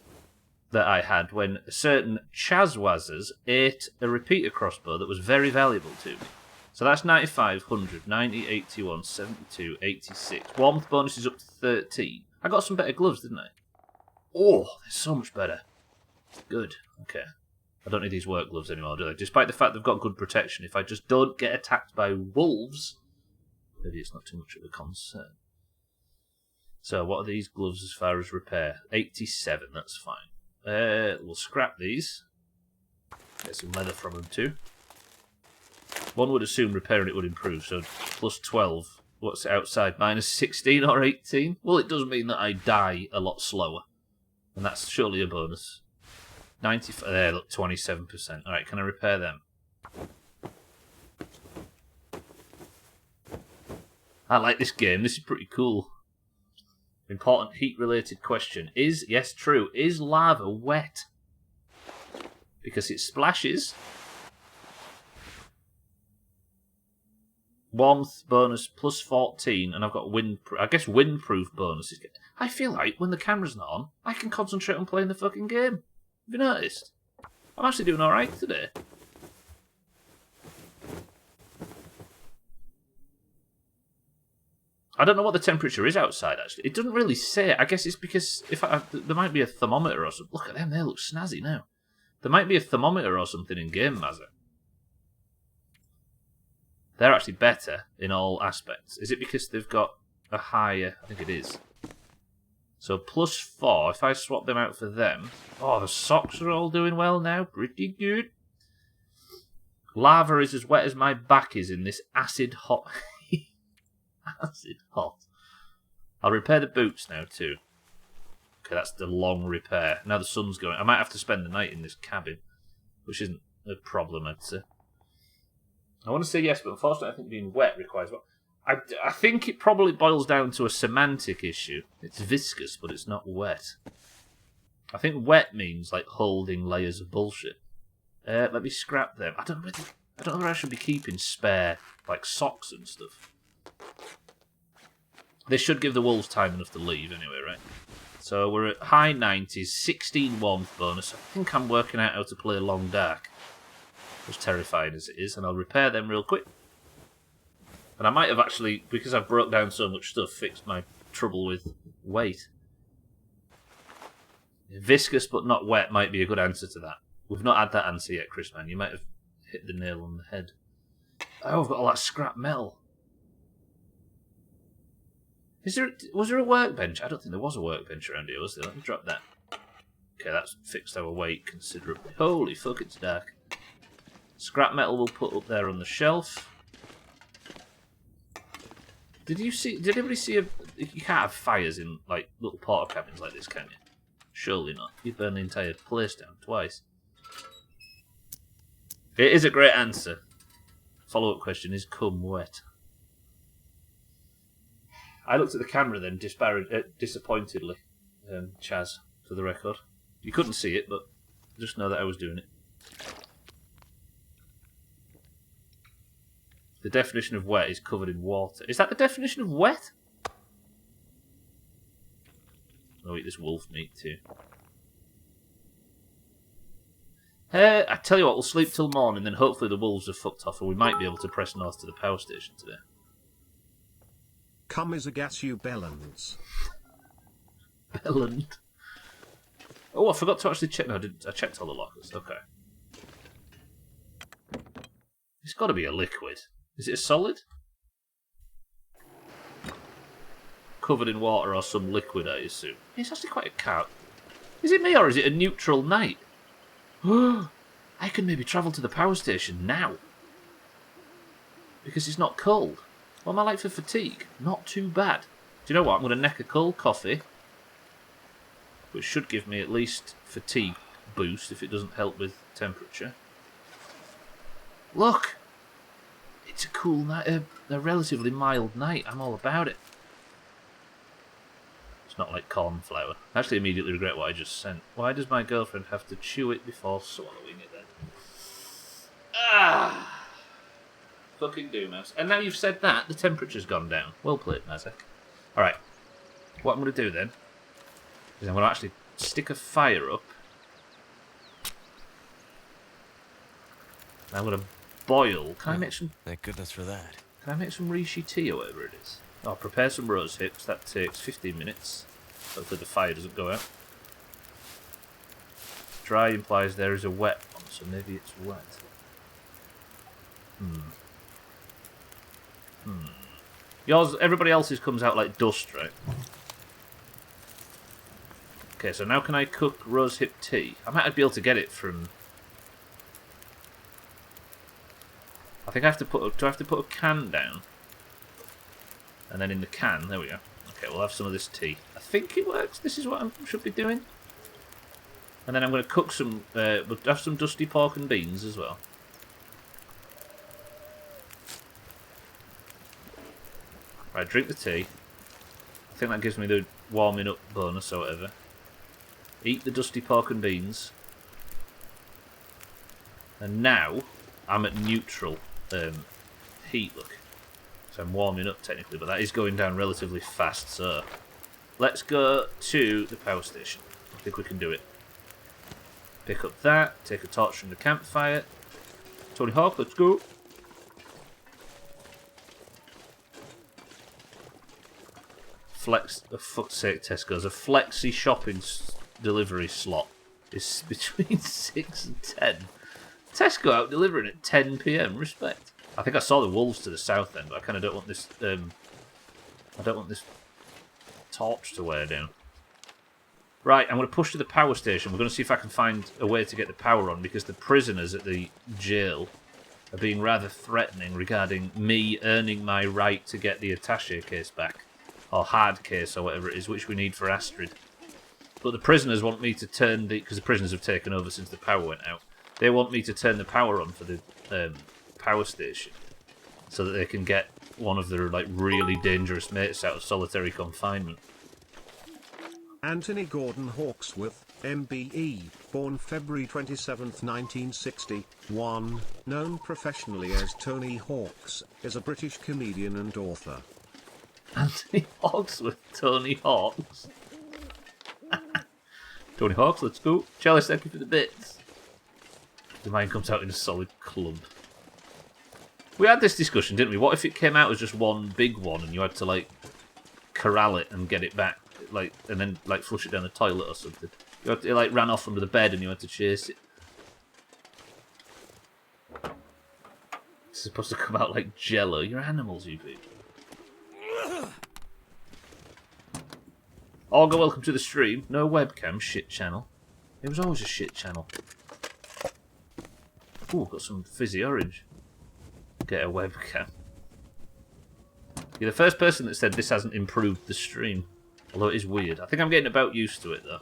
that I had when certain Chazwazzers ate a repeater crossbow that was very valuable to me. So that's 95, 100, 90, 81, 72, 86. Warmth bonus is up to 13. I got some better gloves, didn't I? Oh, they're so much better. Good. Okay. I don't need these work gloves anymore, do I? Despite the fact they've got good protection, if I just don't get attacked by wolves, maybe it's not too much of a concern. So, what are these gloves as far as repair? 87, that's fine. We'll scrap these. Get some leather from them too. One would assume repairing it would improve, so plus 12. What's outside? Minus 16 or 18? Well, it does mean that I die a lot slower. And that's surely a bonus. 95, there, look, 27%. Alright, can I repair them? I like this game, this is pretty cool. Important heat-related question. Yes, true, is lava wet? Because it splashes. Warmth bonus plus 14, and I've got I guess windproof bonuses. I feel like when the camera's not on, I can concentrate on playing the fucking game. Have you noticed? I'm actually doing alright today. I don't know what the temperature is outside, actually. It doesn't really say. I guess it's because there might be a thermometer or something. Look at them, they look snazzy now. There might be a thermometer or something in Game Mazza. They're actually better in all aspects. Is it because they've got a higher... I think it is. So plus 4, if I swap them out for them... Oh, the socks are all doing well now. Pretty good. Lava is as wet as my back is in this acid hot... acid hot. I'll repair the boots now too. Okay, that's the long repair. Now the sun's going. I might have to spend the night in this cabin, which isn't a problem, I'd say. I want to say yes, but unfortunately I think being wet requires... I think it probably boils down to a semantic issue. It's viscous, but it's not wet. I think wet means like holding layers of bullshit. Let me scrap them. I don't know whether I should be keeping spare like socks and stuff. They should give the wolves time enough to leave anyway, right? So we're at high 90s, 16 warmth bonus. I think I'm working out how to play Long Dark, as terrifying as it is, and I'll repair them real quick. And I might have actually, because I've broke down so much stuff, fixed my trouble with weight. Viscous but not wet might be a good answer to that. We've not had that answer yet, Chris, man. You might have hit the nail on the head. Oh, I've got all that scrap metal. Was there a workbench? I don't think there was a workbench around here, was there? Let me drop that. Okay, that's fixed our weight considerably. Holy fuck, it's dark. Scrap metal we'll put up there on the shelf. Did anybody see you can't have fires in like little porta cabins like this, can you? Surely not. You burn the entire place down twice. It is a great answer. Follow-up question is come wet. I looked at the camera then disappointedly, Chaz, for the record. You couldn't see it, but just know that I was doing it. The definition of wet is covered in water. Is that the definition of wet? I'll eat this wolf meat too. I tell you what, we'll sleep till morning, then hopefully the wolves have fucked off, and we might be able to press north to the power station today.
Come is a gas you bellends.
Belland. Oh, I forgot to actually check. No, I checked all the lockers. Okay. It's got to be a liquid. Is it a solid? Covered in water or some liquid, I assume. It's actually quite a cat. Is it me or is it a neutral night? I can maybe travel to the power station now. Because it's not cold. What am I like for fatigue? Not too bad. Do you know what? I'm going to neck a cold coffee, which should give me at least fatigue boost if it doesn't help with temperature. Look! It's a cool night, a relatively mild night. I'm all about it. It's not like cornflour. I actually immediately regret what I just sent. Why does my girlfriend have to chew it before swallowing it then? Ah! Fucking Doomhaus. And now you've said that, the temperature's gone down. Well played, Mazek. Alright. What I'm going to do then is I'm going to actually stick a fire up. And I'm going to boil. Can I make some...
Thank goodness for that.
Can I make some reishi tea or whatever it is? I'll prepare some rose hips. That takes 15 minutes. Hopefully the fire doesn't go out. Dry implies there is a wet one, so maybe it's wet. Yours, everybody else's comes out like dust, right? Okay, so now can I cook rose hip tea? I might be able to get it from... I think I have to put... Do I have to put a can down? And then in the can, there we go. Okay, we'll have some of this tea. I think it works. This is what I should be doing. And then I'm going to cook some... we'll have some dusty pork and beans as well. Right, drink the tea. I think that gives me the warming up bonus or whatever. Eat the dusty pork and beans. And now, I'm at neutral heat, look. So I'm warming up technically, but that is going down relatively fast, so... Let's go to the power station. I think we can do it. Pick up that, take a torch from the campfire. Tony Hawk, let's go. Flex, for fuck's sake, Tesco's. A flexi shopping delivery slot is between 6 and 10. Tesco out delivering at 10 PM. Respect. I think I saw the wolves to the south then, but I kind of don't want this. I don't want this torch to wear down. Right, I'm going to push to the power station. We're going to see if I can find a way to get the power on, because the prisoners at the jail are being rather threatening regarding me earning my right to get the attaché case back. Or hard case, or whatever it is, which we need for Astrid. But the prisoners want me to turn the... Because the prisoners have taken over since the power went out. They want me to turn the power on for the power station. So that they can get one of their like really dangerous mates out of solitary confinement.
Anthony Gordon Hawksworth, MBE, born February 27, 1961, known professionally as Tony Hawks, is a British comedian and author.
Anthony Hawksworth, Tony Hawks. Tony Hawks, let's go. Chalice, thank you for the bits. The mine comes out in a solid clump. We had this discussion, didn't we? What if it came out as just one big one and you had to, like, corral it and get it back, like, and then, like, flush it down the toilet or something? You had to, it, like, ran off under the bed and you had to chase it. It's supposed to come out like jello. You're animals, you people. Olga, welcome to the stream. No webcam, shit channel. It was always a shit channel. Ooh, got some fizzy orange. Get a webcam. You're the first person that said this hasn't improved the stream. Although it is weird. I think I'm getting about used to it, though.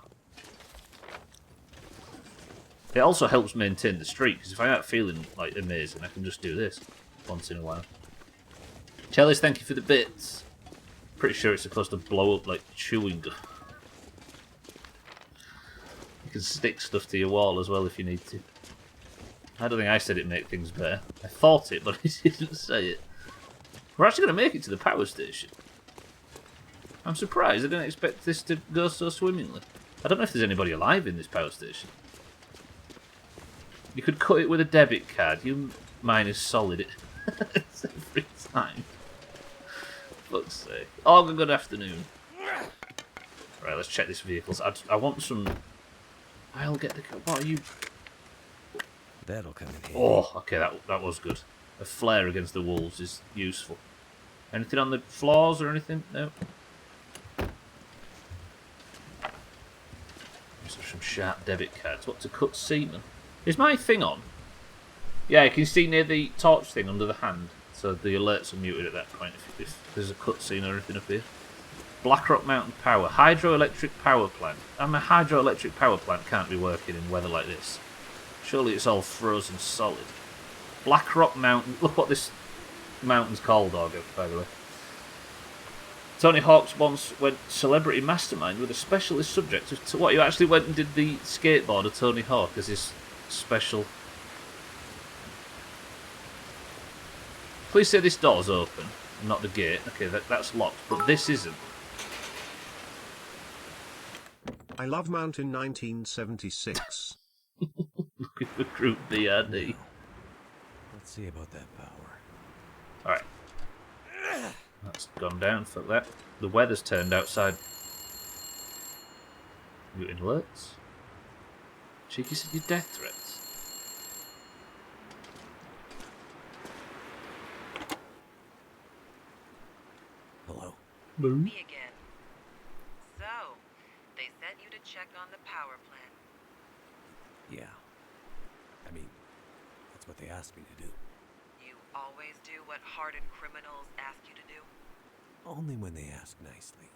It also helps maintain the streak, because if I'm not feeling like amazing, I can just do this once in a while. Chalice, thank you for the bits. Pretty sure it's supposed to blow up like chewing gum. You can stick stuff to your wall as well if you need to. I don't think I said it'd make things better. I thought it, but I didn't say it. We're actually going to make it to the power station. I'm surprised. I didn't expect this to go so swimmingly. I don't know if there's anybody alive in this power station. You could cut it with a debit card. Mine is solid. It's every time. Fuck's sake. Oh, good afternoon. Right, let's check this vehicles. I want some... I'll get the... What are you...
That'll come in handy.
Oh, okay, that was good. A flare against the wolves is useful. Anything on the floors or anything? No. Some sharp debit cards. What to cut semen? Is my thing on? Yeah, you can see near the torch thing under the hand. So the alerts are muted at that point if there's a cutscene or anything up here. Blackrock Mountain Power. Hydroelectric power plant. A hydroelectric power plant can't be working in weather like this. Surely it's all frozen solid. Blackrock Mountain. Look what this mountain's called, Augur, by the way. Tony Hawk's once went celebrity mastermind with a specialist subject to what, you actually went and did the skateboard of Tony Hawk as his special... Please say this door's open, not the gate. Okay, that's locked, but this isn't.
I love Mountain 1976.
Looking for Group BRD.
Let's see about that power.
Alright. That's gone down, fuck that. The weather's turned outside. You in alerts? Cheeky said your death threats.
Hello?
Me again. So, they sent you to check on the power plant.
Yeah. I mean, that's what they asked me to do.
You always do what hardened criminals ask you to do?
Only when they ask nicely.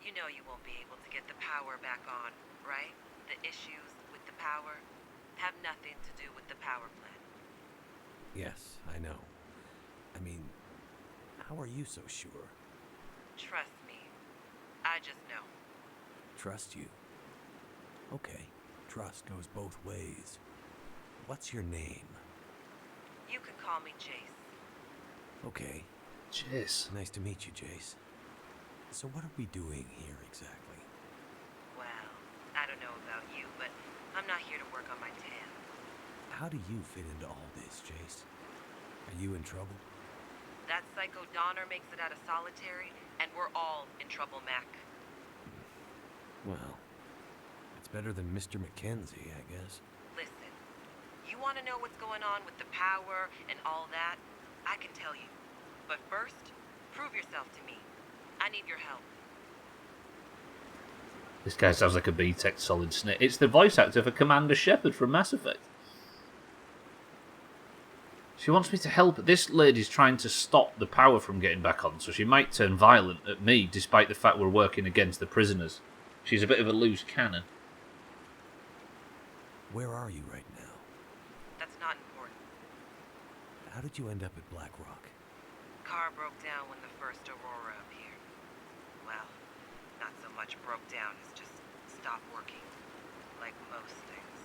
You know you won't be able to get the power back on, right? The issues with the power have nothing to do with the power plant.
Yes, I know. I mean, how are you so sure?
Trust me. I just know.
Trust you? Okay, trust goes both ways. What's your name?
You can call me Jace.
Okay,
Jeez.
nice to meet you, Jace. So what are we doing here exactly?
Well, I don't know about you, but I'm not here to work on my tan.
How do you fit into all this, Jace? Are you in trouble?
That psycho Donner makes it out of solitary, and we're all in trouble, Mac.
Well, it's better than Mr. Mackenzie, I guess.
Listen, you want to know what's going on with the power and all that? I can tell you. But first, prove yourself to me. I need your help.
This guy sounds like a B-Tech Solid Snake. It's the voice actor for Commander Shepard from Mass Effect. She wants me to help. This lady's trying to stop the power from getting back on, so she might turn violent at me, despite the fact we're working against the prisoners. She's a bit of a loose cannon.
Where are you right now?
That's not important.
How did you end up at Black Rock?
Car broke down when the first Aurora appeared. Well, not so much broke down as just stopped working. Like most things.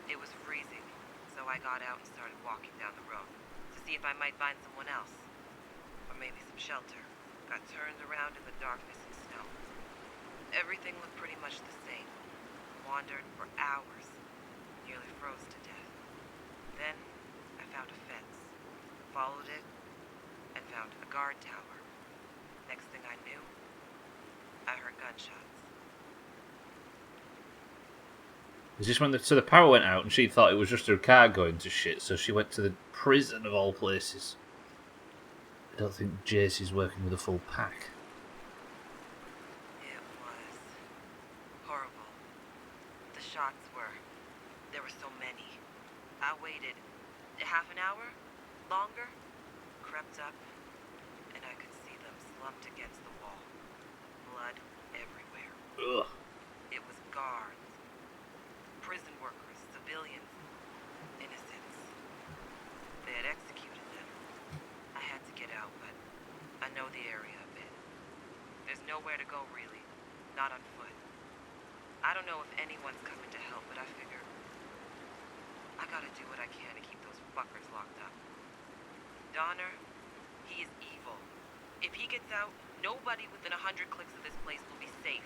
It was freezing, so I got out and started walking down the road to see if I might find someone else. Or maybe some shelter. Got turned around in the darkness and snow. Everything looked pretty much the same. Wandered for hours. Nearly froze to death. Then, I found a fence. Followed it, and found a guard tower. Next thing I knew, I heard gunshots.
Is this when the power went out and she thought it was just her car going to shit, so she went to the prison of all places? I don't think Jace is working with a full pack.
It was horrible. The shots were... there were so many. I waited half an hour? Longer? Crept up, and I could see them slumped against the wall. Blood everywhere.
Ugh.
It was guards. Prison workers, civilians, innocents. They had executed them. I had to get out, but I know the area a bit. There's nowhere to go, really. Not on foot. I don't know if anyone's coming to help, but I figure I gotta do what I can to keep those fuckers locked up. Donner, he is evil. If he gets out, nobody within 100 clicks of this place will be safe.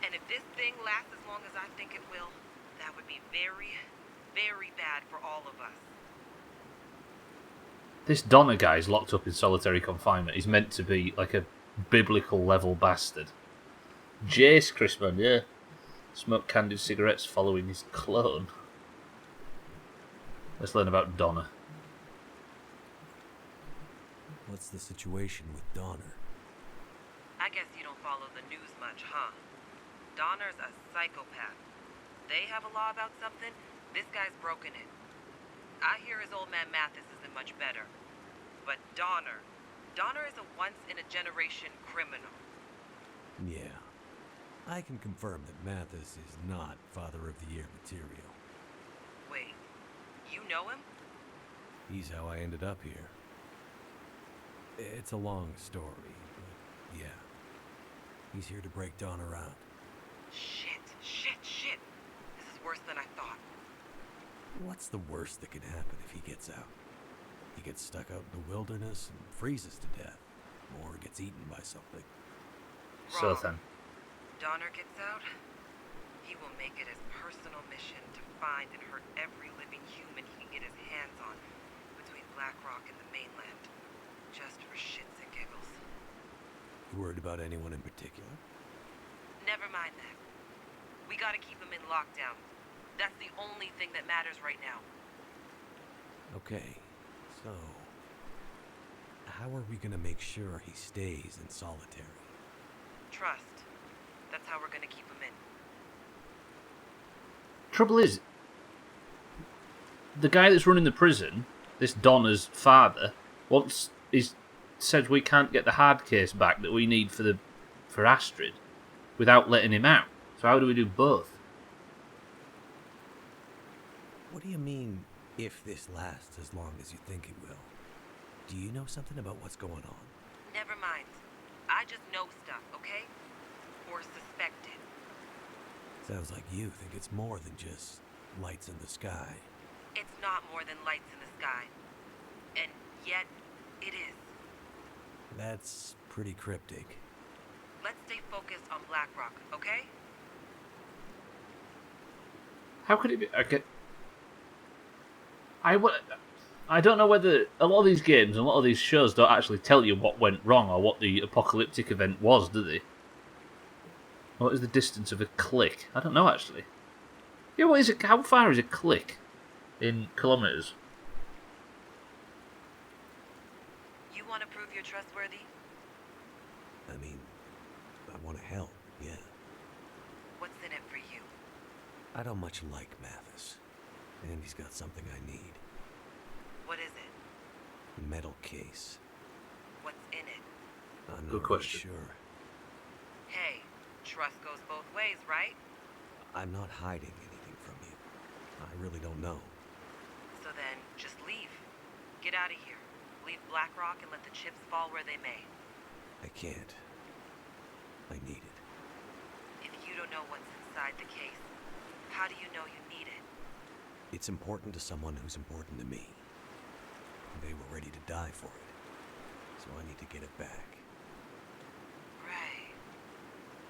And if this thing lasts as long as I think it will, that would be very, Very bad for all of us.
This Donner guy's locked up in solitary confinement. He's meant to be like a biblical level bastard. Jace, Chrisman, yeah. Smoked candid cigarettes following his clone. Let's learn about Donner.
What's the situation with Donner?
I guess you don't follow the news much, huh? Donner's a psychopath. They have a law about something, this guy's broken it. I hear his old man Mathis isn't much better. But Donner is a once-in-a-generation criminal.
Yeah. I can confirm that Mathis is not Father of the Year material.
Wait, you know him?
He's how I ended up here. It's a long story, but yeah. He's here to break Donner out.
Shit. This is worse than I thought.
What's the worst that can happen if he gets out? He gets stuck out in the wilderness and freezes to death, or gets eaten by something.
So then.
Donner gets out, he will make it his personal mission to find and hurt every living human he can get his hands on between Black Rock and the mainland, just for shits and giggles.
You worried about anyone in particular?
Never mind that. We gotta keep him in lockdown. That's the only thing that matters right now.
Okay, so how are we gonna make sure he stays in solitary?
Trust. That's how we're gonna keep him in.
Trouble is, the guy that's running the prison, this Donner's father, said we can't get the hard case back that we need for Astrid without letting him out. So how do we do both?
What do you mean, if this lasts as long as you think it will? Do you know something about what's going on?
Never mind. I just know stuff, okay? Or suspect it.
Sounds like you think it's more than just lights in the sky.
It's not more than lights in the sky. And yet, it is.
That's pretty cryptic.
Let's stay focused on Black Rock, okay?
How could it be? Okay. I don't know whether a lot of these games and a lot of these shows don't actually tell you what went wrong or what the apocalyptic event was, do they? What is the distance of a click? I don't know, actually. Yeah, what is it? How far is a click in kilometres?
You want to prove you're trustworthy?
I mean, I want to help, yeah.
What's in it for you?
I don't much like Mathis, and he's got something I need.
What is it?
A metal case.
What's in it?
I'm
Good
not
question.
really sure.
Hey, trust goes both ways, right?
I'm not hiding anything from you. I really don't know.
So then, just leave. Get out of here. Leave Black Rock and let the chips fall where they may.
I can't. I need it.
If you don't know what's inside the case, how do you know you need it?
It's important to someone who's important to me. They were ready to die for it. So I need to get it back.
Right.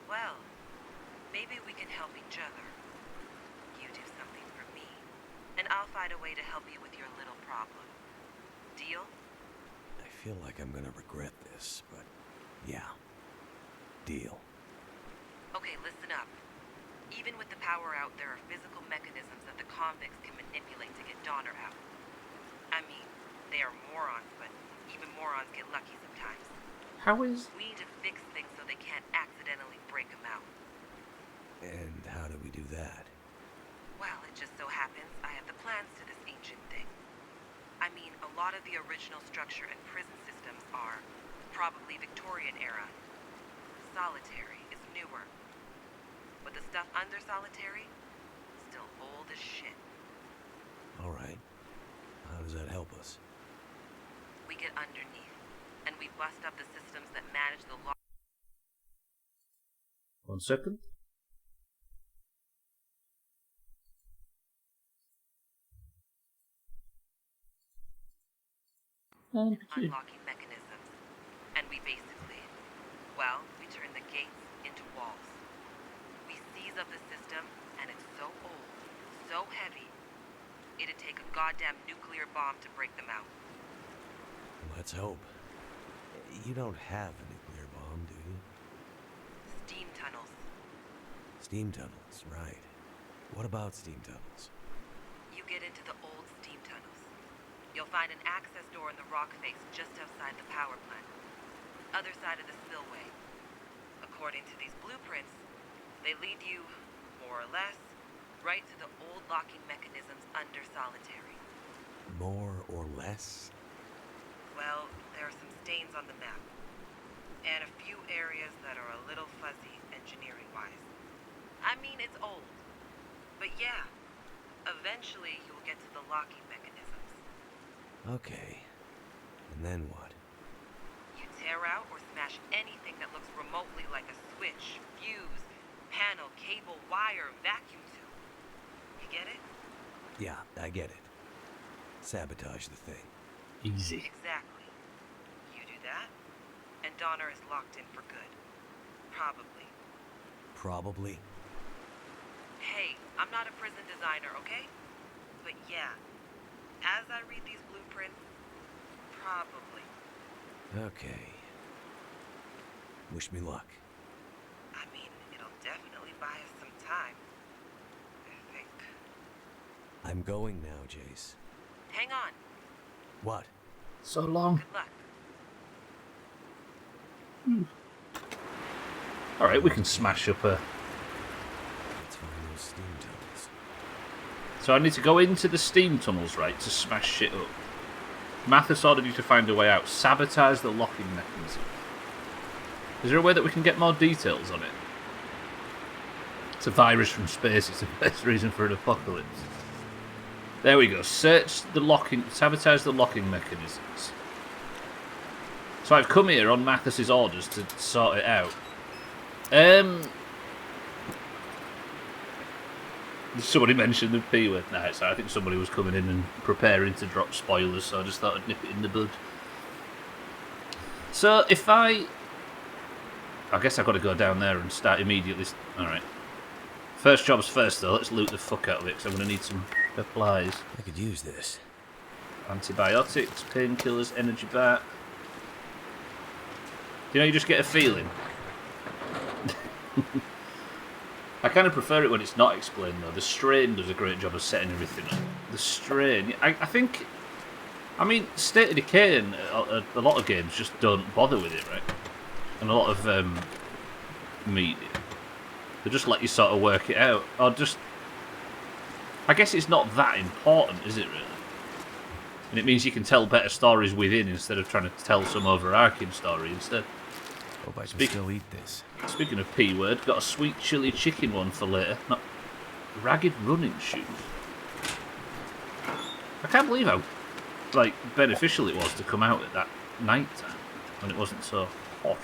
Well, maybe we can help each other. You do something for me, and I'll find a way to help you with your little problem. Deal?
I feel like I'm gonna regret this, but yeah. Deal.
Okay, listen up. Even with the power out, there are physical mechanisms that the convicts can manipulate to get Donner out. I mean, they are morons, but even morons get lucky sometimes.
How is...
We need to fix things so they can't accidentally break him out.
And how do we do that?
Well, it just so happens I have the plans to this ancient thing. I mean, a lot of the original structure and prison systems are probably Victorian era. Solitary is newer. But the stuff under solitary, still old as shit.
Alright. How does that help us?
We get underneath, and we bust up the systems that manage the law.
1 second.
Unlocking mechanisms. And we basically, well, we turn the gates into walls. We seize up the system, and it's so old, so heavy, goddamn nuclear bomb to break them out.
Let's hope. You don't have a nuclear bomb, do you?
Steam tunnels.
Steam tunnels, right. What about steam tunnels?
You get into the old steam tunnels. You'll find an access door in the rock face just outside the power plant. Other side of the spillway. According to these blueprints, they lead you, more or less, right to the old locking mechanisms under solitary.
More or less?
Well, there are some stains on the map. And a few areas that are a little fuzzy engineering-wise. I mean, it's old. But yeah, eventually you'll get to the locking mechanisms.
Okay. And then what?
You tear out or smash anything that looks remotely like a switch, fuse, panel, cable, wire, vacuum tube. You get it?
Yeah, I get it. Sabotage the thing.
Easy.
Exactly. You do that, and Donner is locked in for good. Probably.
Probably.
Hey, I'm not a prison designer, okay? But yeah, as I read these blueprints, probably.
Okay. Wish me luck.
I mean, it'll definitely buy us some time. I think.
I'm going now, Jace.
Hang on.
What?
So long.
Good luck.
Alright, we can smash up a...
Let's find those steam tunnels.
So I need to go into the steam tunnels, right, to smash shit up. Mathis ordered you to find a way out. Sabotage the locking mechanism. Is there a way that we can get more details on it? It's a virus from space. It's the best reason for an apocalypse. There we go. Search the locking... Sabotage the locking mechanisms. So I've come here on Mathis's orders to sort it out. Somebody mentioned the P word. Nah, so I think somebody was coming in and preparing to drop spoilers, so I just thought I'd nip it in the bud. So if I guess I've got to go down there and start immediately. Alright. First job's first, though. Let's loot the fuck out of it, because I'm going to need some supplies.
I could use this.
Antibiotics, painkillers, energy bar. You know, you just get a feeling. I kind of prefer it when it's not explained, though. The Strain does a great job of setting everything up. The Strain, I think... I mean, State of Decay and a lot of games just don't bother with it, right? And a lot of media. They just let you sort of work it out. Or just... I guess it's not that important, is it, really? And it means you can tell better stories within instead of trying to tell some overarching story instead.
Hope I can still eat this.
Speaking of P word, got a sweet chili chicken one for later. Not ragged running shoes. I can't believe how beneficial it was to come out at that night time when it wasn't so hot.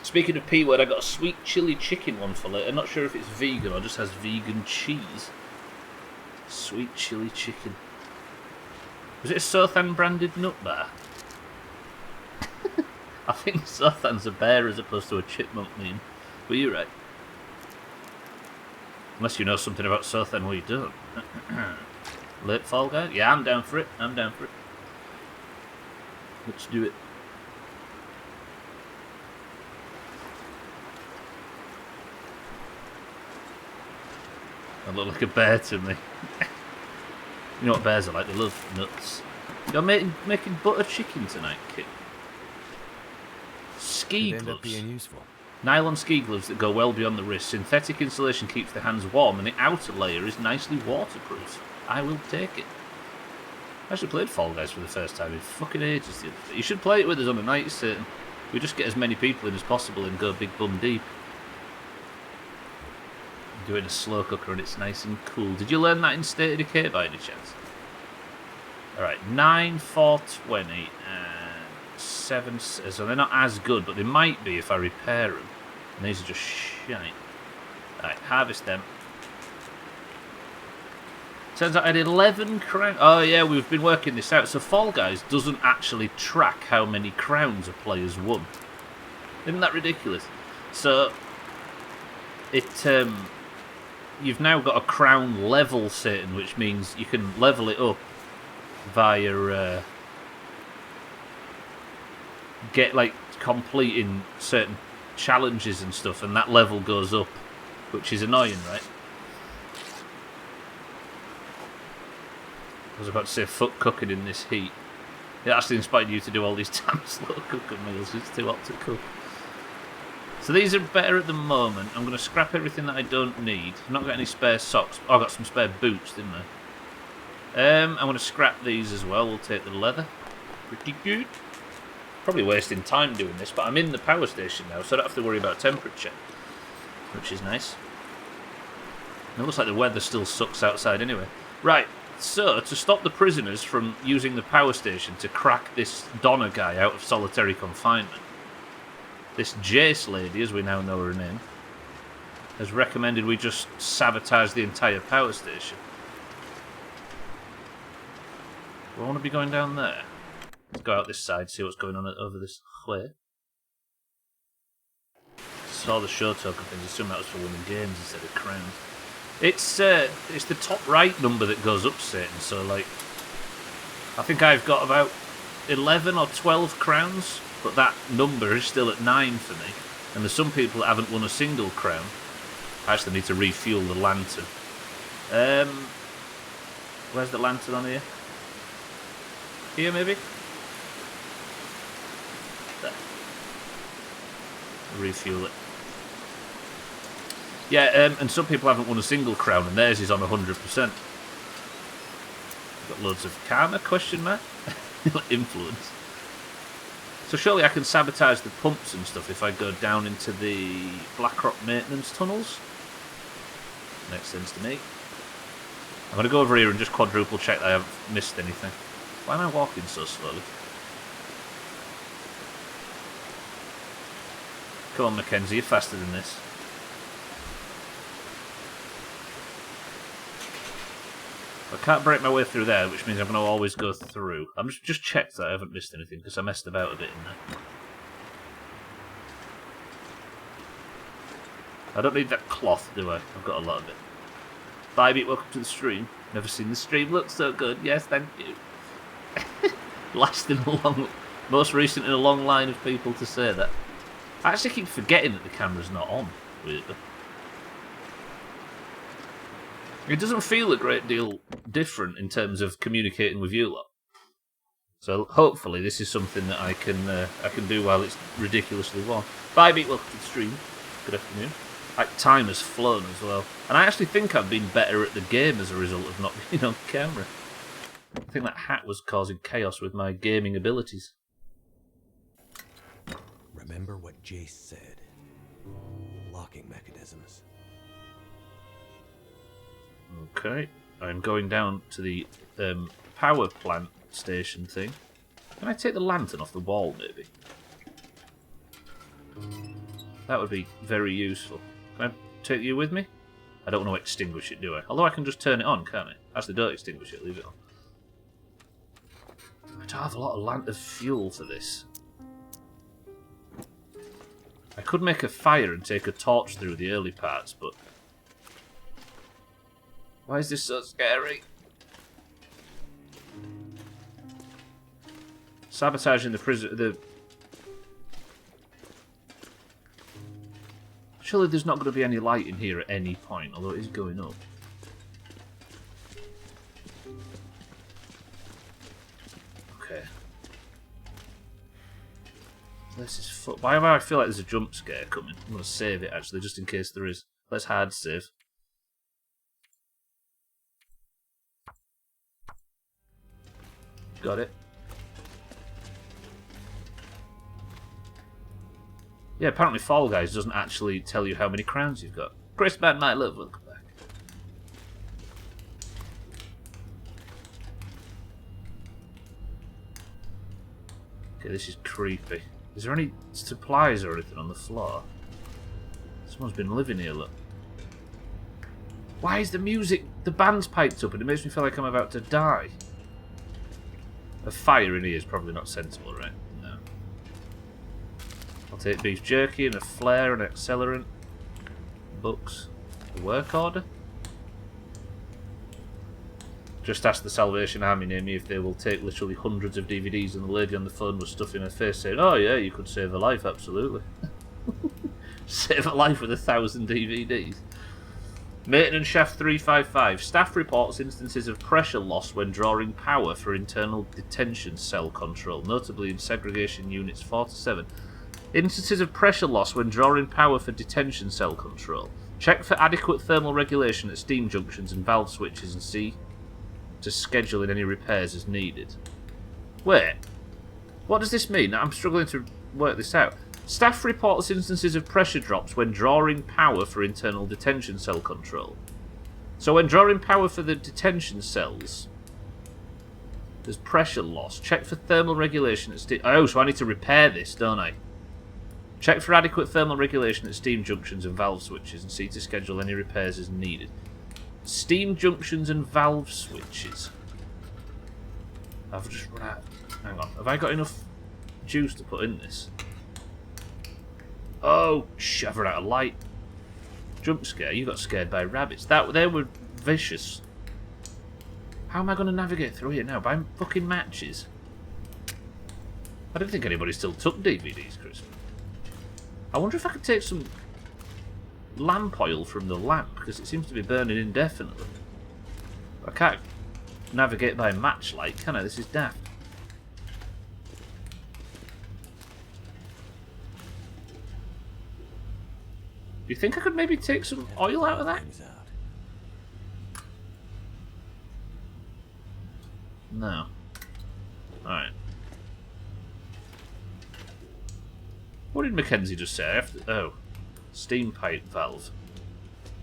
Speaking of P word, I got a sweet chili chicken one for later. Not sure if it's vegan or just has vegan cheese. Sweet chili chicken. Was it a Sothan branded nut bar? I think Sothan's a bear as opposed to a chipmunk meme. But you're right. Unless you know something about Sothan, well, you don't. Late Fall Guy? Yeah, I'm down for it. I'm down for it. Let's do it. I look like a bear to me. You know what bears are like? They love nuts. You're making butter chicken tonight, kid. Ski
Could end up
gloves.
being useful.
Nylon ski gloves that go well beyond the wrist. Synthetic insulation keeps the hands warm, and the outer layer is nicely waterproof. I will take it. I actually played Fall Guys for the first time in fucking ages the other day. You should play it with us on a night certain. We just get as many people in as possible and go big bum deep. Do it in a slow cooker and it's nice and cool. Did you learn that in State of Decay by any chance? Alright, 9, 4, 20, and 7... So they're not as good, but they might be if I repair them. And these are just shite. Alright, harvest them. Turns out I had 11 crowns. Oh yeah, we've been working this out. So Fall Guys doesn't actually track how many crowns a player's won. Isn't that ridiculous? So it you've now got a crown level Satan, which means you can level it up via completing certain challenges and stuff, and that level goes up, which is annoying, right? I was about to say fuck cooking in this heat. It actually inspired you to do all these damn slow cooking meals. It's too hot to cook. So these are better at the moment. I'm going to scrap everything that I don't need. I've not got any spare socks. Oh, I got some spare boots, didn't I? I'm going to scrap these as well. We'll take the leather. Pretty good. Probably wasting time doing this, but I'm in the power station now, so I don't have to worry about temperature, which is nice. And it looks like the weather still sucks outside anyway. Right. So, to stop the prisoners from using the power station to crack this Donna guy out of solitary confinement, this Jace lady, as we now know her name, has recommended we just sabotage the entire power station. Do I want to be going down there? Let's go out this side, see what's going on over this way. Saw the show token things, I assume that was for winning games instead of crowns. It's the top right number that goes up, Satan, so like, I think I've got about 11 or 12 crowns, but that number is still at 9 for me, and there's some people that haven't won a single crown. I actually need to refuel the lantern. Where's the lantern on here? Here, maybe? There. Refuel it. Yeah, and some people haven't won a single crown, and theirs is on 100%. Got loads of karma, question mark? Influence. So surely I can sabotage the pumps and stuff if I go down into the Blackrock maintenance tunnels? Makes sense to me. I'm going to go over here and just quadruple check that I haven't missed anything. Why am I walking so slowly? Come on, Mackenzie, you're faster than this. I can't break my way through there, which means I'm going to always go through. I'm just checked that I haven't missed anything, because I messed about a bit in there. I don't need that cloth, do I? I've got a lot of it. Bye, Beat, welcome to the stream. Never seen the stream look so good. Yes, thank you. Last in a long... Most recent in a long line of people to say that. I actually keep forgetting that the camera's not on, weirdly. It doesn't feel a great deal different in terms of communicating with you lot. So hopefully this is something that I can do while it's ridiculously warm. Bye, Beat, welcome to the stream. Good afternoon. Time has flown as well. And I actually think I've been better at the game as a result of not being on camera. I think that hat was causing chaos with my gaming abilities.
Remember what Jace said. Locking mechanisms.
Okay, I'm going down to the power plant station thing. Can I take the lantern off the wall, maybe? That would be very useful. Can I take you with me? I don't want to extinguish it, do I? Although I can just turn it on, can't I? Actually, don't extinguish it, leave it on. I don't have a lot of fuel for this. I could make a fire and take a torch through the early parts, but... Why is this so scary? Sabotaging the prison... Surely there's not going to be any light in here at any point, although it is going up. Okay. This is full. Why do I feel like there's a jump scare coming? I'm going to save it, actually, just in case there is. Let's hard save. Got it. Yeah, apparently Fall Guys doesn't actually tell you how many crowns you've got. Chris Man, my love, welcome back. Okay, this is creepy. Is there any supplies or anything on the floor? Someone's been living here, look. Why is the music... The band's piped up and it makes me feel like I'm about to die. A fire in here is probably not sensible, right? No. I'll take beef jerky and a flare and accelerant. Books. A work order? Just asked the Salvation Army near me if they will take literally hundreds of DVDs, and the lady on the phone was stuffing her face saying, "Oh yeah, you could save a life, absolutely." Save a life with 1,000 DVDs. Maintenance Shaft 355. Staff reports instances of pressure loss when drawing power for internal detention cell control, notably in segregation units 4 to 7. Instances of pressure loss when drawing power for detention cell control. Check for adequate thermal regulation at steam junctions and valve switches and see to schedule in any repairs as needed. Wait, what does this mean? I'm struggling to work this out. Staff reports instances of pressure drops when drawing power for internal detention cell control. So when drawing power for the detention cells, there's pressure loss. Check for thermal regulation at steam... Oh, so I need to repair this, don't I? Check for adequate thermal regulation at steam junctions and valve switches and see to schedule any repairs as needed. Steam junctions and valve switches. I've just run out. Hang on. Have I got enough juice to put in this? Oh, shit, I've run out of light. Jump scare. You got scared by rabbits. They were vicious. How am I going to navigate through here now? By fucking matches? I don't think anybody still took DVDs, Chris. I wonder if I could take some lamp oil from the lamp, because it seems to be burning indefinitely. I can't navigate by matchlight, can I? This is daft. Do you think I could maybe take some oil out of that? No. Alright. What did Mackenzie just say? Oh. Steam pipe valve.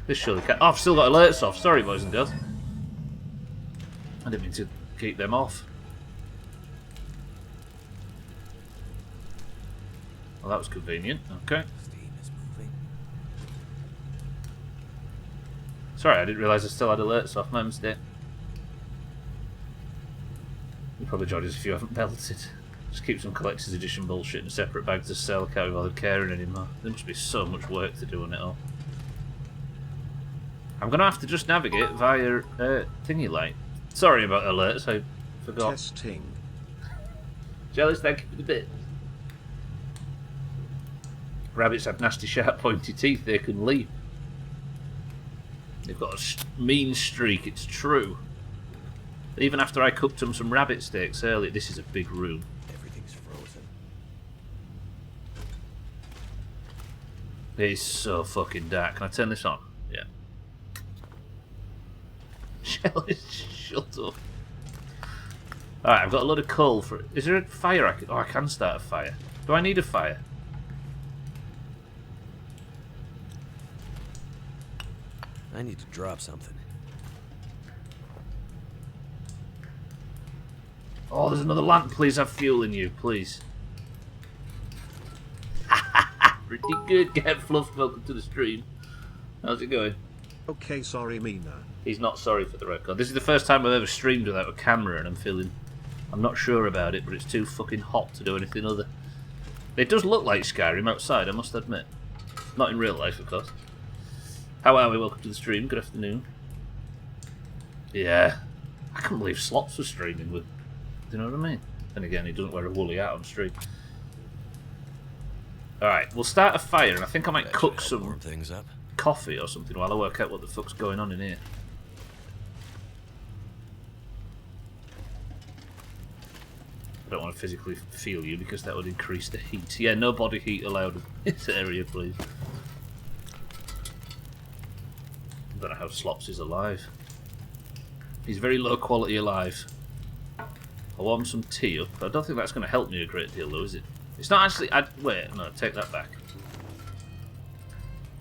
This surely can't... Oh, I've still got alerts off. Sorry, boys and girls. I didn't mean to keep them off. Well, that was convenient. Okay. Sorry, I didn't realise I still had alerts off. My mistake. You probably joined us if you haven't belted. Just keep some collector's edition bullshit in a separate bag to sell. Can't be bothered caring anymore. There must be so much work to do on it all. I'm going to have to just navigate via thingy light. Sorry about alerts, I forgot.
Testing.
Jealous, thank you for the bit. Rabbits have nasty sharp pointy teeth, they can leap. They've got a mean streak, it's true. Even after I cooked them some rabbit steaks earlier, this is a big room.
Everything's frozen.
It is so fucking dark. Can I turn this on? Yeah. Jealous, shut up. Alright, I've got a load of coal for it. Is there a fire I can... Oh, I can start a fire. Do I need a fire?
I need to drop something.
Oh, there's another lamp. Please have fuel in you, please. Pretty good. Get fluffed. Welcome to the stream. How's it going?
Okay, sorry, Mina.
He's not sorry for the record. This is the first time I've ever streamed without a camera, and I'm not sure about it, but it's too fucking hot to do anything other. It does look like Skyrim outside, I must admit. Not in real life, of course. How are we? Welcome to the stream. Good afternoon. Yeah. I can't believe Slops was streaming with... Do you know what I mean? And again, he doesn't wear a woolly hat on stream. Alright, we'll start a fire, and I think I might cook some
warm things up.
Coffee or something while I work out what the fuck's going on in here. I don't want to physically feel you because that would increase the heat. Yeah, no body heat allowed in this area, please. I don't know how Slops is alive. He's very low quality alive. I'll warm some tea up. I don't think that's going to help me a great deal, though, is it? It's not actually... Wait, no, take that back.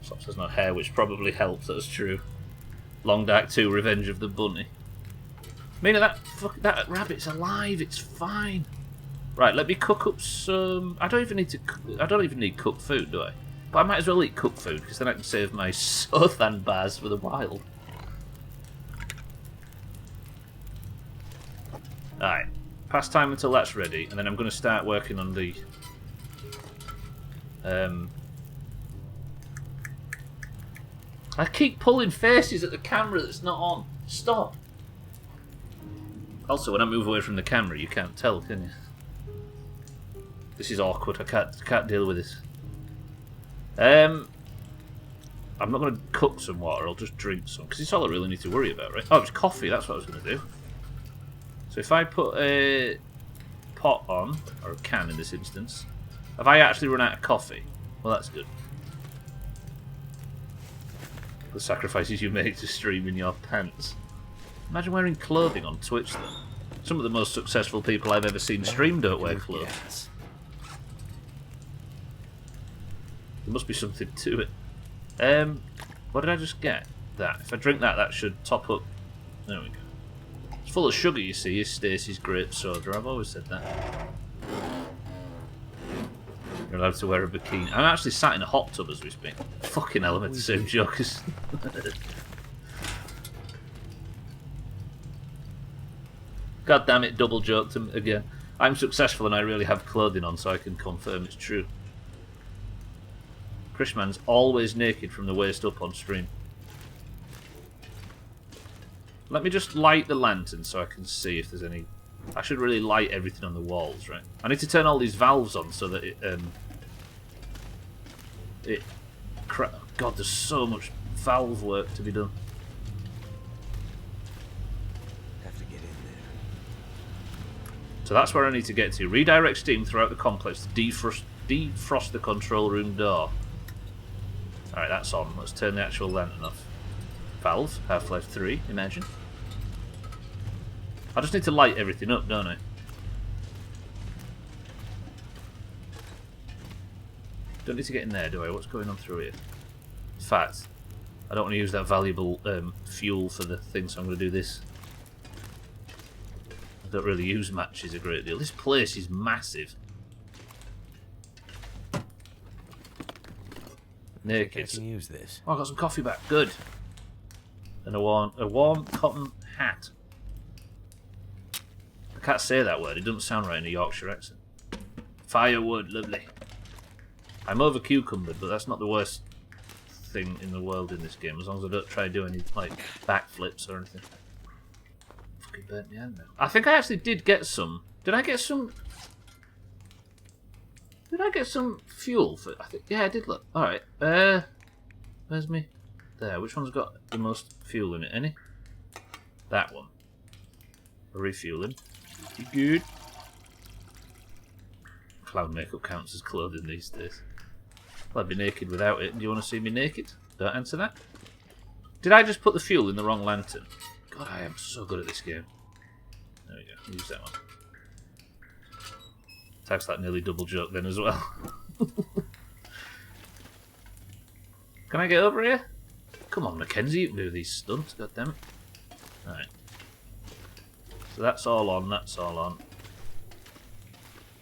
Slops has no hair, which probably helps, that's true. Long Dark 2, Revenge of the Bunny. I mean, that rabbit's alive, it's fine. Right, let me cook up some... I don't even need cooked food, do I? But I might as well eat cooked food, because then I can save my Sothan bars for the wild. Alright, pass time until that's ready, and then I'm going to start working on the... I keep pulling faces at the camera that's not on. Stop. Also, when I move away from the camera, you can't tell, can you? This is awkward. I can't deal with this. I'm not going to cook some water. I'll just drink some because it's all I really need to worry about, right? Oh, it's coffee. That's what I was going to do. So if I put a pot on, or a can in this instance, have I actually run out of coffee? Well, that's good. The sacrifices you make to stream in your pants. Imagine wearing clothing on Twitch, though. Some of the most successful people I've ever seen stream don't wear clothes. There must be something to it. What did I just get? That. If I drink that, that should top up. There we go. It's full of sugar, you see, is Stacey's grape soda. I've always said that. You're allowed to wear a bikini. I'm actually sat in a hot tub as we speak. Fucking hell, I made the same joke as... God damn it, double joked him again. I'm successful and I really have clothing on, so I can confirm it's true. Krishman's always naked from the waist up on stream. Let me just light the lantern so I can see if there's any... I should really light everything on the walls, right? I need to turn all these valves on so that God, there's so much valve work to be done.
Have to get in there.
So that's where I need to get to. Redirect steam throughout the complex to defrost the control room door. Alright, that's on. Let's turn the actual lantern off. Valve, Half-Life 3, imagine. I just need to light everything up, don't I? Don't need to get in there, do I? What's going on through here? In fact, I don't want to use that valuable fuel for the thing, so I'm going to do this. I don't really use matches a great deal. This place is massive. Naked.
I can use this.
Oh, I got some coffee back. Good. And a warm cotton hat. I can't say that word. It doesn't sound right in a Yorkshire accent. Firewood, lovely. I'm over cucumbered, but that's not the worst thing in the world in this game. As long as I don't try to do any like backflips or anything. Fucking burnt me hand now. I think I actually did get some. Did I get some? Did I get some fuel for? I think yeah, I did. Look. All right. Where's me? There. Which one's got the most fuel in it? Any? That one. Refueling. Good. Cloud makeup counts as clothing these days. Well, I'd be naked without it. Do you want to see me naked? Don't answer that. Did I just put the fuel in the wrong lantern? God, I am so good at this game. There we go. Use that one. Tags that nearly double joke then as well. Can I get over here? Come on, Mackenzie, you can do these stunts, goddammit. Alright. So that's all on, that's all on.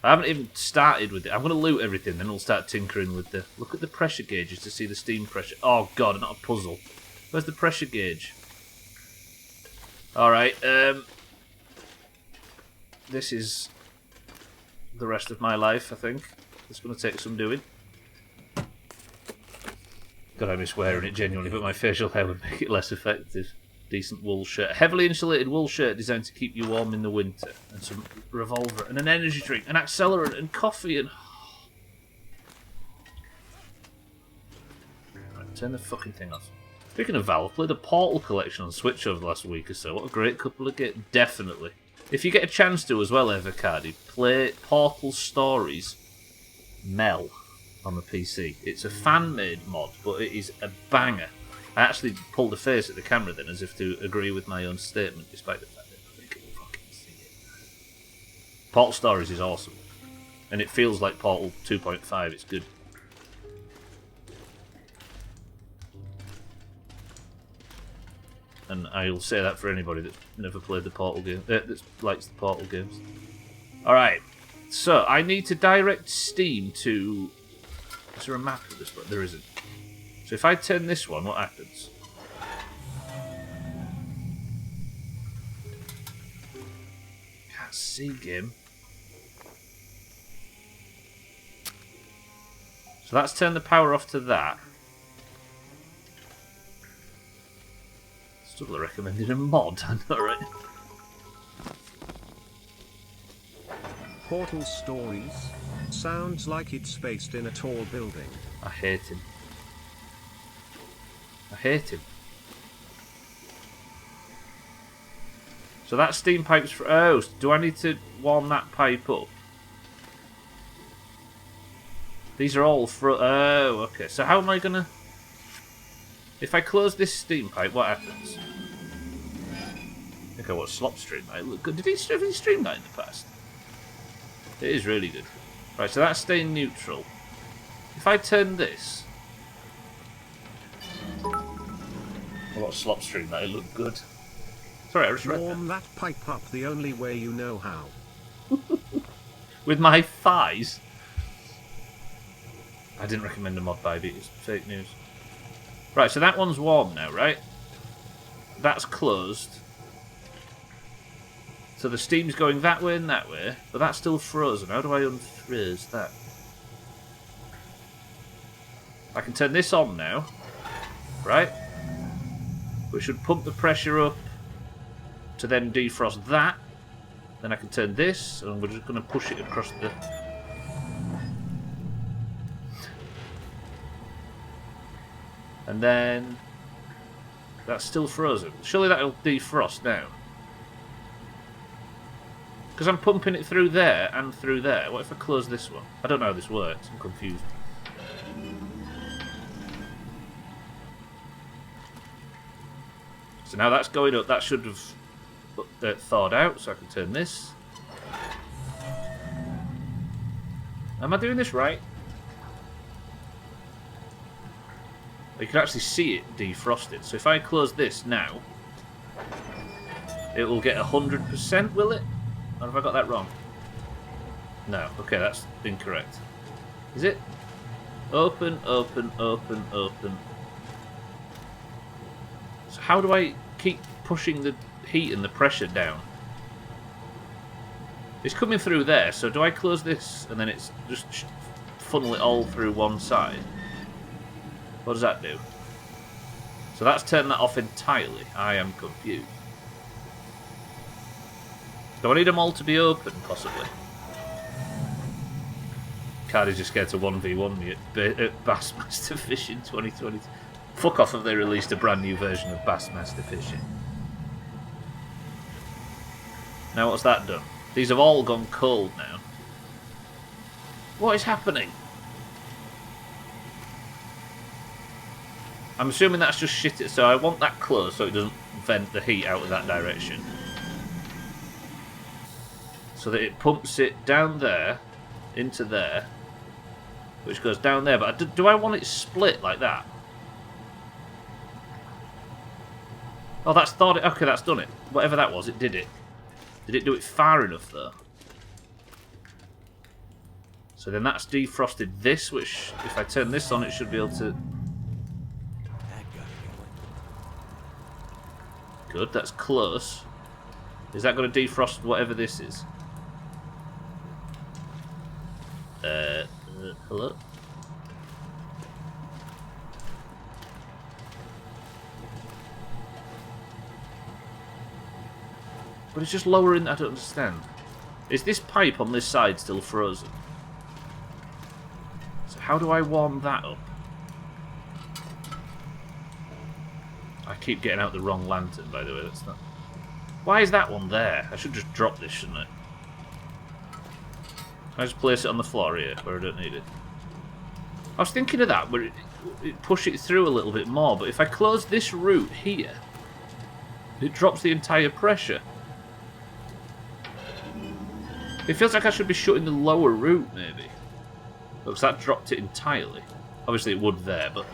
I haven't even started with it. I'm going to loot everything, then we'll start tinkering with the... Look at the pressure gauges to see the steam pressure. Oh god, not a puzzle. Where's the pressure gauge? Alright, this is the rest of my life, I think. It's going to take some doing. God, I miss wearing it genuinely, but my facial hair would make it less effective. Decent wool shirt. A heavily insulated wool shirt designed to keep you warm in the winter. And some revolver. And an energy drink. An accelerant. And coffee. And... Right, turn the fucking thing off. Speaking of Valve, played the Portal collection on Switch over the last week or so. What a great couple of games. Definitely. If you get a chance to as well, Evercardi, play Portal Stories Mel on the PC. It's a fan-made mod, but it is a banger. I actually pulled a face at the camera then as if to agree with my own statement, despite the fact that I think I fucking see it. Portal Stories is awesome. And it feels like Portal 2.5, it's good. And I'll say that for anybody that's never played the Portal game, that likes the Portal games. Alright, so I need to direct Steam to... Is there a map of this? But there isn't. So if I turn this one, what happens? Can't see game. So that's turned the power off to that. Stubbler recommended a mod, I know, right?
Portal Stories? Sounds like it's based in a tall building.
I hate him. I hate him. So that steam pipe's for... Oh, do I need to warm that pipe up? These are all for... Oh, okay. So how am I going to... If I close this steam pipe, what happens? I think I watched Slopstream. It looked good. Did he stream that in the past? It is really good. Right, so that's staying neutral. If I turn this... I watched Slopstream that. It looked good. Sorry, I just read
Warm that pipe up the only way you know how.
With my thighs? I didn't recommend a mod by it's fake news. Right, so that one's warm now, right? That's closed. So the steam's going that way and that way, but that's still frozen. How do I unfreeze that? I can turn this on now, right? Which should pump the pressure up to then defrost that. Then I can turn this, and we're just going to push it across the... And then... That's still frozen. Surely that'll defrost now. Because I'm pumping it through there and through there. What if I close this one? I don't know how this works. I'm confused. So now that's going up. That should have thawed out, so I can turn this. Am I doing this right? You can actually see it defrosted. So if I close this now, it will get 100%, will it? Or have I got that wrong? No. Okay, that's incorrect. Is it? Open, open, open, open. So how do I keep pushing the heat and the pressure down? It's coming through there, so do I close this and then it's just funnel it all through one side? What does that do? So that's turned that off entirely. I am confused. Do I need them all to be open, possibly? Cardi's just scared to 1v1 me at Bassmaster Fishing 2020. Fuck off if they released a brand new version of Bassmaster Fishing. Now what's that done? These have all gone cold now. What is happening? I'm assuming that's just shit. So I want that closed so it doesn't vent the heat out of that direction. So that it pumps it down there, into there, which goes down there. But do I want it split like that? Oh, that's thawed it. Okay, that's done it. Whatever that was, it did it. Did it do it far enough, though? So then that's defrosted this, which, if I turn this on, it should be able to... Good, that's close. Is that going to defrost whatever this is? Hello? But it's just lowering... I don't understand. Is this pipe on this side still frozen? So how do I warm that up? I keep getting out the wrong lantern, by the way. That's not... Why is that one there? I should just drop this, shouldn't I? Can I just place it on the floor here, where I don't need it? I was thinking of that, where it push it through a little bit more, but if I close this route here, it drops the entire pressure. It feels like I should be shutting the lower route, maybe. Because that dropped it entirely. Obviously it would there, but...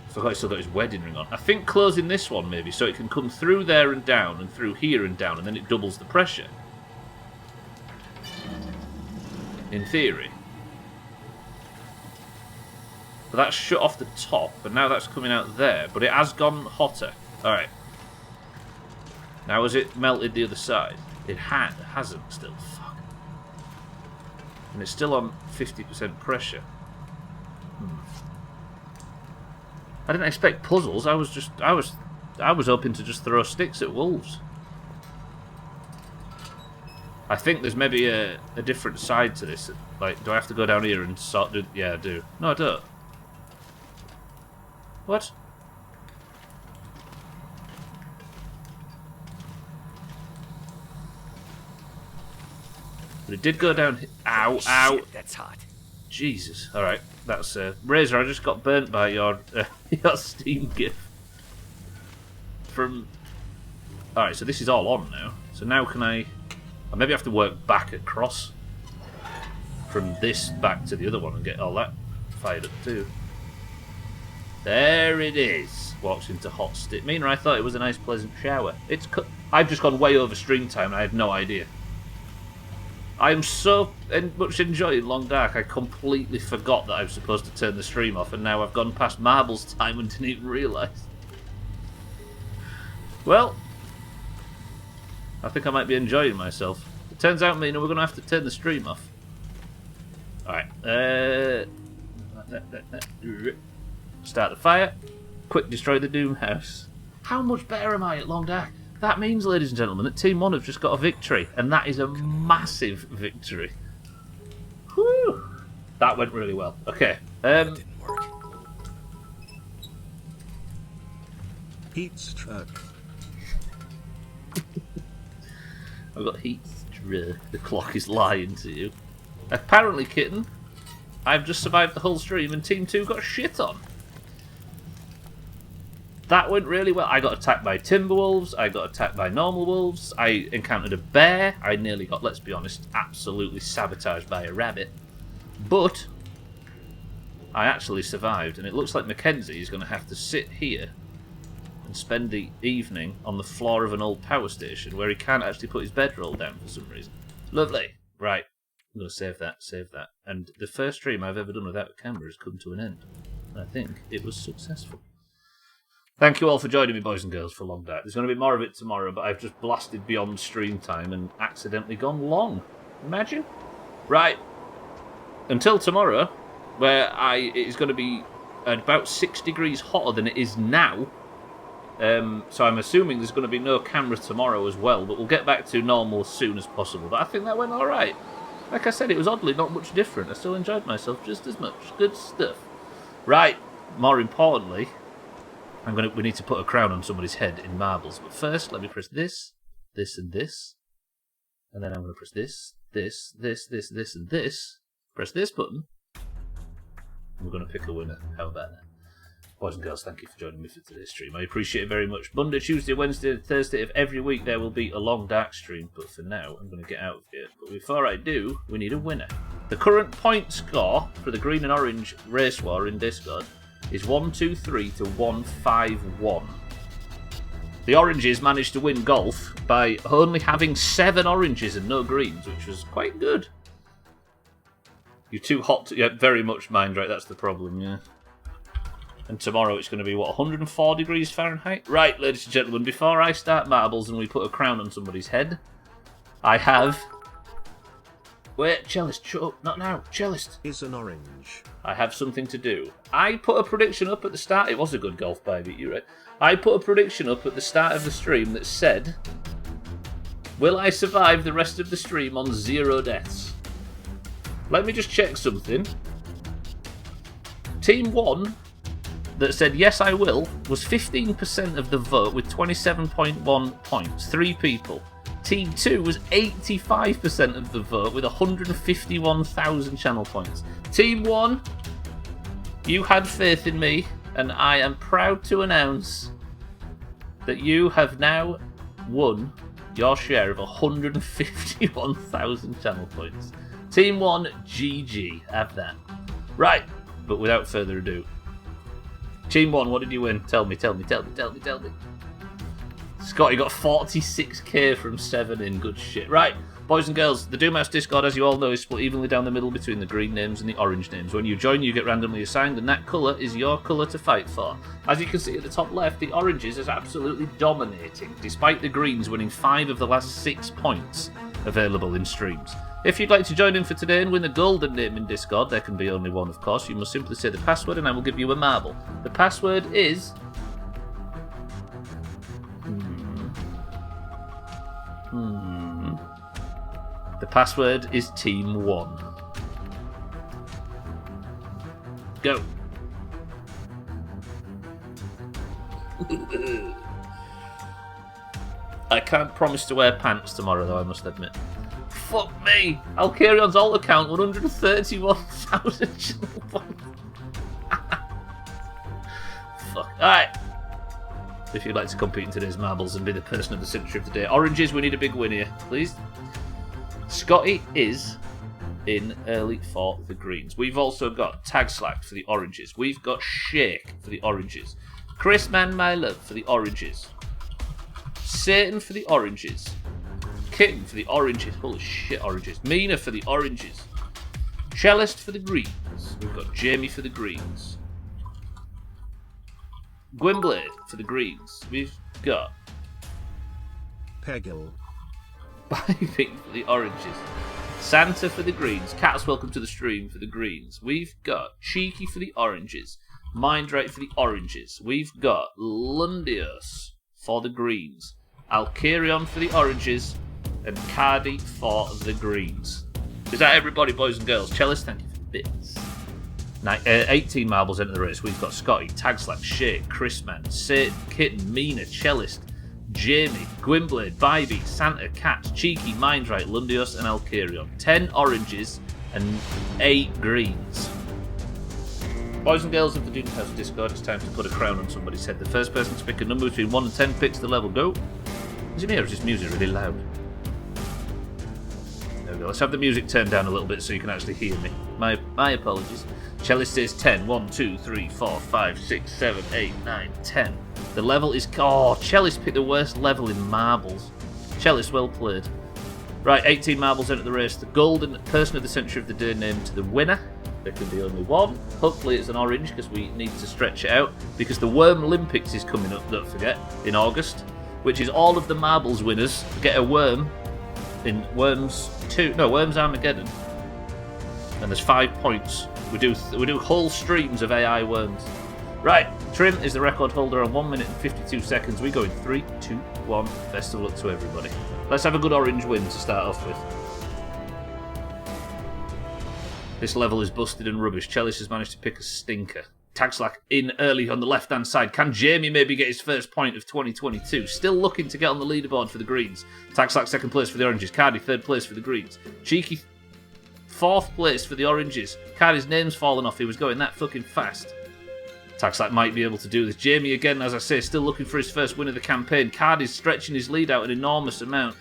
I forgot he's still got his wedding ring on. I think closing this one, maybe, so it can come through there and down, and through here and down, and then it doubles the pressure. In theory. But that's shut off the top, and now that's coming out there, but it has gone hotter. Alright. Now has it melted the other side? It hasn't still. Fuck. And it's still on 50% pressure. I didn't expect puzzles. I was hoping to just throw sticks at wolves. I think there's maybe a different side to this. Like, do I have to go down here and sort of... Yeah, I do. No, I don't. What? But it did go down... Ow, ow.
Shit, that's hot.
Jesus. Alright, that's... Razor, I just got burnt by your Steam gift. From... Alright, so this is all on now. So now can I maybe have to work back across from this back to the other one and get all that fired up too. There it is. Walks into hot stick. Meanwhile, I thought it was a nice pleasant shower. I've just gone way over stream time and I had no idea. I'm so much enjoying Long Dark, I completely forgot that I was supposed to turn the stream off, and now I've gone past Marble's time and didn't even realise. Well, I think I might be enjoying myself. It turns out, Mina, we're going to have to turn the stream off. Alright, start the fire. Quick destroy the Doomhaus. How much better am I at Long Dark? That means, ladies and gentlemen, that Team 1 have just got a victory, and that is a massive victory. Whew! That went really well. Okay.
That didn't work.
Heat struck.
I've got heat struck. The clock is lying to you. Apparently, Kitten, I've just survived the whole stream, and Team 2 got shit on. That went really well. I got attacked by timberwolves, I got attacked by normal wolves, I encountered a bear, I nearly got, let's be honest, absolutely sabotaged by a rabbit. But I actually survived, and it looks like Mackenzie is going to have to sit here and spend the evening on the floor of an old power station where he can't actually put his bedroll down for some reason. Lovely. Right. I'm going to save that. And the first stream I've ever done without a camera has come to an end. I think it was successful. Thank you all for joining me, boys and girls, for Long Dark. There's going to be more of it tomorrow, but I've just blasted beyond stream time and accidentally gone long. Imagine? Right. Until tomorrow, where it is going to be about 6 degrees hotter than it is now. So I'm assuming there's going to be no camera tomorrow as well, but we'll get back to normal as soon as possible. But I think that went alright. Like I said, it was oddly not much different. I still enjoyed myself just as much. Good stuff. Right. More importantly... we need to put a crown on somebody's head in marbles. But first, let me press this, this, and this. And then I'm going to press this, this, and this. Press this button. And we're going to pick a winner. How about that? Boys and girls, thank you for joining me for today's stream. I appreciate it very much. Monday, Tuesday, Wednesday, and Thursday of every week there will be a Long Dark stream. But for now, I'm going to get out of here. But before I do, we need a winner. The current point score for the green and orange race war in Discord is 123 to 151. The oranges managed to win golf by only having 7 oranges and no greens, which was quite good. You're too hot to... Yeah, very much mind, right? That's the problem, yeah. And tomorrow it's going to be, what, 104 degrees Fahrenheit? Right, ladies and gentlemen, before I start marbles and we put a crown on somebody's head, I have... Wait, cellist, shut up. Not now. Cellist.
Is an orange.
I have something to do. I put a prediction up at the start. It was a good golf bye, but you're right. I put a prediction up at the start of the stream that said, will I survive the rest of the stream on 0 deaths? Let me just check something. Team 1 that said yes I will was 15% of the vote with 27.1 points. 3 people. Team 2 was 85% of the vote with 151,000 channel points. Team 1, you had faith in me, and I am proud to announce that you have now won your share of 151,000 channel points. Team 1, GG, have that. Right, but without further ado. Team 1, what did you win? Tell me. Scott, you got 46k from 7 in. Good shit. Right, boys and girls, the Doomhaus Discord, as you all know, is split evenly down the middle between the green names and the orange names. When you join, you get randomly assigned, and that colour is your colour to fight for. As you can see at the top left, the oranges is absolutely dominating, despite the greens winning 5 of the last 6 points available in streams. If you'd like to join in for today and win a golden name in Discord, there can be only one, of course. You must simply say the password, and I will give you a marble. The password is... The password is Team 1. Go. I can't promise to wear pants tomorrow, though, I must admit. Fuck me! Alcarion's alt account, 131,000 channel points. Fuck. Alright. If you'd like to compete in today's marbles and be the person of the century of the day. Oranges, we need a big win here, please. Scotty is in early for the greens. We've also got Tag Slack for the oranges. We've got Shake for the oranges. Chris Man My Love for the oranges. Satan for the oranges. Kitten for the oranges. Holy shit, oranges. Mina for the oranges. Cellist for the greens. We've got Jamie for the greens. Gwynblade for the greens. We've got
Peggle.
Biping for the oranges. Santa for the greens. Cats, welcome to the stream for the greens. We've got Cheeky for the oranges. Mindrate for the oranges. We've got Lundius for the greens. Alcarion for the oranges. And Cardi for the greens. Is that everybody, boys and girls? Cellist, thank you for the bits. 18 marbles into the race. We've got Scotty, Tagslack, Shake, Chrisman, Satan, Kitten, Mina, Cellist, Jamie, Gwynblade, Bybee, Santa, Cat, Cheeky, Mindrate, Lundius, and Alcarion. 10 oranges and 8 greens. Boys and girls of the Doomhaus Discord, it's time to put a crown on somebody's head. The first person to pick a number between 1 and 10 picks the level. Go. Is it me or is this music really loud? There we go. Let's have the music turned down a little bit so you can actually hear me. My apologies. Cellist says 10. 1, 2, 3, 4, 5, 6, 7, 8, 9, 10. The level is... Oh, Cellist picked the worst level in marbles. Cellist, well played. Right, 18 marbles into the race. The golden person of the century of the day named to the winner. There can be only one. Hopefully it's an orange because we need to stretch it out. Because the Worm Olympics is coming up, don't forget, in August. Which is all of the marbles winners get a worm in Worms Armageddon. And there's 5 points. We do whole streams of AI worms. Right, Trim is the record holder on 1 minute and 52 seconds. We go in 3, 2, 1. Best of luck to everybody. Let's have a good orange win to start off with. This level is busted and rubbish. Chellis has managed to pick a stinker. Tagslack in early on the left-hand side. Can Jamie maybe get his first point of 2022? Still looking to get on the leaderboard for the greens. Tagslack second place for the oranges. Cardi third place for the greens. Cheeky fourth place for the oranges. Cardi's name's fallen off. He was going that fucking fast. Tagslack might be able to do this. Jamie again, as I say, still looking for his first win of the campaign. Cardi's stretching his lead out an enormous amount.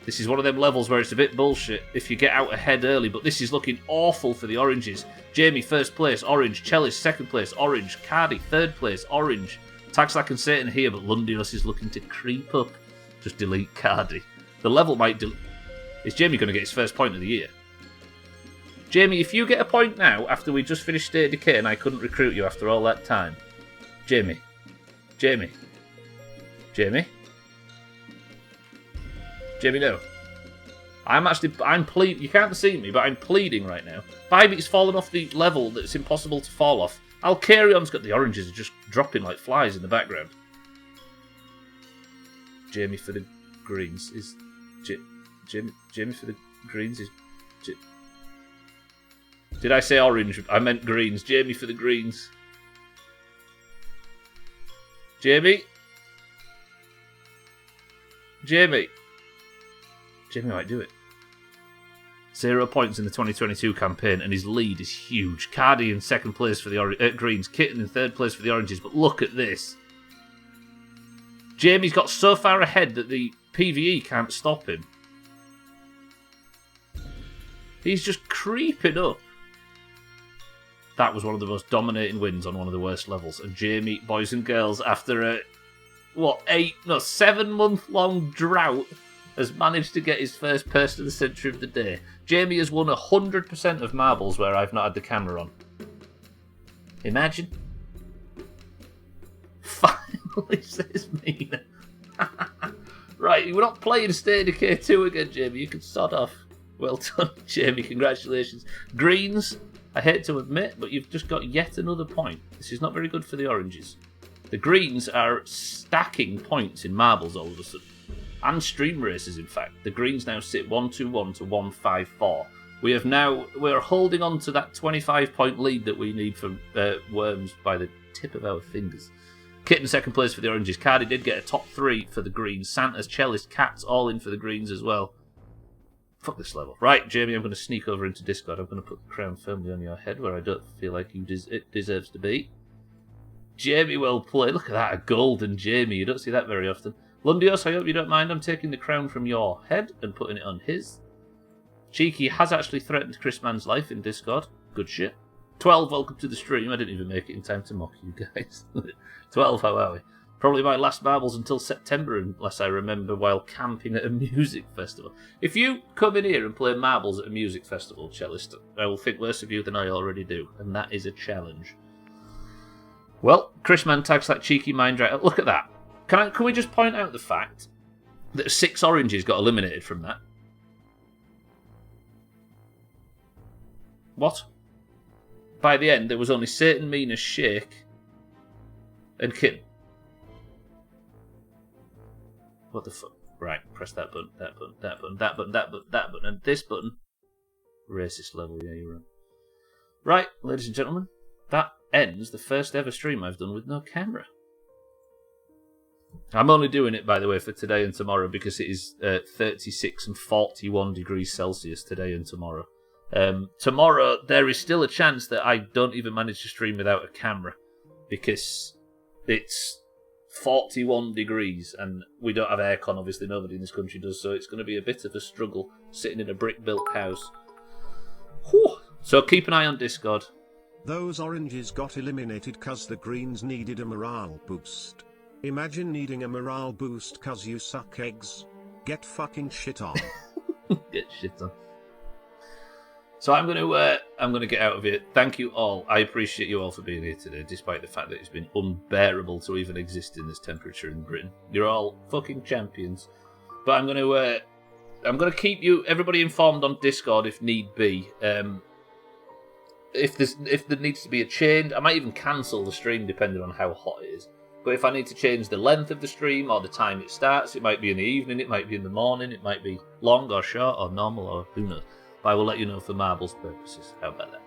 This is one of them levels where it's a bit bullshit if you get out ahead early, but this is looking awful for the oranges. Jamie, first place, orange. Chellis, second place, orange. Cardi, third place, orange. Tagslack and Satan here, but Lundius is looking to creep up. Just delete Cardi. The level might delete. Is Jamie going to get his first point of the year? Jamie, if you get a point now, after we just finished State of Decay and I couldn't recruit you after all that time. Jamie. Jamie, no. I'm pleading. You can't see me, but I'm pleading right now. Bybeat's fallen off the level that's impossible to fall off. Alcarion's got the oranges are just dropping like flies in the background. Jamie for the greens is... Jamie for the greens is... Did I say orange? I meant greens. Jamie for the greens. Jamie might do it. 0 points in the 2022 campaign, and his lead is huge. Cardi in second place for the greens. Kitten in third place for the oranges. But look at this. Jamie's got so far ahead that the PvE can't stop him. He's just creeping up. That was one of the most dominating wins on one of the worst levels. And Jamie, boys and girls, after a 7 month long drought, has managed to get his first person of the century of the day. Jamie has won 100% of marbles where I've not had the camera on. Imagine. Finally, says Mina. Right, we're not playing State of Decay 2 again, Jamie. You can sod off. Well done, Jamie. Congratulations. Greens, I hate to admit, but you've just got yet another point. This is not very good for the oranges. The greens are stacking points in marbles all of a sudden. and stream races, in fact. The greens now sit 121 to 154. We're holding on to that 25-point lead that we need for Worms by the tip of our fingers. Kit in second place for the oranges. Cardi did get a top 3 for the greens. Santa's, Cellist, Cats all in for the greens as well. Fuck this level. Right, Jamie, I'm going to sneak over into Discord. I'm going to put the crown firmly on your head where I don't feel like it deserves to be. Jamie, well played. Look at that, a golden Jamie. You don't see that very often. Lundios, I hope you don't mind. I'm taking the crown from your head and putting it on his. Cheeky has actually threatened Chris Mann's life in Discord. Good shit. 12, welcome to the stream. I didn't even make it in time to mock you guys. 12, how are we? Probably my last marbles until September, unless I remember, while camping at a music festival. If you come in here and play marbles at a music festival, Cellist, I will think worse of you than I already do, and that is a challenge. Well, Chris Mann tags that cheeky mind right. Look at that. Can we just point out the fact that 6 oranges got eliminated from that? What? By the end, there was only Satan, Mina, Shake, and Kitten. What the fuck? Right, press that button, that button, that button, that button, that button, that button, and this button. Racist level, yeah, you're right. Right, ladies and gentlemen, that ends the first ever stream I've done with no camera. I'm only doing it, by the way, for today and tomorrow because it is 36 and 41 degrees Celsius today and tomorrow. Tomorrow, there is still a chance that I don't even manage to stream without a camera because it's 41 degrees and we don't have aircon, obviously nobody in this country does, so it's going to be a bit of a struggle sitting in a brick-built house. Whew. So keep an eye on Discord.
Those oranges got eliminated cause the greens needed a morale boost. Imagine needing a morale boost cause you suck eggs. Get fucking shit on.
Get shit on. So I'm going to get out of here. Thank you all. I appreciate you all for being here today, despite the fact that it's been unbearable to even exist in this temperature in Britain. You're all fucking champions. But I'm going to keep everybody informed on Discord if need be. If there needs to be a change, I might even cancel the stream depending on how hot it is. But if I need to change the length of the stream or the time it starts, it might be in the evening, it might be in the morning, it might be long or short or normal or who knows. But I will let you know for marbles purposes. How about that?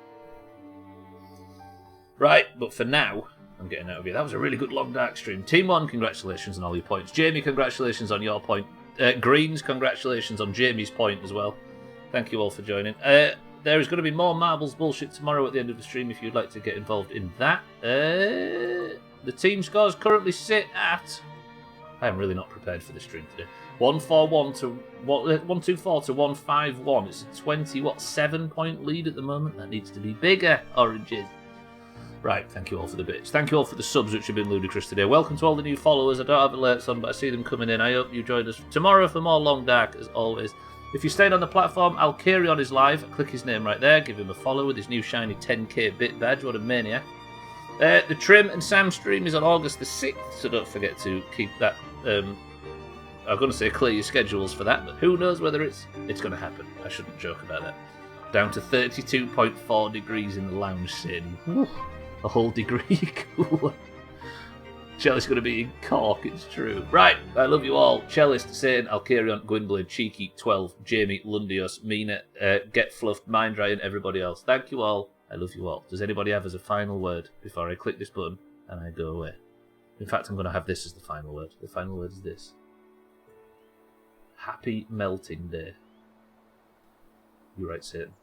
Right, but for now, I'm getting out of here. That was a really good long dark stream. Team 1, congratulations on all your points. Jamie, congratulations on your point. Greens, congratulations on Jamie's point as well. Thank you all for joining. There is going to be more marbles bullshit tomorrow at the end of the stream if you'd like to get involved in that. The team scores currently sit at... I am really not prepared for this stream today. 141 to 124 to 151. It's a 7-point lead at the moment. That needs to be bigger, oranges. Right, thank you all for the bits. Thank you all for the subs, which have been ludicrous today. Welcome to all the new followers. I don't have alerts on, but I see them coming in. I hope you join us tomorrow for more Long Dark, as always. If you stayed on the platform, Alkarion is live. Click his name right there. Give him a follow with his new shiny 10k bit badge. What a maniac. The Trim and Sam stream is on August the 6th, so don't forget to keep that... I'm going to say clear your schedules for that, but who knows whether it's going to happen. I shouldn't joke about that. Down to 32.4 degrees in the lounge sin. A whole degree cooler. Cellist's going to be in Cork, it's true. Right, I love you all. Cellist, Satan, Alkarion, Gwynblade, Cheeky, 12, Jamie, Lundios, Mina, Get Fluffed, Mindray, and everybody else. Thank you all. I love you all. Does anybody have as a final word before I click this button and I go away? In fact, I'm going to have this as the final word. The final word is this. Happy melting day. You're right, Satan.